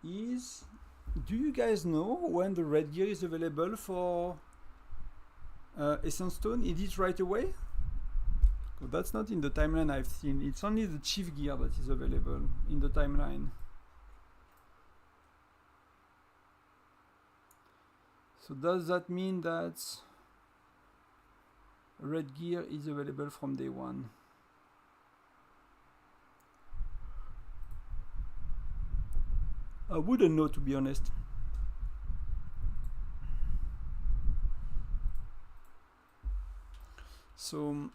is... Do you guys know when the red gear is available for Essence Stone? Is it right away? So that's not in the timeline I've seen. It's only the chief gear that is available in the timeline. So does that mean that red gear is available from day one? I wouldn't know, to be honest. So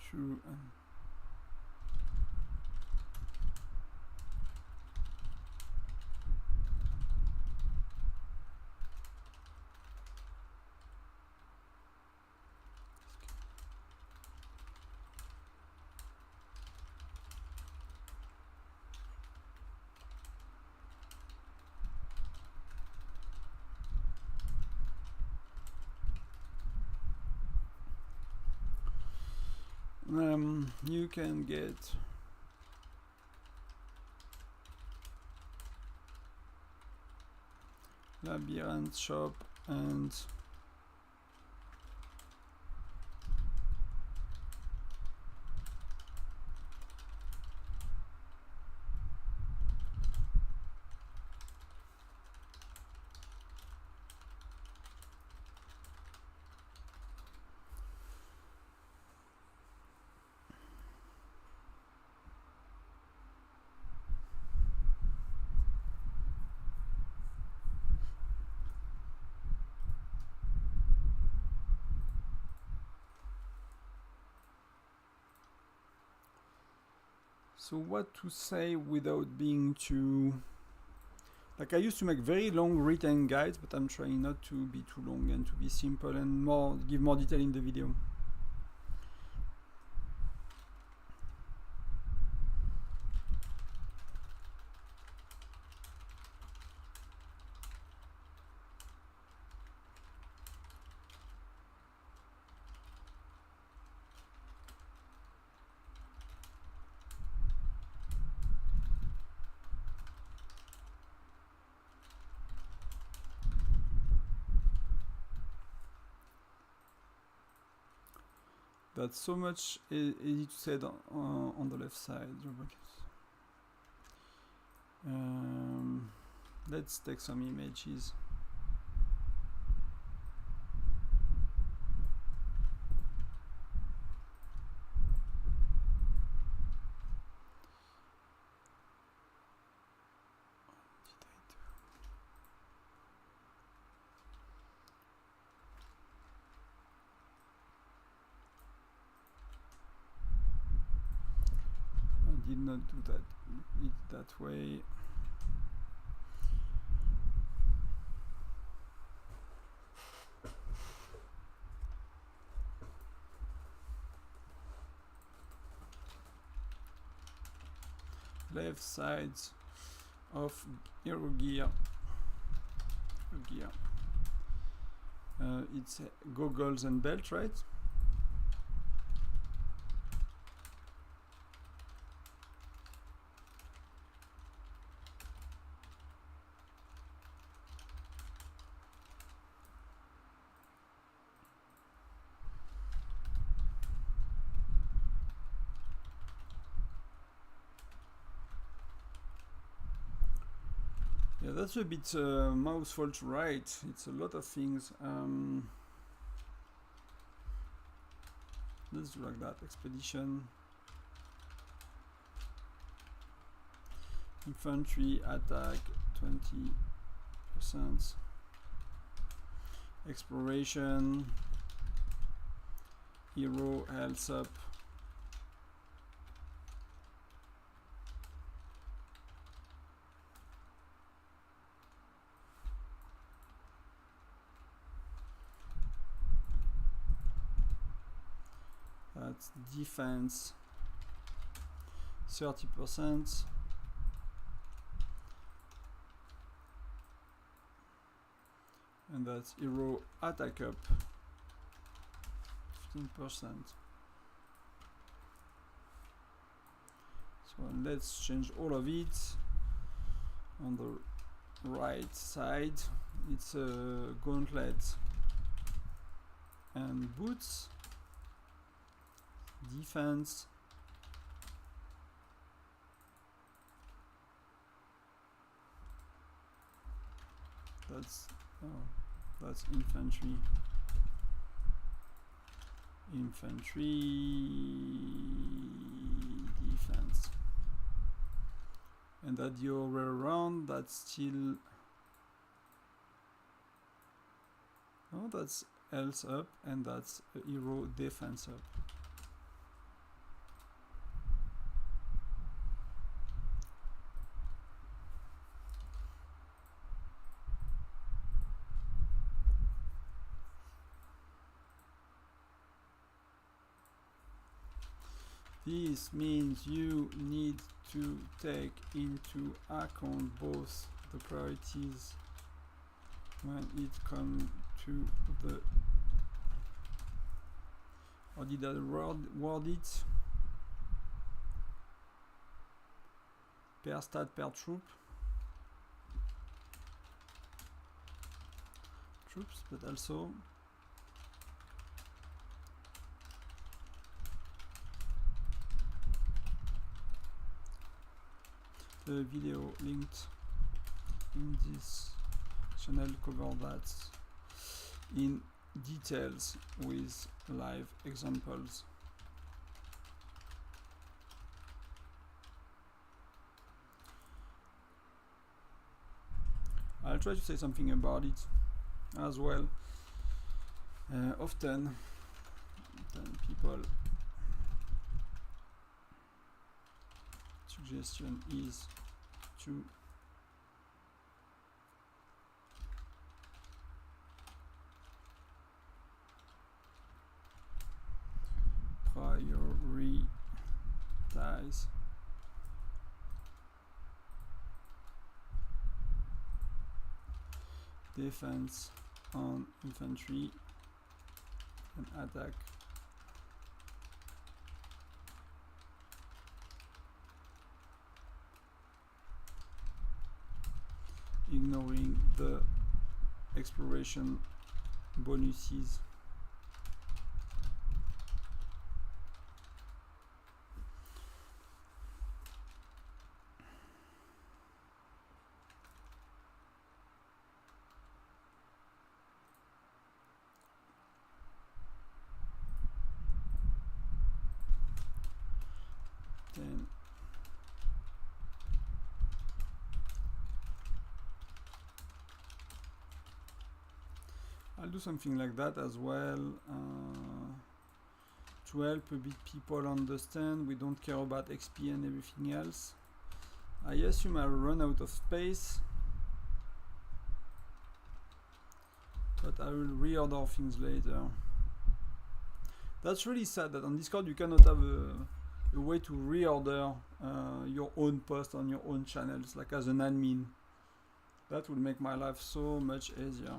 true. You can get Labyrinth shop and so what to say without being too... Like, I used to make very long written guides, but I'm trying not to be too long and to be simple and give more detail in the video. That's so much easy to say on the left side. Let's take some images. Did not do that way. Left sides of hero gear. It's goggles and belt, right? That's a bit mouthful to write. It's a lot of things. Let's do like that. Expedition, infantry attack 20%, exploration, hero health up, that's defense 30%, and that's hero attack up 15%. So let's change all of it. On the right side it's a gauntlet and boots, defense, that's infantry, defense, and that the other way around, that's still, no, that's health up, and that's a hero defense up. This means you need to take into account both the priorities when it comes to the, how did I word it? Per stat per troop. Troops, but also the video linked in this channel cover that in details with live examples. I'll try to say something about it as well. Often people suggestion is to prioritize defense on infantry and attack ignoring the exploration bonuses. Then I'll do something like that as well, to help a bit people understand we don't care about XP and everything else. I assume I'll run out of space, but I will reorder things later. That's really sad that on Discord you cannot have a way to reorder your own post on your own channels, like as an admin. That would make my life so much easier.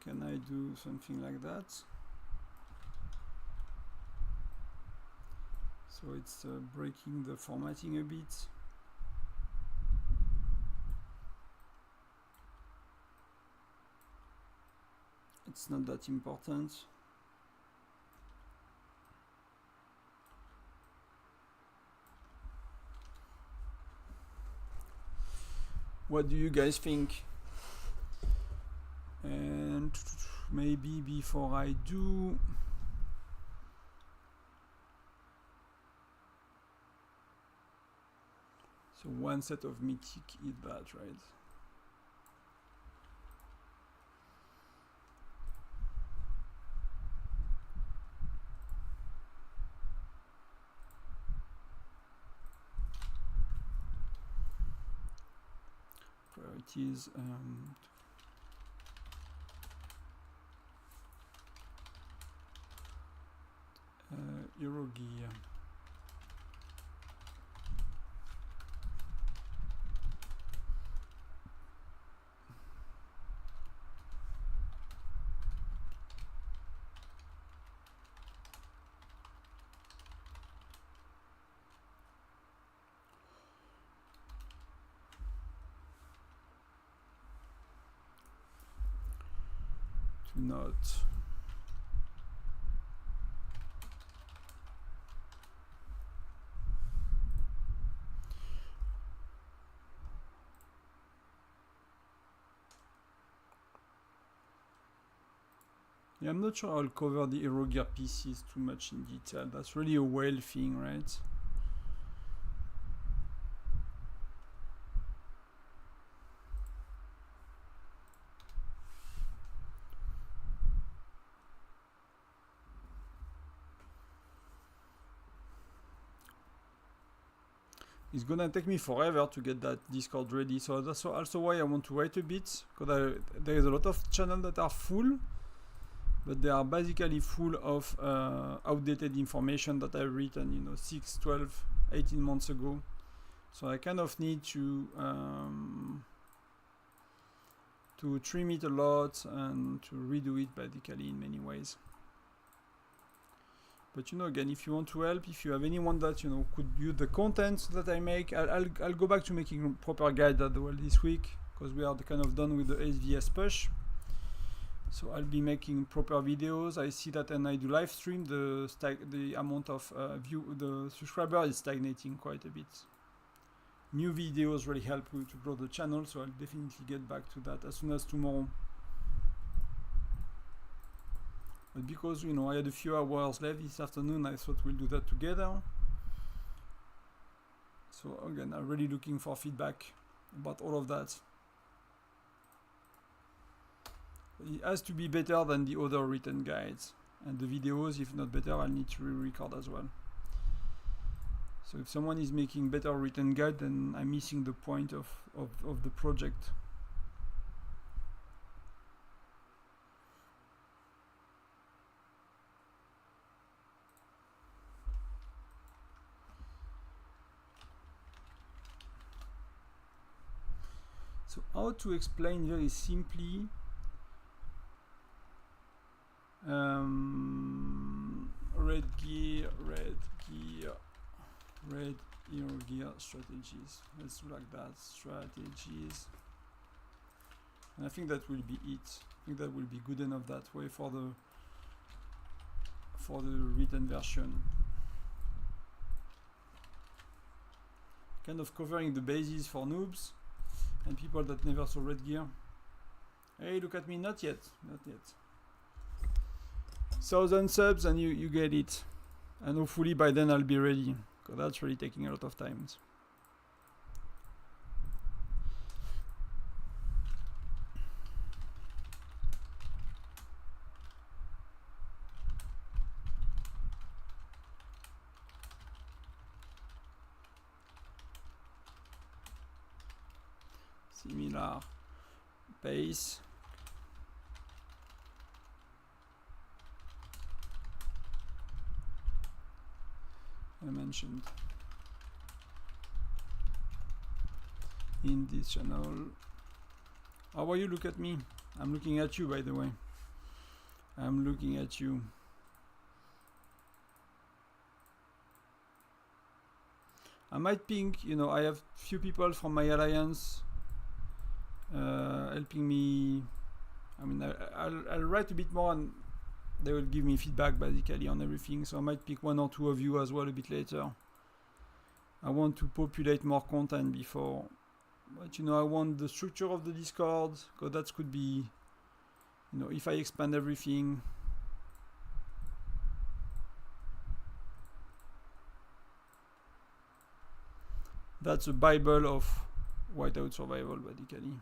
Can I do something like that? So it's breaking the formatting a bit. It's not that important. What do you guys think? And maybe before I do, so one set of mythic is that, right? Priorities. Eurogear. To not. Yeah, I'm not sure I'll cover the Eurogear pieces too much in detail. That's really a whale thing, right? It's gonna take me forever to get that Discord ready, so that's also why I want to wait a bit, because there is a lot of channels that are full, but they are basically full of outdated information that I've written, you know, 6, 12, 18 months ago. So I kind of need to trim it a lot and to redo it basically in many ways. But you know, again, if you want to help, if you have anyone that you know could use the content that I make, I'll go back to making proper guide as well this week, because we are kind of done with the SVS push. So I'll be making proper videos. I see that, and I do live stream. The amount of the subscriber is stagnating quite a bit. New videos really help me to grow the channel, so I'll definitely get back to that as soon as tomorrow. But because you know I had a few hours left this afternoon, I thought we'll do that together. So again, I'm really looking for feedback about all of that. It has to be better than the other written guides, and the videos, if not better, I'll need to re-record as well. So if someone is making better written guide, then I'm missing the point of the project. So how to explain very simply red gear strategies. Let's do like that, strategies. And I think that will be it. I think that will be good enough that way for the written version. Kind of covering the bases for noobs and people that never saw red gear. Hey, look at me, not yet, not yet. 1,000 subs and you get it. And hopefully by then I'll be ready, because that's really taking a lot of time. Similar pace. I mentioned in this channel. How are you? Look at me. I'm looking at you, by the way. I'm looking at you. I might ping, you know, I have few people from my alliance helping me. I mean, I'll write a bit more and they will give me feedback basically on everything. So I might pick 1 or 2 of you as well a bit later. I want to populate more content before, but you know, I want the structure of the Discord, because that could be, you know, if I expand everything. That's a Bible of Whiteout Survival, basically.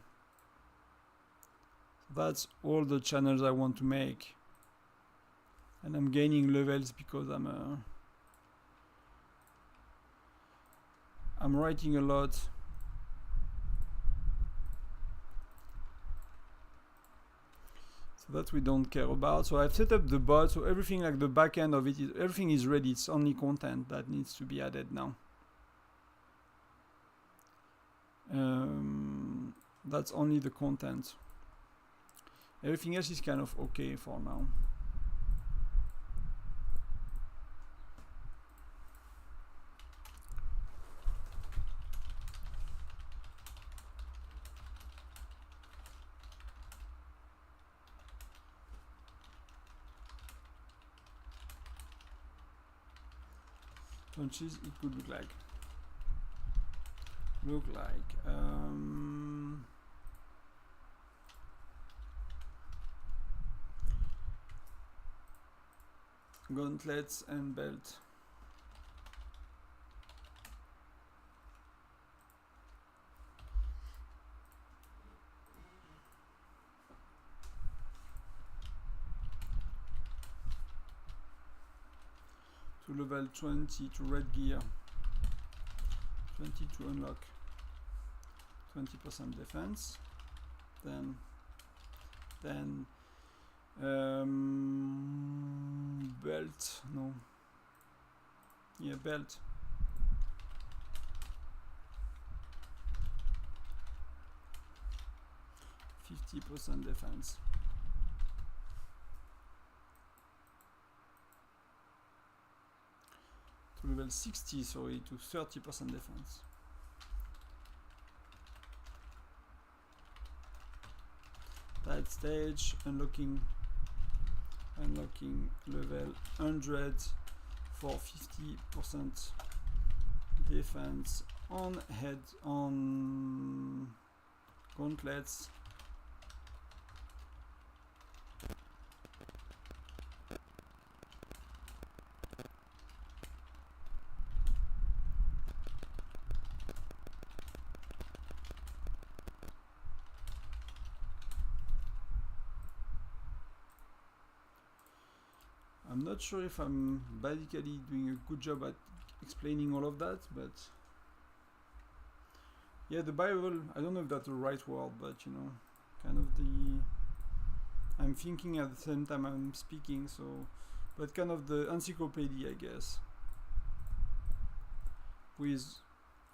That's all the channels I want to make. And I'm gaining levels because I'm writing a lot. So that we don't care about. So I've set up the bot, so everything like the back end of it, everything is ready. It's only content that needs to be added now. That's only the content. Everything else is kind of okay for now. Punches, it could look like. Gauntlets and belt. To level 20 to red gear. 20 to unlock. 20% defense. Then belt, no. Yeah, belt. %50 defense. To level 60, sorry, to 30% defense. That stage, unlocking level 100 for 50% defense on head on gauntlets. I'm not sure if I'm basically doing a good job at explaining all of that, but yeah, the Bible, I don't know if that's the right word, but you know, kind of I'm thinking at the same time I'm speaking, so, but kind of the encyclopedia, I guess. With,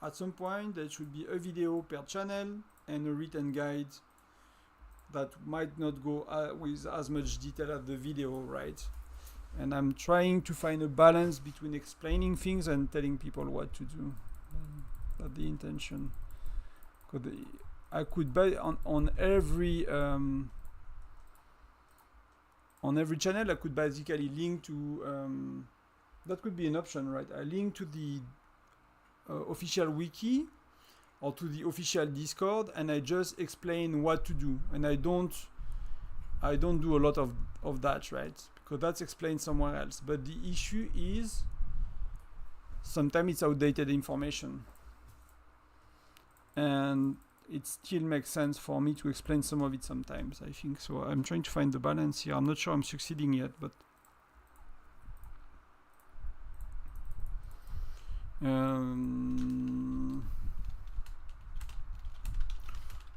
at some point, there should be a video per channel and a written guide that might not go with as much detail as the video, right? And I'm trying to find a balance between explaining things and telling people what to do. That's the intention. I could buy on every channel. I could basically link to that could be an option, right? I link to the official wiki or to the official Discord, and I just explain what to do. And I don't do a lot of that, right? Because that's explained somewhere else. But the issue is sometimes it's outdated information. And it still makes sense for me to explain some of it sometimes, I think. So I'm trying to find the balance here. I'm not sure I'm succeeding yet, but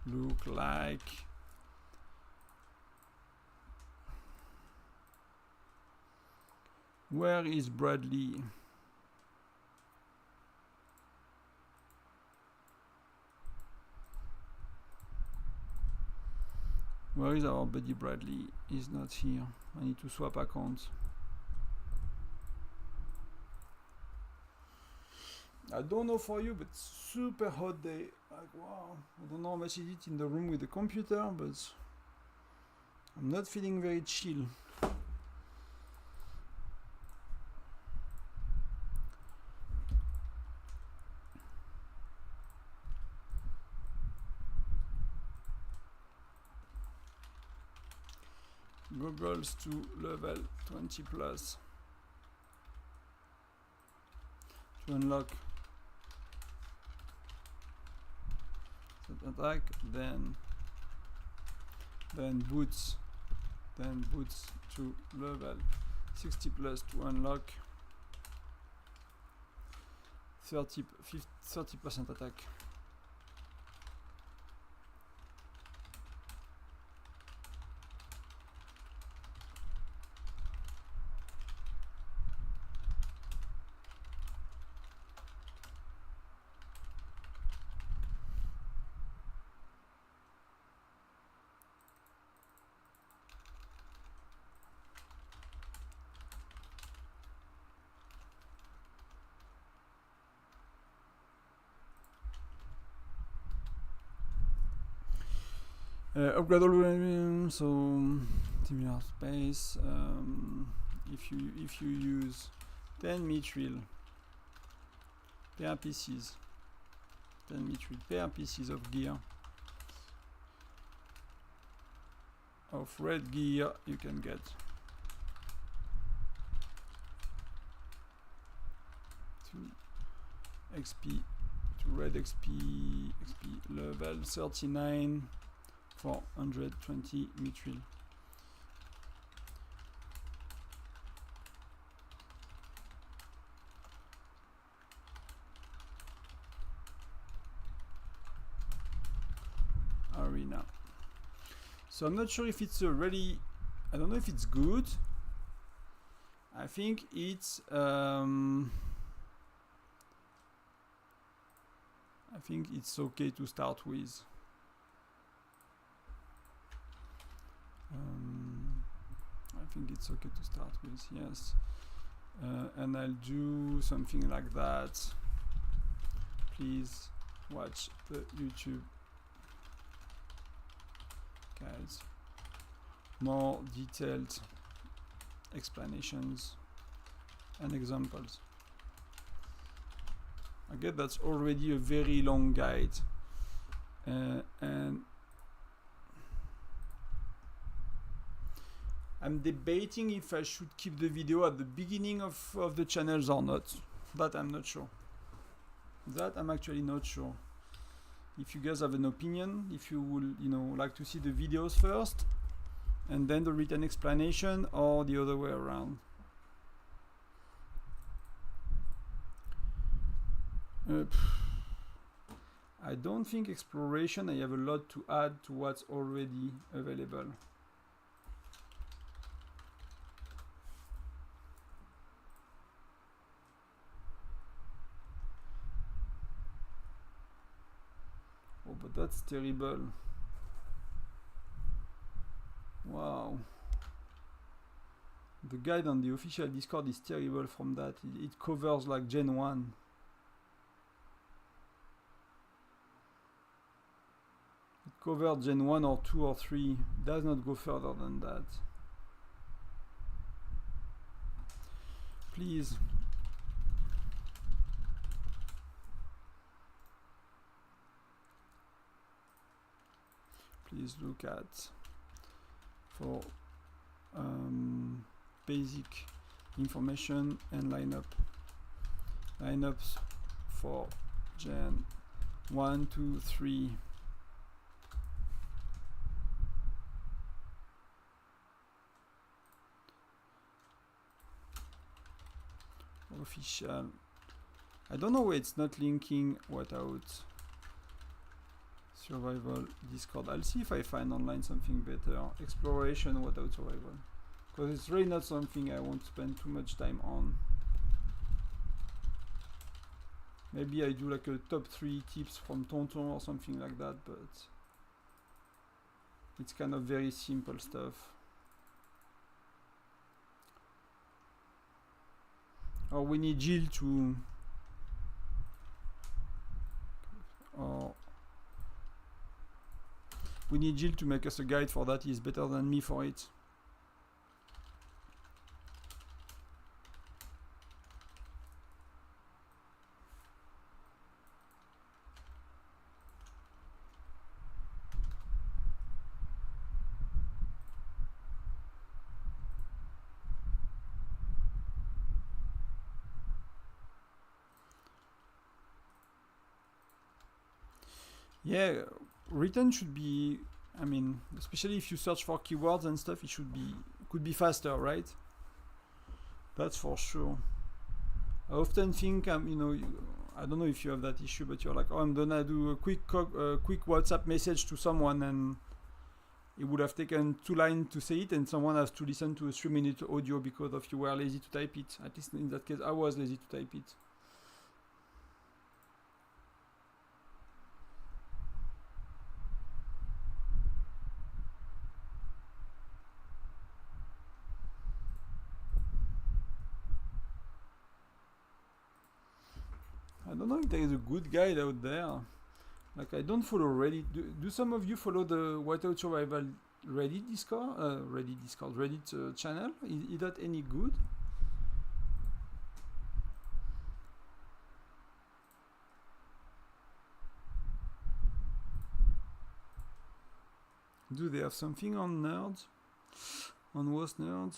look like where is Bradley? Where is our buddy Bradley? He's not here. I need to swap accounts. I don't know for you, but super hot day. Like, wow, I don't know how much is it in the room with the computer, but I'm not feeling very chill. Goggles to level 20 plus to unlock that attack, then boots to level 60 plus to unlock 30% attack. Upgrade all, so similar space. If you use 10 mithril per pieces, 10 mithril per pieces of gear, of red gear, you can get 2 XP to red XP level 39 for 120 mithril. Arena. So I'm not sure if it's already, I don't know if it's good. I think it's okay to start with. I think it's okay to start with, yes. And I'll do something like that. Please watch the YouTube, guys. More detailed explanations and examples. I guess that's already a very long guide, and I'm debating if I should keep the video at the beginning of the channels or not. That I'm not sure. That I'm actually not sure. If you guys have an opinion, if you would, like to see the videos first and then the written explanation, or the other way around. I don't think exploration, I have a lot to add to what's already available. Oh, but that's terrible. Wow. The guide on the official Discord is terrible from that. It covers like Gen 1. It covered Gen 1 or 2 or 3. It does not go further than that. Please. Please look at for basic information and lineups for Gen 1, 2, 3. Official. I don't know why it's not linking Whiteout Survival Discord. I'll see if I find online something better. Exploration Whiteout Survival. Because it's really not something I want to spend too much time on. Maybe I do like a top 3 tips from Tonton or something like that, but it's kind of very simple stuff. Or we need Jill to or we need Jill to make us a guide for that. He's better than me for it. Yeah, written should be, I mean, especially if you search for keywords and stuff, it could be faster, right? That's for sure. I often think, you know, I don't know if you have that issue, but you're like, oh, I'm gonna do a quick WhatsApp message to someone, and it would have taken 2 lines to say it, and someone has to listen to a 3-minute audio because of you were lazy to type it. At least in that case, I was lazy to type it. I don't know if there is a good guide out there. Like, I don't follow Reddit. Do some of you follow the Whiteout Survival Reddit channel? Is that any good? Do they have something on nerds? On WOS nerds?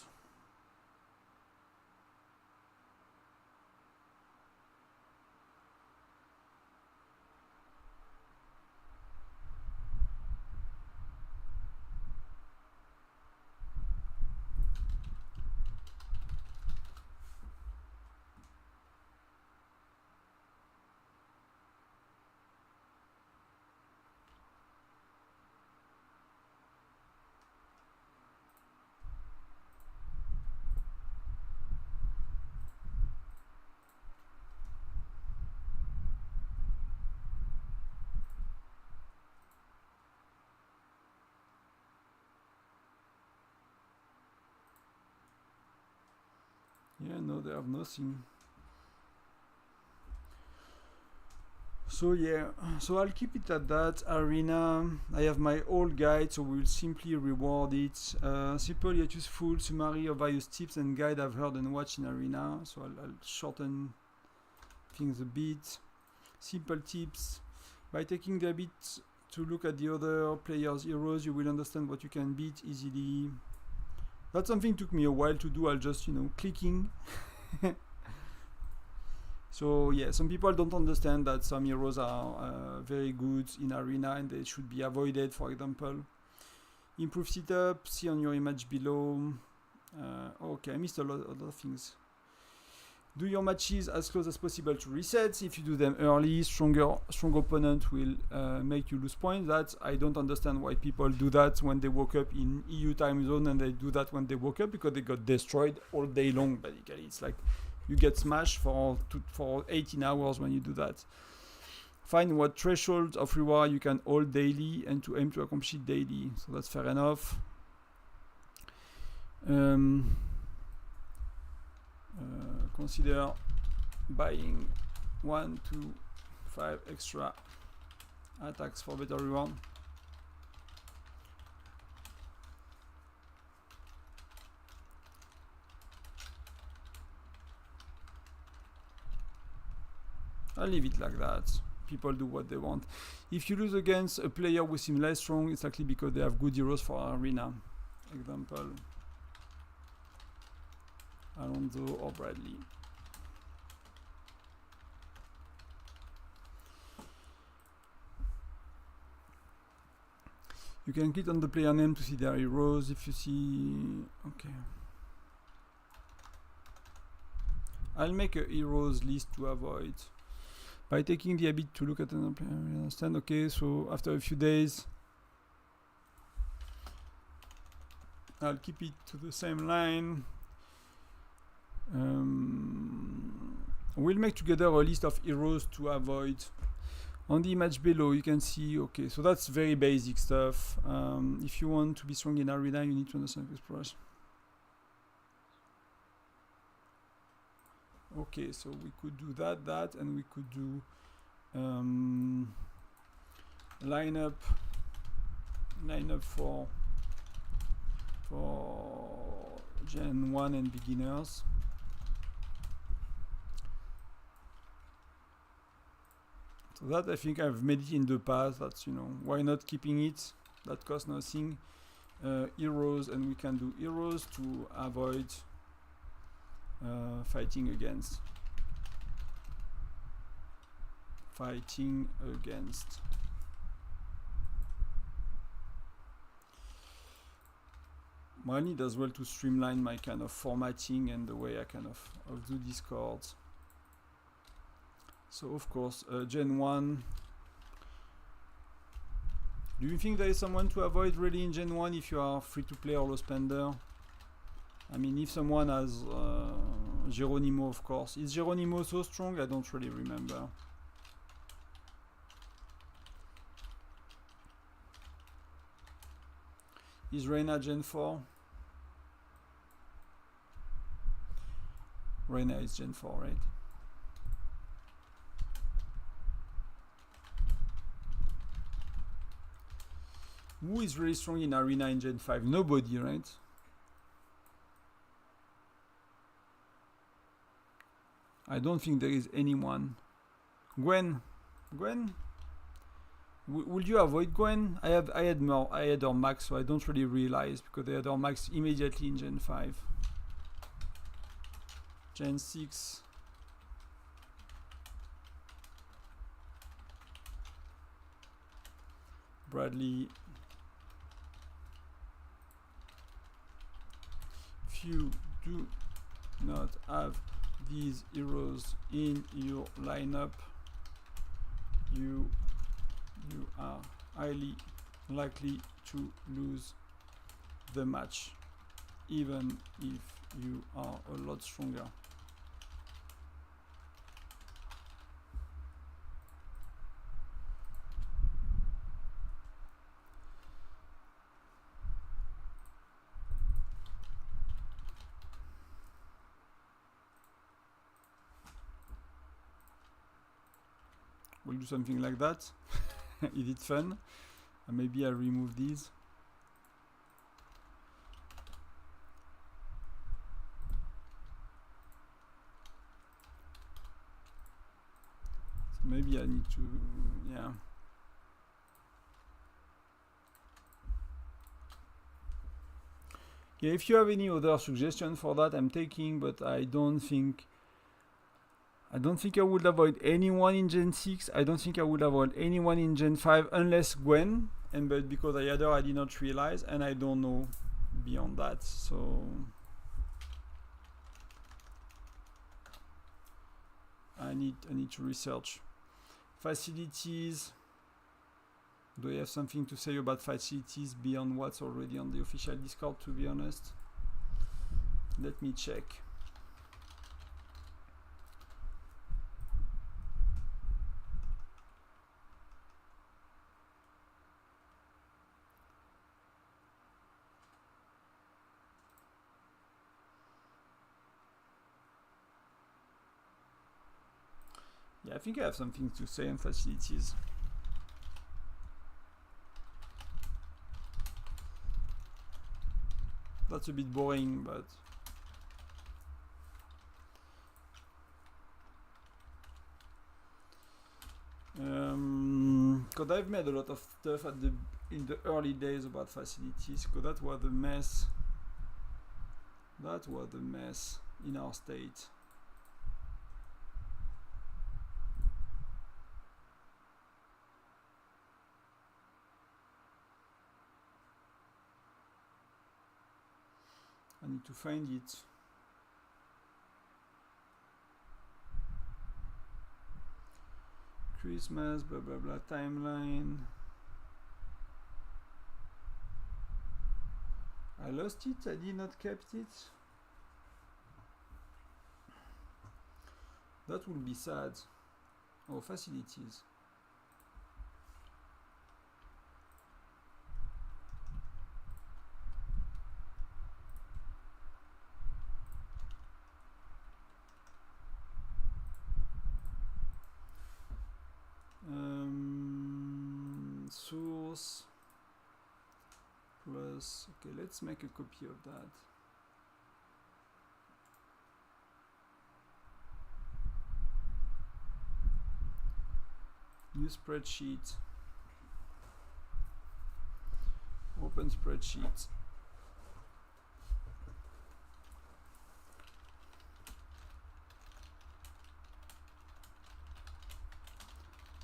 Yeah, no, they have nothing. So yeah, so I'll keep it at that. Arena, I have my old guide, so we'll simply reward it. Simple yet useful summary of various tips and guide I've heard and watched in Arena. So I'll shorten things a bit. Simple tips. By taking the habit to look at the other players' heroes, you will understand what you can beat easily. That's something took me a while to do. I'll just, you know, clicking. So yeah, some people don't understand that some heroes are very good in Arena and they should be avoided, for example. Improve setup, see on your image below. Okay, I missed a lot of things. Do your matches as close as possible to resets. If you do them early, strong opponent will make you lose points. That I don't understand why people do that when they woke up in EU time zone, and they do that when they woke up because they got destroyed all day long. Basically, it's like you get smashed for 18 hours when you do that. Find what threshold of reward you can hold daily and to aim to accomplish it daily. So that's fair enough. Consider buying 1 to 5 extra attacks for better reward. I'll leave it like that. People do what they want. If you lose against a player who seems less strong, it's likely because they have good heroes for Arena. Example, Alonso or Bradley. You can click on the player name to see their heroes. If you see, okay. I'll make a heroes list to avoid. By taking the habit to look at another player, you understand? Okay, so after a few days, I'll keep it to the same line. We'll make together a list of heroes to avoid. On the image below, you can see, okay, so that's very basic stuff. If you want to be strong in Arena, you need to understand this process. Okay, so we could do that, and we could do lineup for Gen 1 and beginners. So that I think I've made it in the past. That's, you know, why not keeping it? That costs nothing. Heroes, and we can do heroes to avoid fighting against. I need as well to streamline my kind of formatting and the way I kind of do these cards. So of course, Gen 1. Do you think there is someone to avoid really in Gen 1 if you are free to play or low spender? I mean, if someone has Geronimo, of course. Is Geronimo so strong? I don't really remember. Is Reyna Gen 4? Reyna is Gen 4, right? Who is really strong in Arena in Gen 5? Nobody, right? I don't think there is anyone. Gwen? Would you avoid Gwen? I had her max, so I don't really realize, because I had her max immediately in Gen 5. Gen 6. Bradley. If you do not have these heroes in your lineup, you are highly likely to lose the match, even if you are a lot stronger. We'll do something like that. Is it fun? Maybe I'll remove these. So maybe I need to, yeah. Yeah, if you have any other suggestion for that, I'm taking, but I don't think I would avoid anyone in Gen 6. I don't think I would avoid anyone in Gen 5 unless Gwen, but because I had her, I did not realize, and I don't know beyond that. So I need to research. Facilities. Do I have something to say about facilities beyond what's already on the official Discord, to be honest? Let me check. Yeah, I think I have something to say on facilities. That's a bit boring, but because I've made a lot of stuff in the early days about facilities, because that was the mess. That was the mess in our state. I need to find it. Christmas, blah blah blah, timeline. I lost it, I did not kept it. That would be sad. Oh, facilities. source plus, okay, let's make a copy of that. New spreadsheet, open spreadsheet,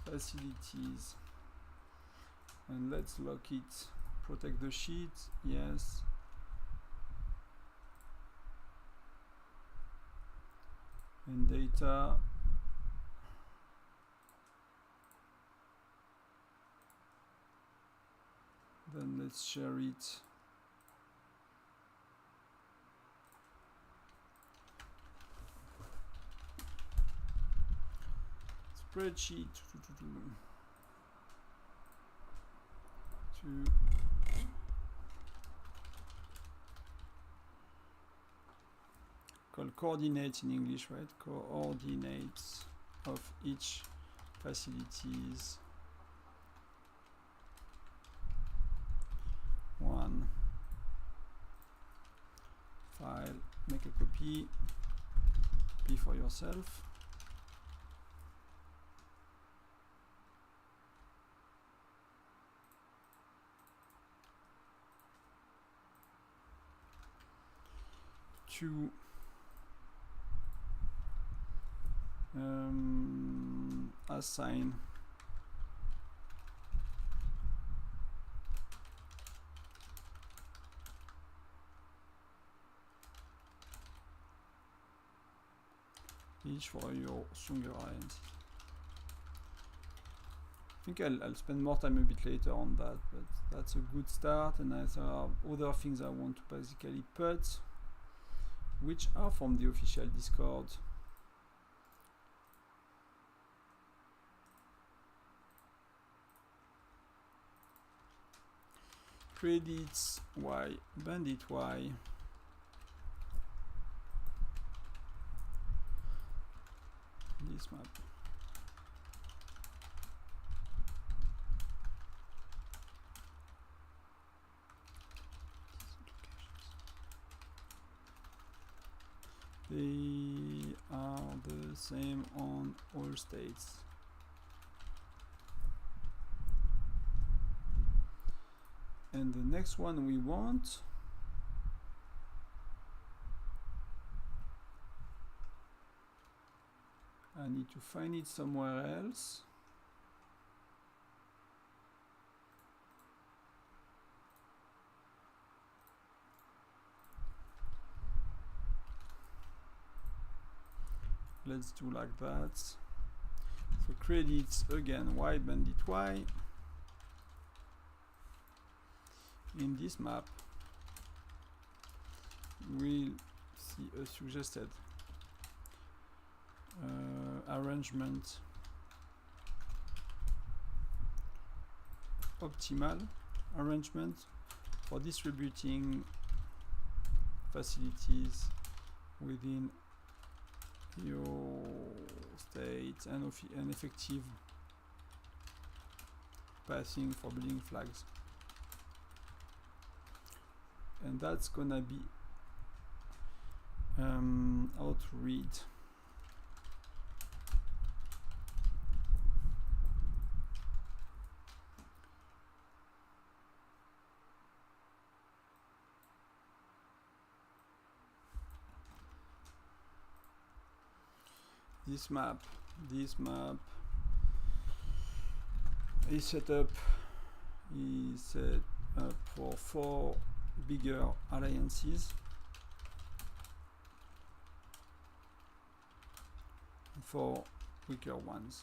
facilities, and let's lock it. Protect the sheet, yes. And data, then let's share it. Spreadsheet to called coordinates in English, right? Coordinates of each facilities. One file, make a copy, P for yourself. To assign each for your stronger identity. I think I'll spend more time a bit later on that, but that's a good start. And there are other things I want to basically put, which are from the official Discord. Credits Y, bandit Y. This map. They are the same on all states. And the next one we want I need to find it somewhere else. Let's do like that. So credits again, Y bandit Y. In this map, we'll see a suggested arrangement, optimal arrangement for distributing facilities within your state and an effective passing for building flags. And that's gonna be how to read. This map is set up for 4 bigger alliances, 4 weaker ones.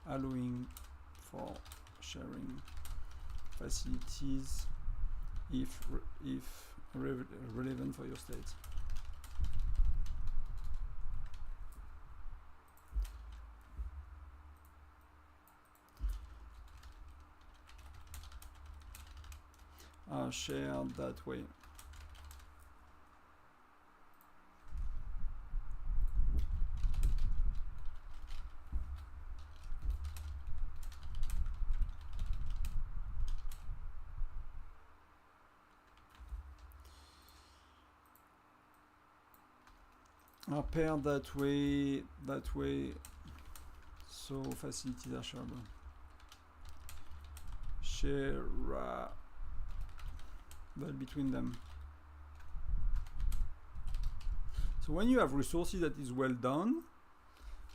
Allowing for sharing facilities if relevant for your state. Are shared that way. are paired that way, so facilities are shareable. Shareable between them. So when you have resources that is well done,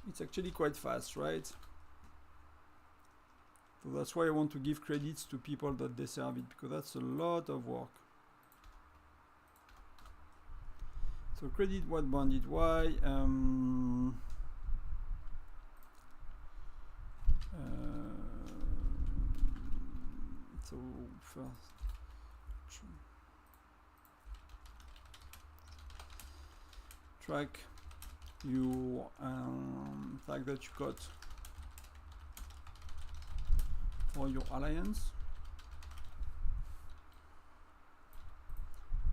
it's actually quite fast, right? So that's why I want to give credits to people that deserve it, because that's a lot of work. So credit what bounded why. So first, track your tag that you got for your alliance.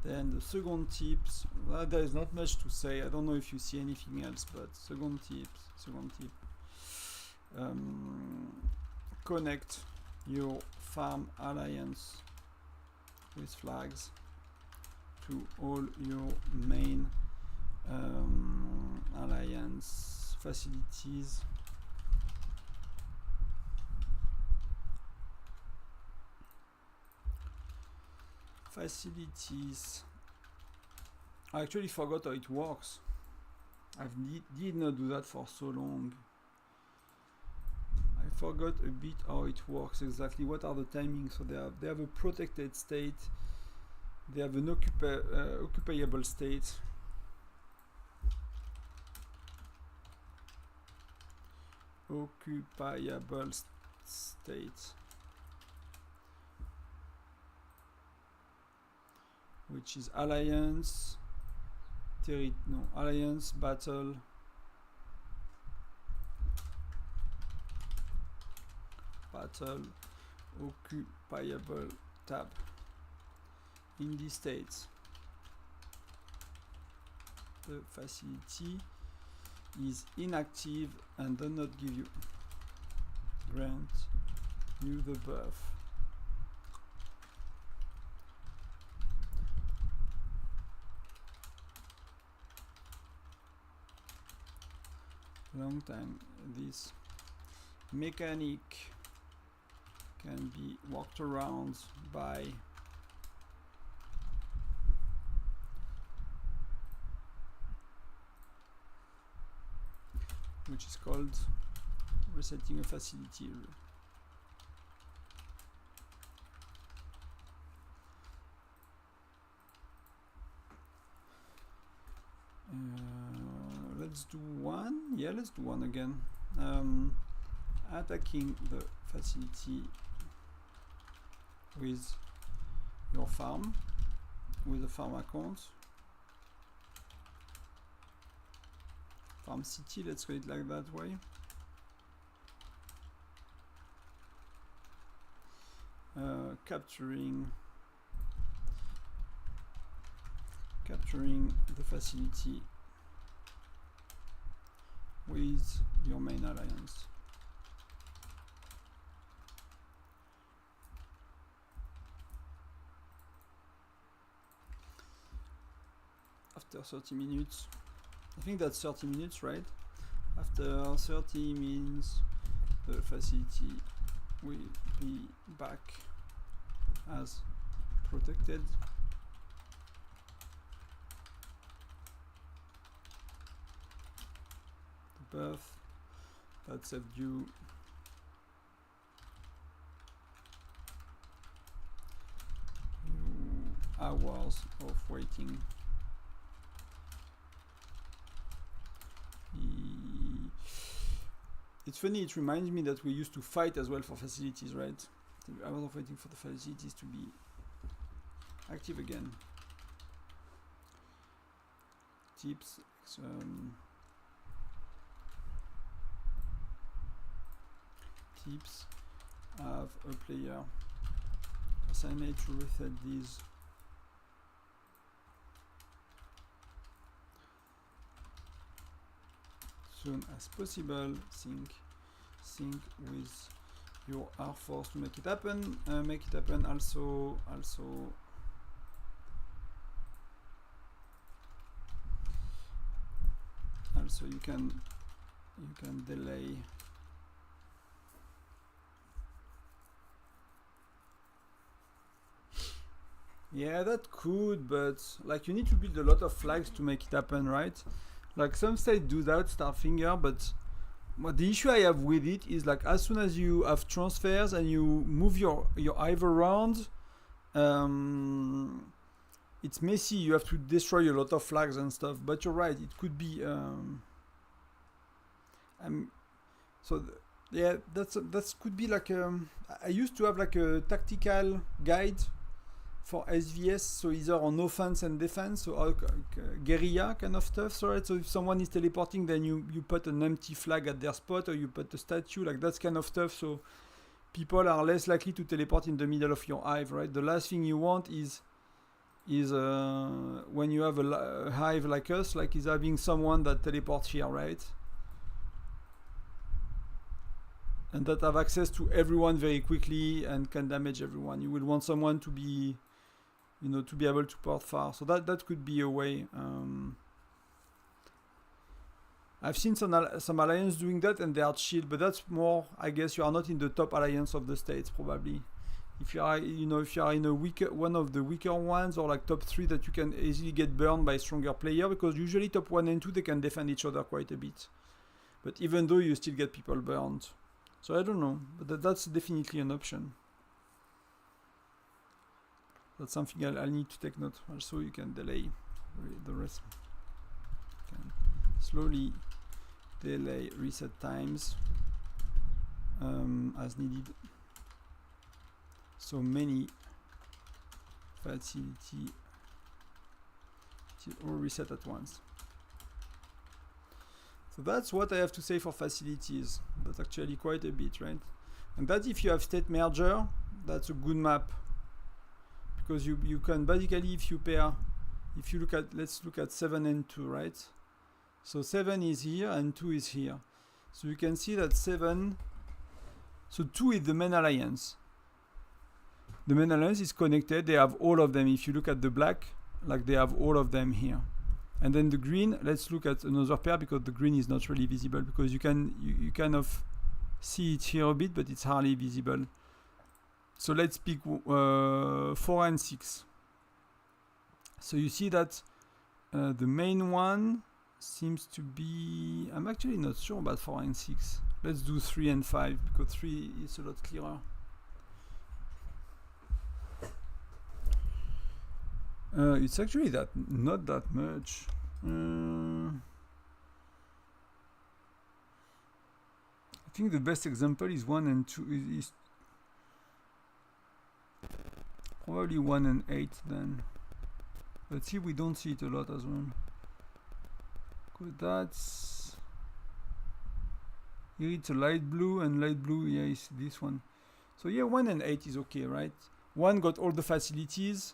Then the second tips, there is not much to say. I don't know if you see anything else, but second tip, connect your farm alliance with flags to all your main alliance facilities. I actually forgot how it works. I did not do that for so long. I forgot a bit how it works exactly. What are the timings? So they have a protected state. They have an occupiable state. Occupiable state. Which is alliance, alliance, battle, occupiable tab. In these states, the facility is inactive and does not give you, grant you the buff. Long time this mechanic can be walked around by which is called resetting a facility. Let's do one. Yeah, let's do one again. Attacking the facility with your farm, with a farm account. Farm city, let's call it like that way. Capturing the facility with your main alliance. After 30 minutes, I think that's 30 minutes, right? After 30 means the facility will be back as protected. The buff that saved you hours of waiting. It's funny, it reminds me that we used to fight as well for facilities, right? I was waiting for the facilities to be active again. Tips. Tips have a player assigned to reset these. Soon as possible. Sync with your R force to make it happen. Make it happen also so you can delay. Yeah, that could, but like you need to build a lot of flags to make it happen, right? Like some states do that, Starfinger, but the issue I have with it is like as soon as you have transfers and you move your hive around, it's messy. You have to destroy a lot of flags and stuff. But you're right, it could be. Yeah, that could be like. I used to have like a tactical guide for SVS, so either on offense and defense, so guerrilla kind of stuff. So, right? So if someone is teleporting, then you put an empty flag at their spot, or you put a statue, like that kind of stuff. So people are less likely to teleport in the middle of your hive, right? The last thing you want is when you have a hive like us, like is having someone that teleports here, right? And that have access to everyone very quickly and can damage everyone. You will want someone to be, to be able to port far. So that could be a way. I've seen some alliance doing that and they are chill, but that's more, I guess you are not in the top alliance of the states probably. If you are, if you are in one of the weaker ones, or like top 3 that you can easily get burned by stronger player, because usually top 1 and 2 they can defend each other quite a bit. But even though you still get people burned. So I don't know, but that's definitely an option. That's something I'll need to take note. Also, you can delay the rest. You can slowly delay reset times as needed. So many facility all reset at once. So that's what I have to say for facilities. That's actually quite a bit, right? And that if you have state merger, that's a good map. Because you can basically, if you look at, let's look at 7 and 2, right? So 7 is here and 2 is here. So you can see that 7, so 2 is the main alliance. The main alliance is connected, they have all of them. If you look at the black, like they have all of them here. And then the green, let's look at another pair, because the green is not really visible, because you kind of see it here a bit, but it's hardly visible. So let's pick 4 and 6. So you see that the main one seems to be, I'm actually not sure about 4 and 6. Let's do 3 and 5, because 3 is a lot clearer. It's actually not that much. I think the best example is 1 and 2 is probably 1 and 8 then. Let's see, we don't see it a lot as well. Because that's here it's a light blue, and light blue, yeah, is this one. So yeah, 1 and 8 is okay, right? 1 got all the facilities.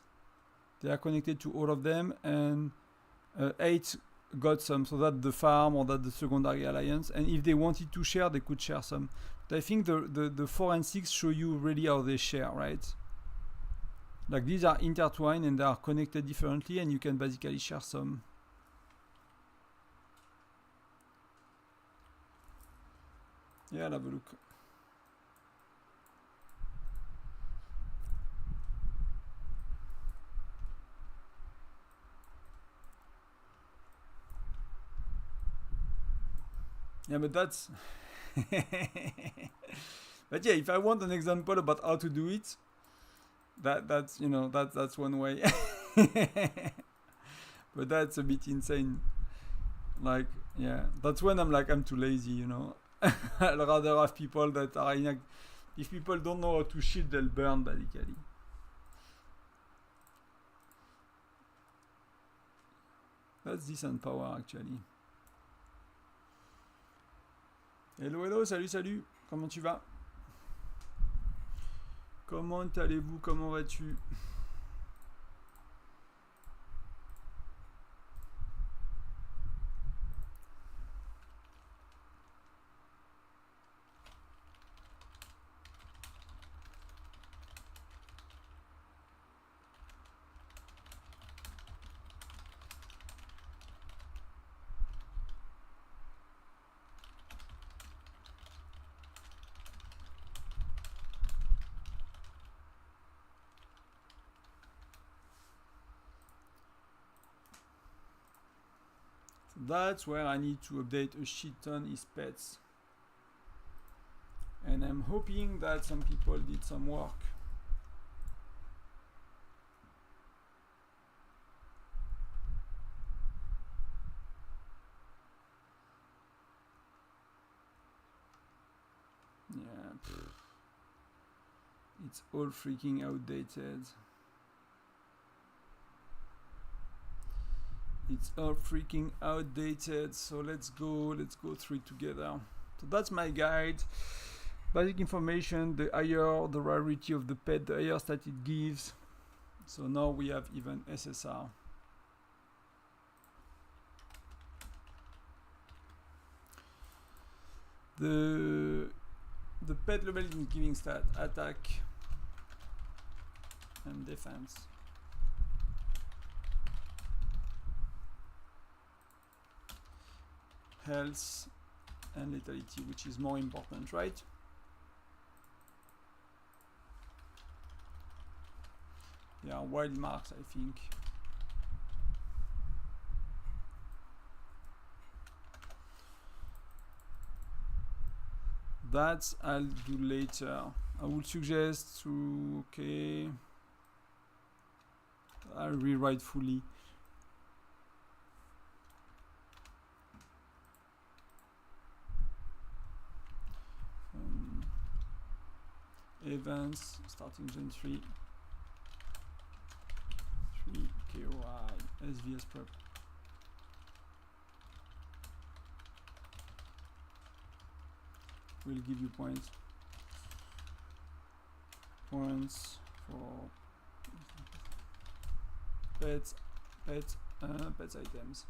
They are connected to all of them, and 8 got some, so that the farm or that the secondary alliance. And if they wanted to share, they could share some. But I think the 4 and 6 show you really how they share, right? Like these are intertwined and they are connected differently, and you can basically share some. Yeah, I'll have a look. Yeah, but that's but yeah, if I want an example about how to do it, that's one way. But that's a bit insane. Like, yeah, that's when I'm too lazy, I'd rather have people that are if people don't know how to shield, they'll burn basically. That's decent power actually. Hello, salut, comment tu vas? Comment allez-vous, comment vas-tu? that's where I need to update a shit ton is pets. And I'm hoping that some people did some work. Yeah, it's all freaking outdated. It's all freaking outdated. So let's go through it together. So that's my guide. Basic information, the higher the rarity of the pet, the higher stat it gives. So now we have even SSR. The pet level is giving stat, attack and defense. Health and lethality, which is more important, right? Yeah, wild marks, I think. That I'll do later. I would suggest to, okay, I'll rewrite fully. Events, starting Gen 3. 3 KOI, SVS prep. Will give you points. Points for pets items.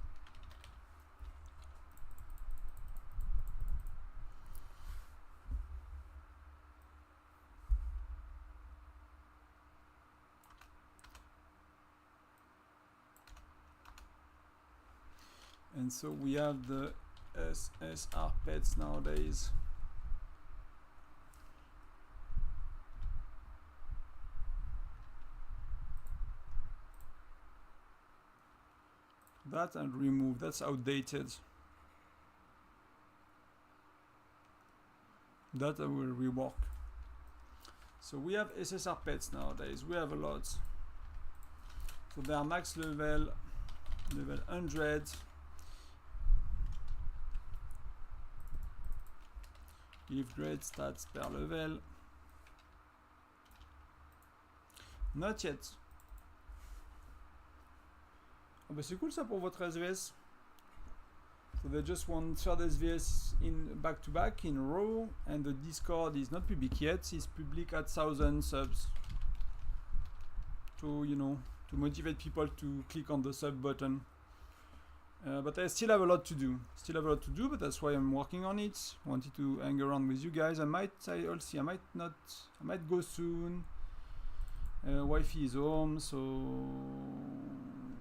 And so we have the SSR pets nowadays. That and remove, that's outdated. That I will rework. So we have SSR pets nowadays, we have a lot. So they are max level 100. Give great stats per level. Not yet. Oh bah c'est cool ça pour votre SVS. So they just want third SVS in back to back in a row, and the Discord is not public yet. It's public at 1,000 subs. To, you know, to motivate people to click on the sub button. But I still have a lot to do. But that's why I'm working on it. Wanted to hang around with you guys. I'll see. I might go soon. Wi-Fi is home, so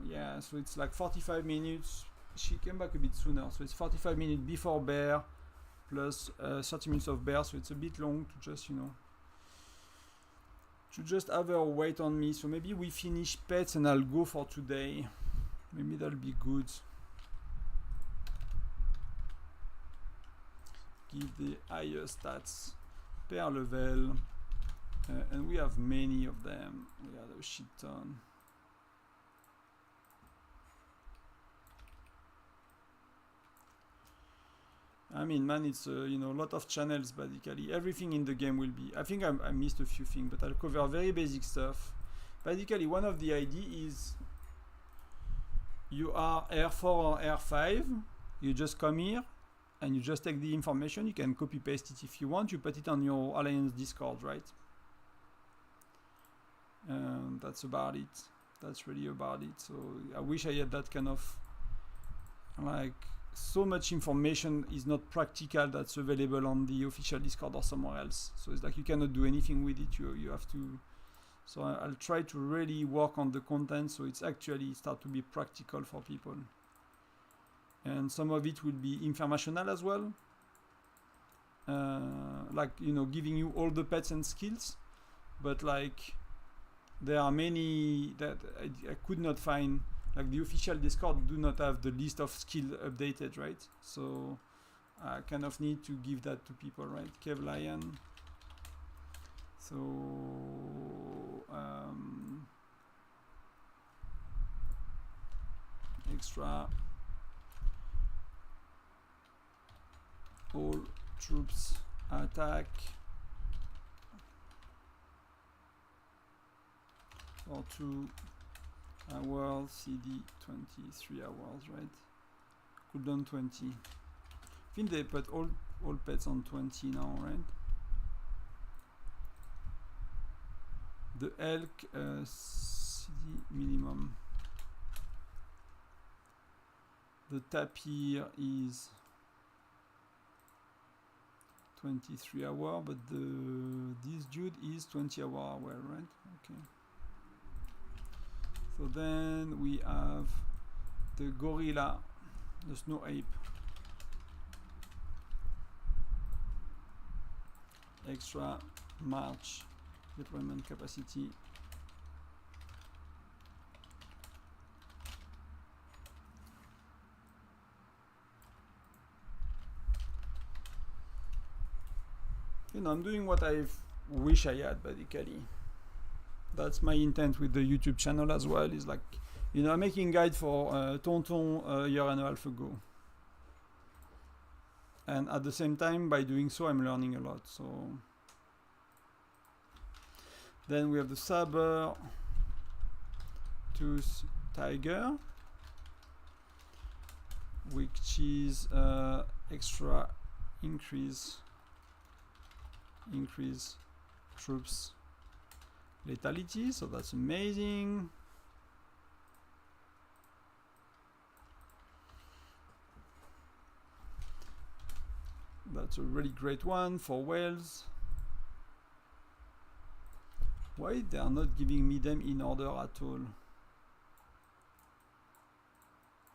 yeah. So it's like 45 minutes. She came back a bit sooner, so it's 45 minutes before bear, plus 30 minutes of bear. So it's a bit long to just, you know, to just have her wait on me. So maybe we finish pets and I'll go for today. Maybe that'll be good. Give the higher stats per level, and we have many of them. We have a shit ton. I mean, man, it's you know, a lot of channels basically. Everything in the game will be. I think I missed a few things, but I'll cover very basic stuff. Basically, one of the ideas is you are R4 or R5. You just come here and you just take the information. You can copy paste it if you want. You put it on your Alliance Discord, right? That's about it. That's really about it. So I wish I had that kind of, like, so much information is not practical that's available on the official Discord or somewhere else. So it's like you cannot do anything with it. You have to. So I'll try to really work on the content so it's actually start to be practical for people. And some of it will be informational as well. Like, you know, giving you all the pets and skills. But like, there are many that I could not find, like the official Discord do not have the list of skills updated, right? So I kind of need to give that to people, right? Cave Lion. So extra all troops attack for 2 hours, CD 23 hours, right? Cooldown 20. I think they put all pets on 20 now, right? The elk CD minimum. The tapir is 23 hours, but this dude is 20 hours aware, right? Okay. So then we have the gorilla, the snow ape. Extra march deployment capacity. You know, I'm doing what I wish I had, basically. That's my intent with the YouTube channel as well, is like, you know, I'm making guide for Tonton a year and a half ago. And at the same time, by doing so, I'm learning a lot. So then we have the saber tooth tiger, which is extra increase troops lethality, so that's amazing. That's a really great one for whales. Why they are not giving me them in order at all?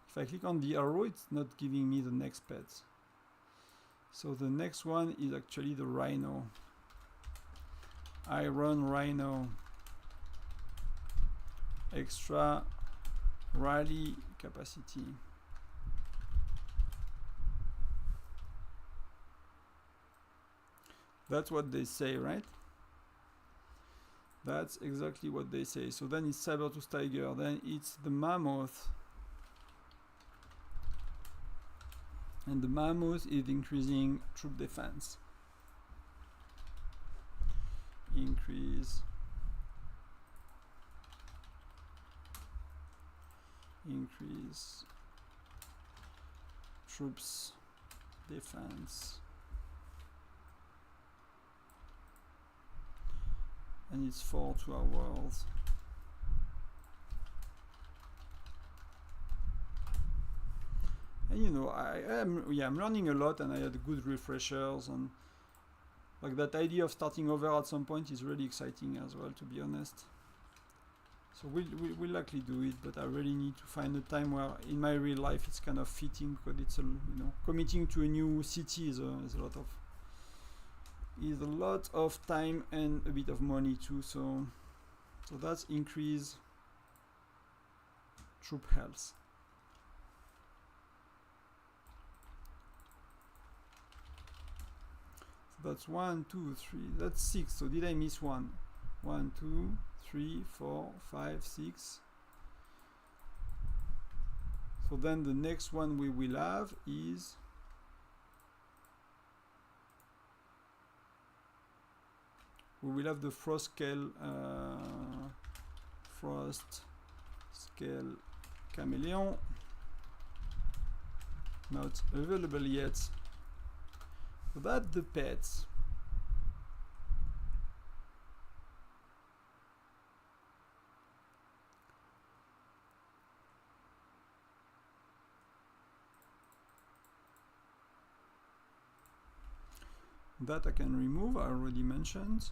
If I click on the arrow, it's not giving me the next pet. So the next one is actually the rhino. Iron rhino. Extra rally capacity. That's what they say, right? That's exactly what they say. So then it's saber-tooth tiger. Then it's the mammoth. And the mammoth is increasing troop defense. Increase troops defense. And it's for 2 hours. And you know, I'm learning a lot, and I had good refreshers, and like that idea of starting over at some point is really exciting as well, to be honest. So we'll likely do it, but I really need to find a time where in my real life it's kind of fitting, because it's a, you know, committing to a new city is a lot of time and a bit of money too. So that's increase troop health. So that's 1, 2, 3. That's 6. So did I miss one? 1, 2, 3, 4, 5, 6. So then the next one we will have is we will have the frost scale chameleon, not available yet. So that's the pets. That I can remove, I already mentioned.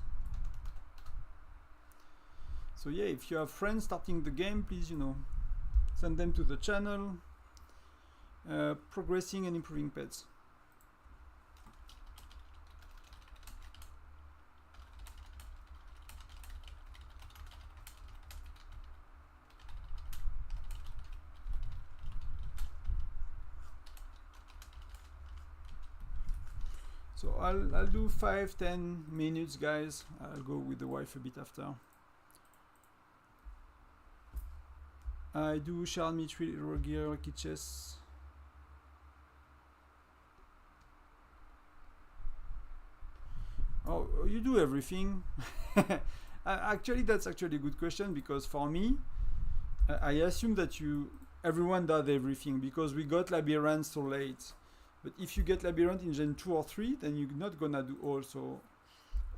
So yeah, if you have friends starting the game, please, you know, send them to the channel. Progressing and improving pets. So I'll do 5-10 minutes, guys. I'll go with the wife a bit after. I do shard mithril, gear, kitches. Oh, you do everything. Actually, that's actually a good question, because for me, I assume that everyone does everything, because we got Labyrinth so late. But if you get Labyrinth in Gen 2 or 3, then you're not gonna do all. So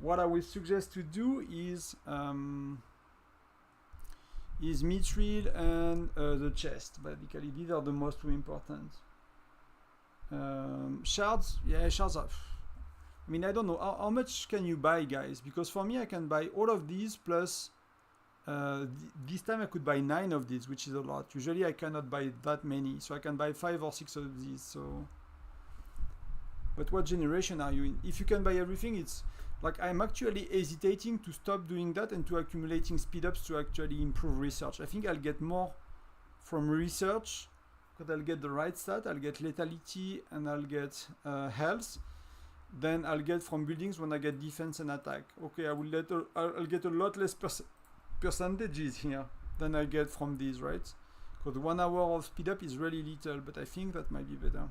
what I will suggest to do is mithril and the chest. Basically, these are the most important. Shards, yeah, shards are... I mean, I don't know, how much can you buy, guys? Because for me, I can buy all of these, plus this time I could buy 9 of these, which is a lot. Usually I cannot buy that many, so I can buy 5 or 6 of these. So, but what generation are you in? If you can buy everything, it's like I'm actually hesitating to stop doing that and to accumulating speed ups to actually improve research. I think I'll get more from research, because I'll get the right stat, I'll get lethality, and I'll get health. Then I'll get from buildings when I get defense and attack. Okay, I'll get a lot less percentages here than I get from these, right? Because 1 hour of speed up is really little, but I think that might be better.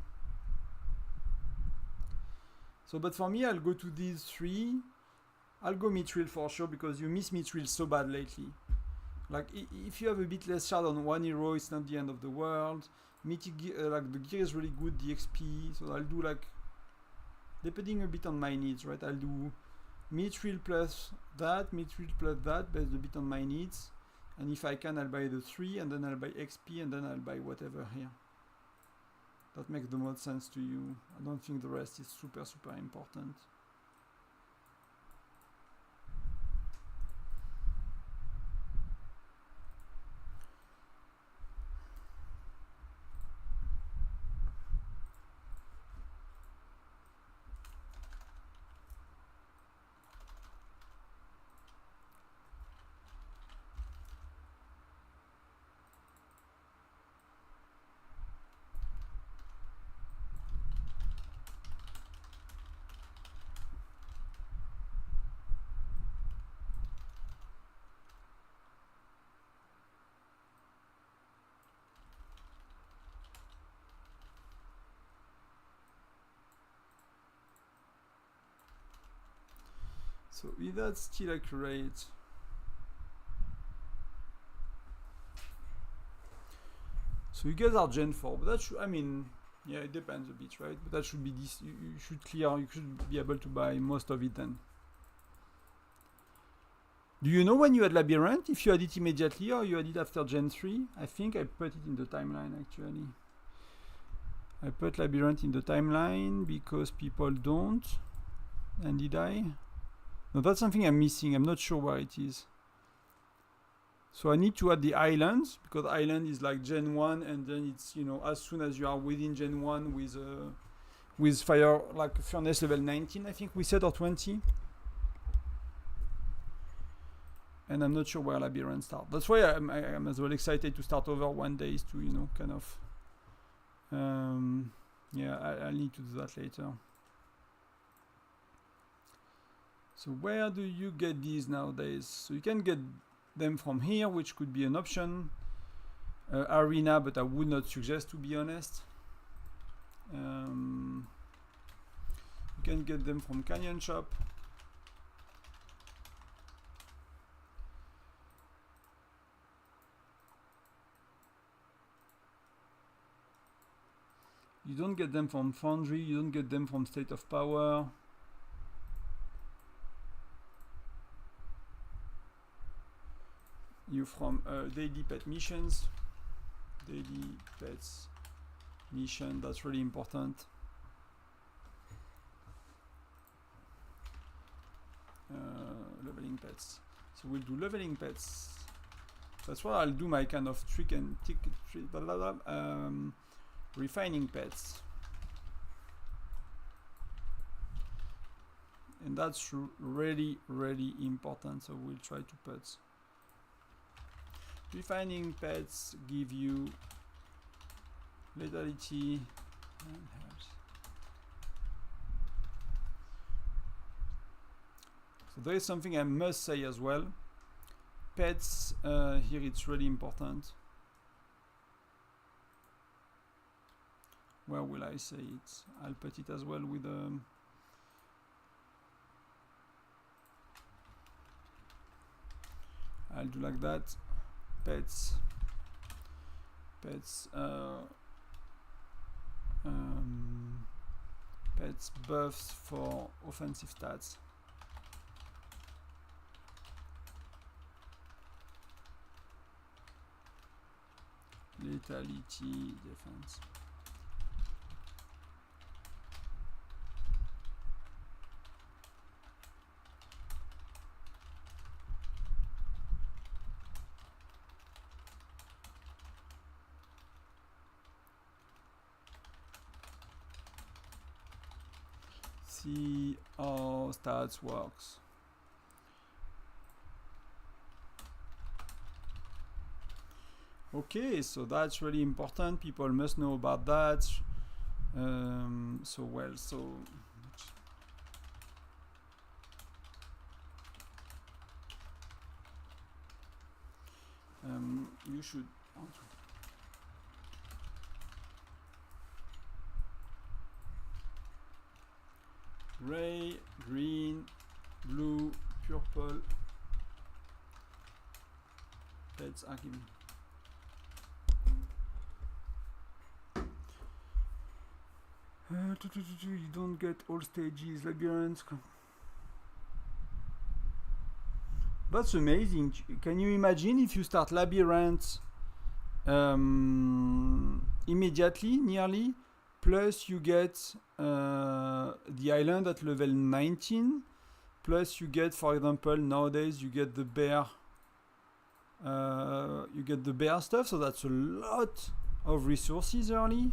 So, but for me, I'll go to these 3. I'll go mithril for sure, because you miss mithril so bad lately. Like, if you have a bit less shard on 1 hero, it's not the end of the world. Like, the gear is really good, the XP, so I'll do like, depending a bit on my needs, right? I'll do mithril plus that based a bit on my needs. And if I can, I'll buy the 3, and then I'll buy XP, and then I'll buy whatever here. That makes the most sense to you. I don't think the rest is super important. So is that still accurate? So you guys are Gen 4, but that should, I mean, yeah, it depends a bit, right? But that should be this, you should be able to buy most of it then. Do you know when you had Labyrinth? If you had it immediately or you had it after Gen 3? I think I put it in the timeline actually. I put Labyrinth in the timeline because people don't. And did I? No, that's something I'm missing. I'm not sure where it is. So I need to add the islands, because island is like Gen 1, and then it's, you know, as soon as you are within Gen 1 with fire, like furnace level 19, I think we said, or 20. And I'm not sure where Labyrinth starts. That's why I'm as well excited to start over one day, is to, you know, kind of, yeah, I'll need to do that later. So where do you get these nowadays? So you can get them from here, which could be an option. Arena, but I would not suggest, to be honest. You can get them from Canyon Shop. You don't get them from Foundry, you don't get them from State of Power. You from daily pet missions. Daily pets mission, that's really important. Leveling pets. So we'll do leveling pets. That's why I'll do my kind of trick and refining pets. And that's really, really important. So we'll try to put refining pets give you lethality and health. So there is something I must say as well. Pets, here it's really important. Where will I say it? I'll put it as well with I'll do like that. Pets pets buffs for offensive stats. Lethality, defense. See how stats works. Okay, so that's really important. People must know about that. You should. Gray, green, blue, purple. Pets are given. You don't get all stages, labyrinths. That's amazing. Can you imagine if you start labyrinths immediately, nearly, plus you get the island at level 19, plus you get, for example, nowadays you get the bear stuff, so that's a lot of resources early.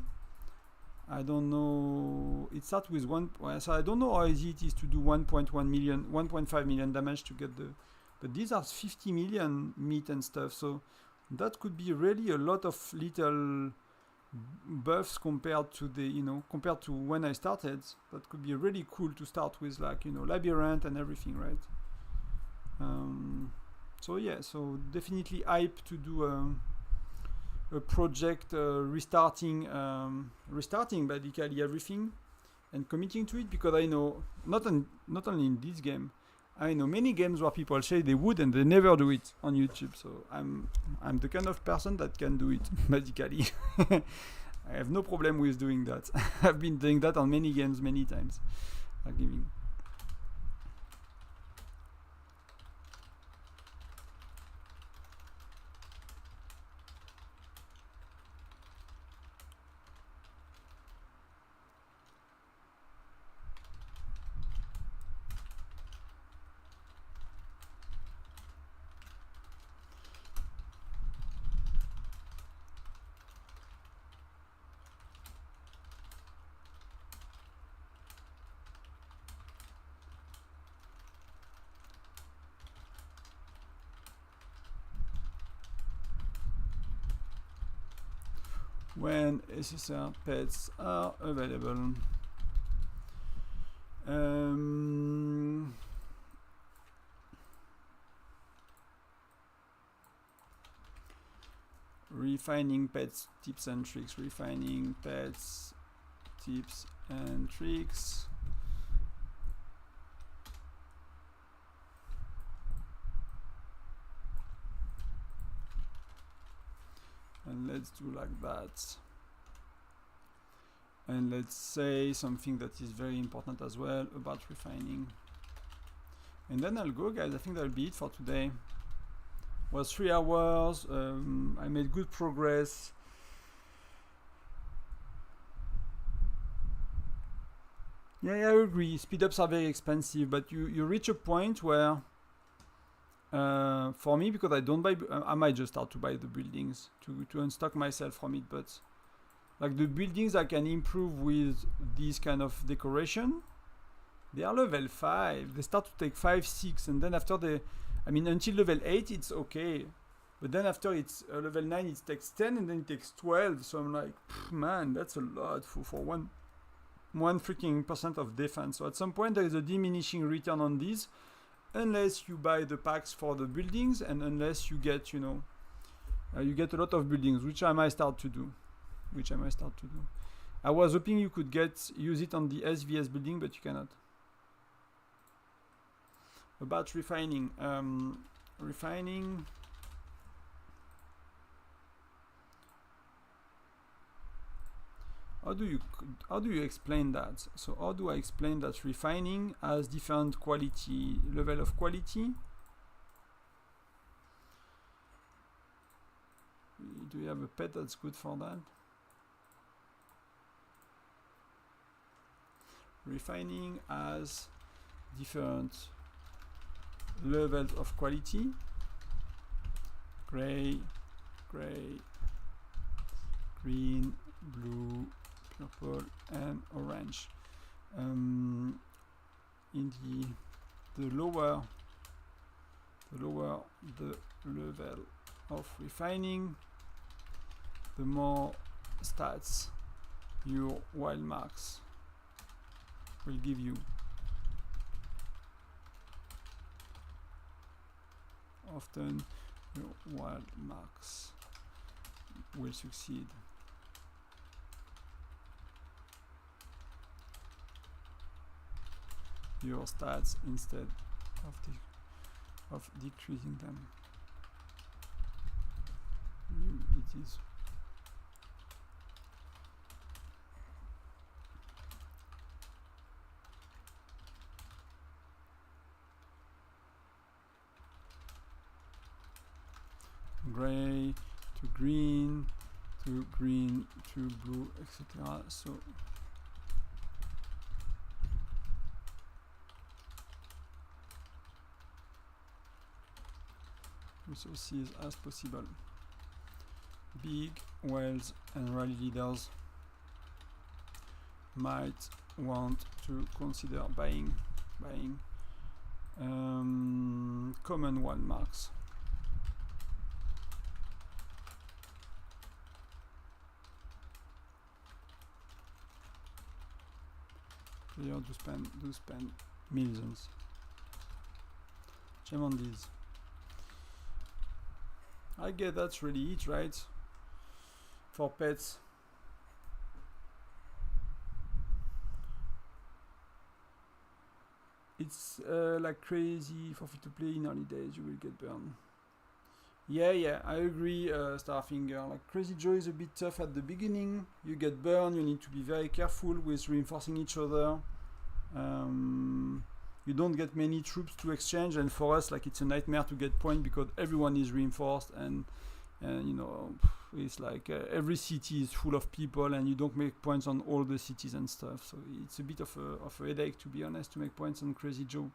I don't know. It starts with one. So I don't know how easy it is to do 1.5 million damage to get the. But these are 50 million meat and stuff. So that could be really a lot of little buffs compared to compared to when I started. That could be really cool to start with, like, labyrinth and everything, right? So yeah. So definitely hype to do a project restarting basically everything and committing to it, because I know not only in this game, I know many games where people say they would and they never do it on YouTube. So I'm the kind of person that can do it basically. I have no problem with doing that. I've been doing that on many games many times. When SSR pets are available. Refining pets tips and tricks. Refining pets tips and tricks. And let's do like that. And let's say something that is very important as well about refining. And then I'll go, guys. I think that'll be it for today. It was 3 hours. I made good progress. Yeah, I agree. Speed ups are very expensive, but you reach a point where for me, because I don't buy, I might just start to buy the buildings to unstock myself from it. But like the buildings I can improve with this kind of decoration, they are level 5. They start to take 5, 6, and then after until level 8 it's okay. But then after it's level 9 it takes 10, and then it takes 12. So I'm like, man, that's a lot for one freaking % of defense. So at some point there is a diminishing return on these, unless you buy the packs for the buildings and unless you get, you know, you get a lot of buildings, which I might start to do. I was hoping you could use it on the SVS building, but you cannot. About refining. Refining. How do you explain that? So how do I explain that refining has different level of quality? Do you have a pet that's good for that? Refining has different levels of quality. Gray, green, blue, purple, and orange. In the lower the level of refining, the more stats your wild marks will give you. Often your wild marks will succeed. Your stats instead of decreasing them. It is. Gray to green to blue, etc. So resources as possible. Big whales and rally leaders might want to consider buying common wild marks. Player do spend millions. Gem on these. I guess that's really it, right? For pets. It's like crazy for free to play in early days, you will get burned. Yeah, I agree, Starfinger. Like Crazy Joe is a bit tough at the beginning. You get burned, you need to be very careful with reinforcing each other. You don't get many troops to exchange, and for us, like, it's a nightmare to get points because everyone is reinforced, and you know, it's like every city is full of people, and you don't make points on all the cities and stuff. So it's a bit of a headache, to be honest, to make points on Crazy Joe.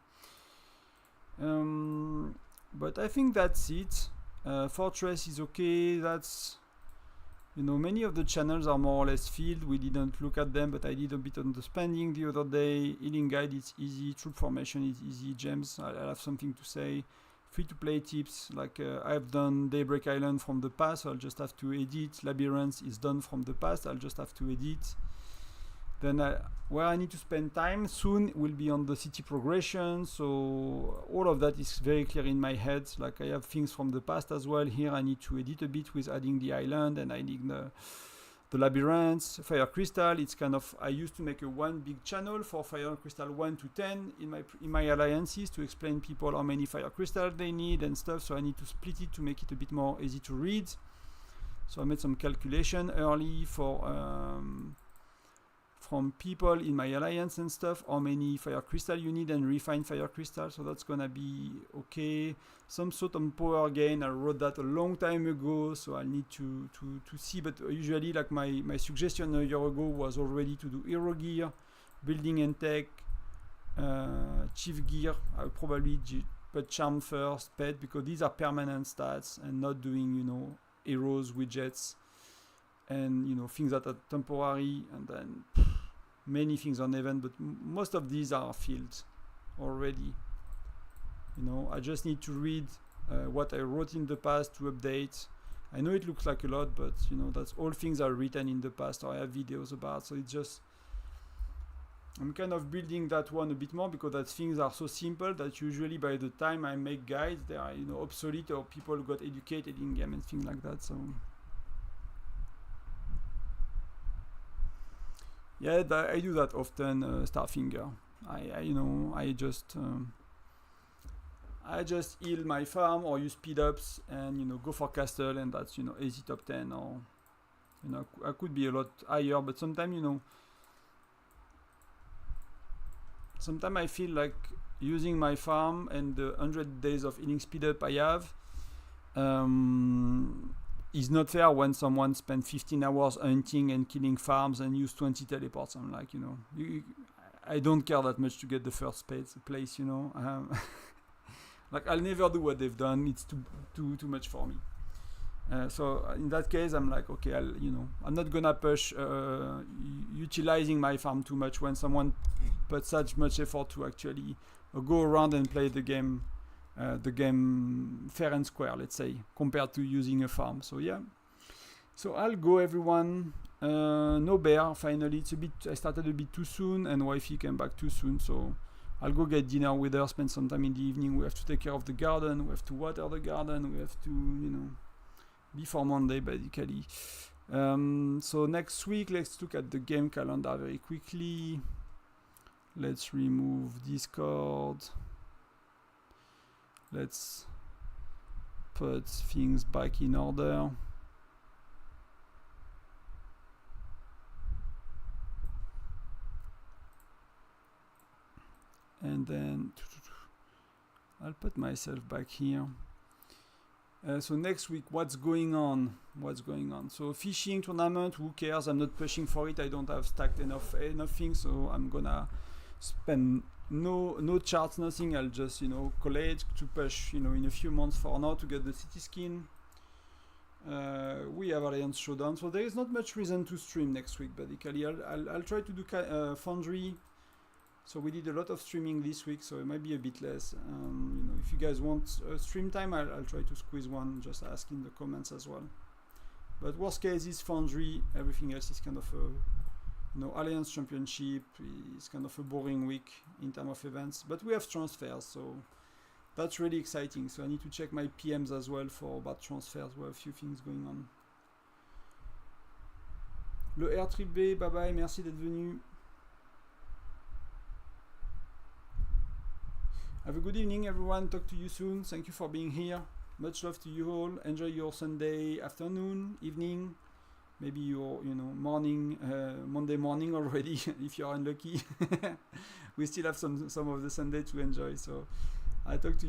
But I think that's it. Fortress is okay. That's, you know, many of the channels are more or less filled. We didn't look at them, but I did a bit on the spending the other day. Healing guide is easy. Troop formation is easy. Gems, I have something to say. Free to play tips, like I've done Daybreak Island from the past, so I'll just have to edit. Labyrinth is done from the past, I'll just have to edit. Then where I need to spend time soon will be on the city progression, so all of that is very clear in my head. Like I have things from the past as well. Here I need to edit a bit with adding the island and adding the labyrinths. Fire Crystal, it's kind of, I used to make a one big channel for Fire Crystal 1 to 10 in my alliances to explain people how many Fire Crystal they need and stuff, so I need to split it to make it a bit more easy to read. So I made some calculation early for from people in my alliance and stuff, how many Fire Crystal you need and refine Fire Crystal, so that's gonna be okay. Some sort of power gain, I wrote that a long time ago, so I need to see, but usually like my suggestion a year ago was already to do hero gear, building and tech, chief gear. I'll probably put charm first, pet, because these are permanent stats and not doing, you know, heroes, widgets, and, you know, things that are temporary, and then many things on event, but most of these are filled already. You know, I just need to read what I wrote in the past to update. I know it looks like a lot, but, you know, that's all things are written in the past or I have videos about, so it's just I'm kind of building that one a bit more because that things are so simple that usually by the time I make guides, they are, you know, obsolete, or people got educated in game and things like that. So yeah, I do that often. Starfinger. You know, I just heal my farm or use speed ups and, you know, go for castle, and that's, you know, easy top 10, or, you know, I could be a lot higher, but sometimes, you know, sometimes I feel like using my farm and the 100 days of healing speed up I have is not fair when someone spends 15 hours hunting and killing farms and use 20 teleports. I'm like, you know, I don't care that much to get the first place, you know. Like, I'll never do what they've done. It's too much for me. So in that case, I'm like, okay, I'm not gonna push utilizing my farm too much when someone put such much effort to actually go around and play the game fair and square, let's say, compared to using a farm. So yeah, so I'll go, everyone. No bear. Finally, I started a bit too soon, and wifey came back too soon, so I'll go get dinner with her, spend some time in the evening. We have to take care of the garden, we have to water the garden, we have to, you know, before Monday, basically. So next week, let's look at the game calendar very quickly. Let's remove Discord. Let's put things back in order. And then I'll put myself back here. So next week, what's going on? So fishing tournament, who cares? I'm not pushing for it. I don't have stacked enough things, so I'm gonna spend no charts, nothing. I'll just, you know, collect to push, you know, in a few months for now to get the city skin. We have Alliance Showdown, so there is not much reason to stream next week. Basically, I'll try to do Foundry. So we did a lot of streaming this week, so it might be a bit less. You know, if you guys want stream time, I'll try to squeeze one. Just ask in the comments as well. But worst case is Foundry. Everything else is kind of a, you know, Alliance Championship. It's kind of a boring week in terms of events. But we have transfers, so that's really exciting. So I need to check my PMs as well for about transfers. We have a few things going on. Le R Trip B, bye bye, merci d'être venu. Have a good evening, everyone. Talk to you soon. Thank you for being here. Much love to you all. Enjoy your Sunday afternoon, evening, maybe your, you know, morning, Monday morning already if you are unlucky. We still have some of the Sunday to enjoy. So I talk to you.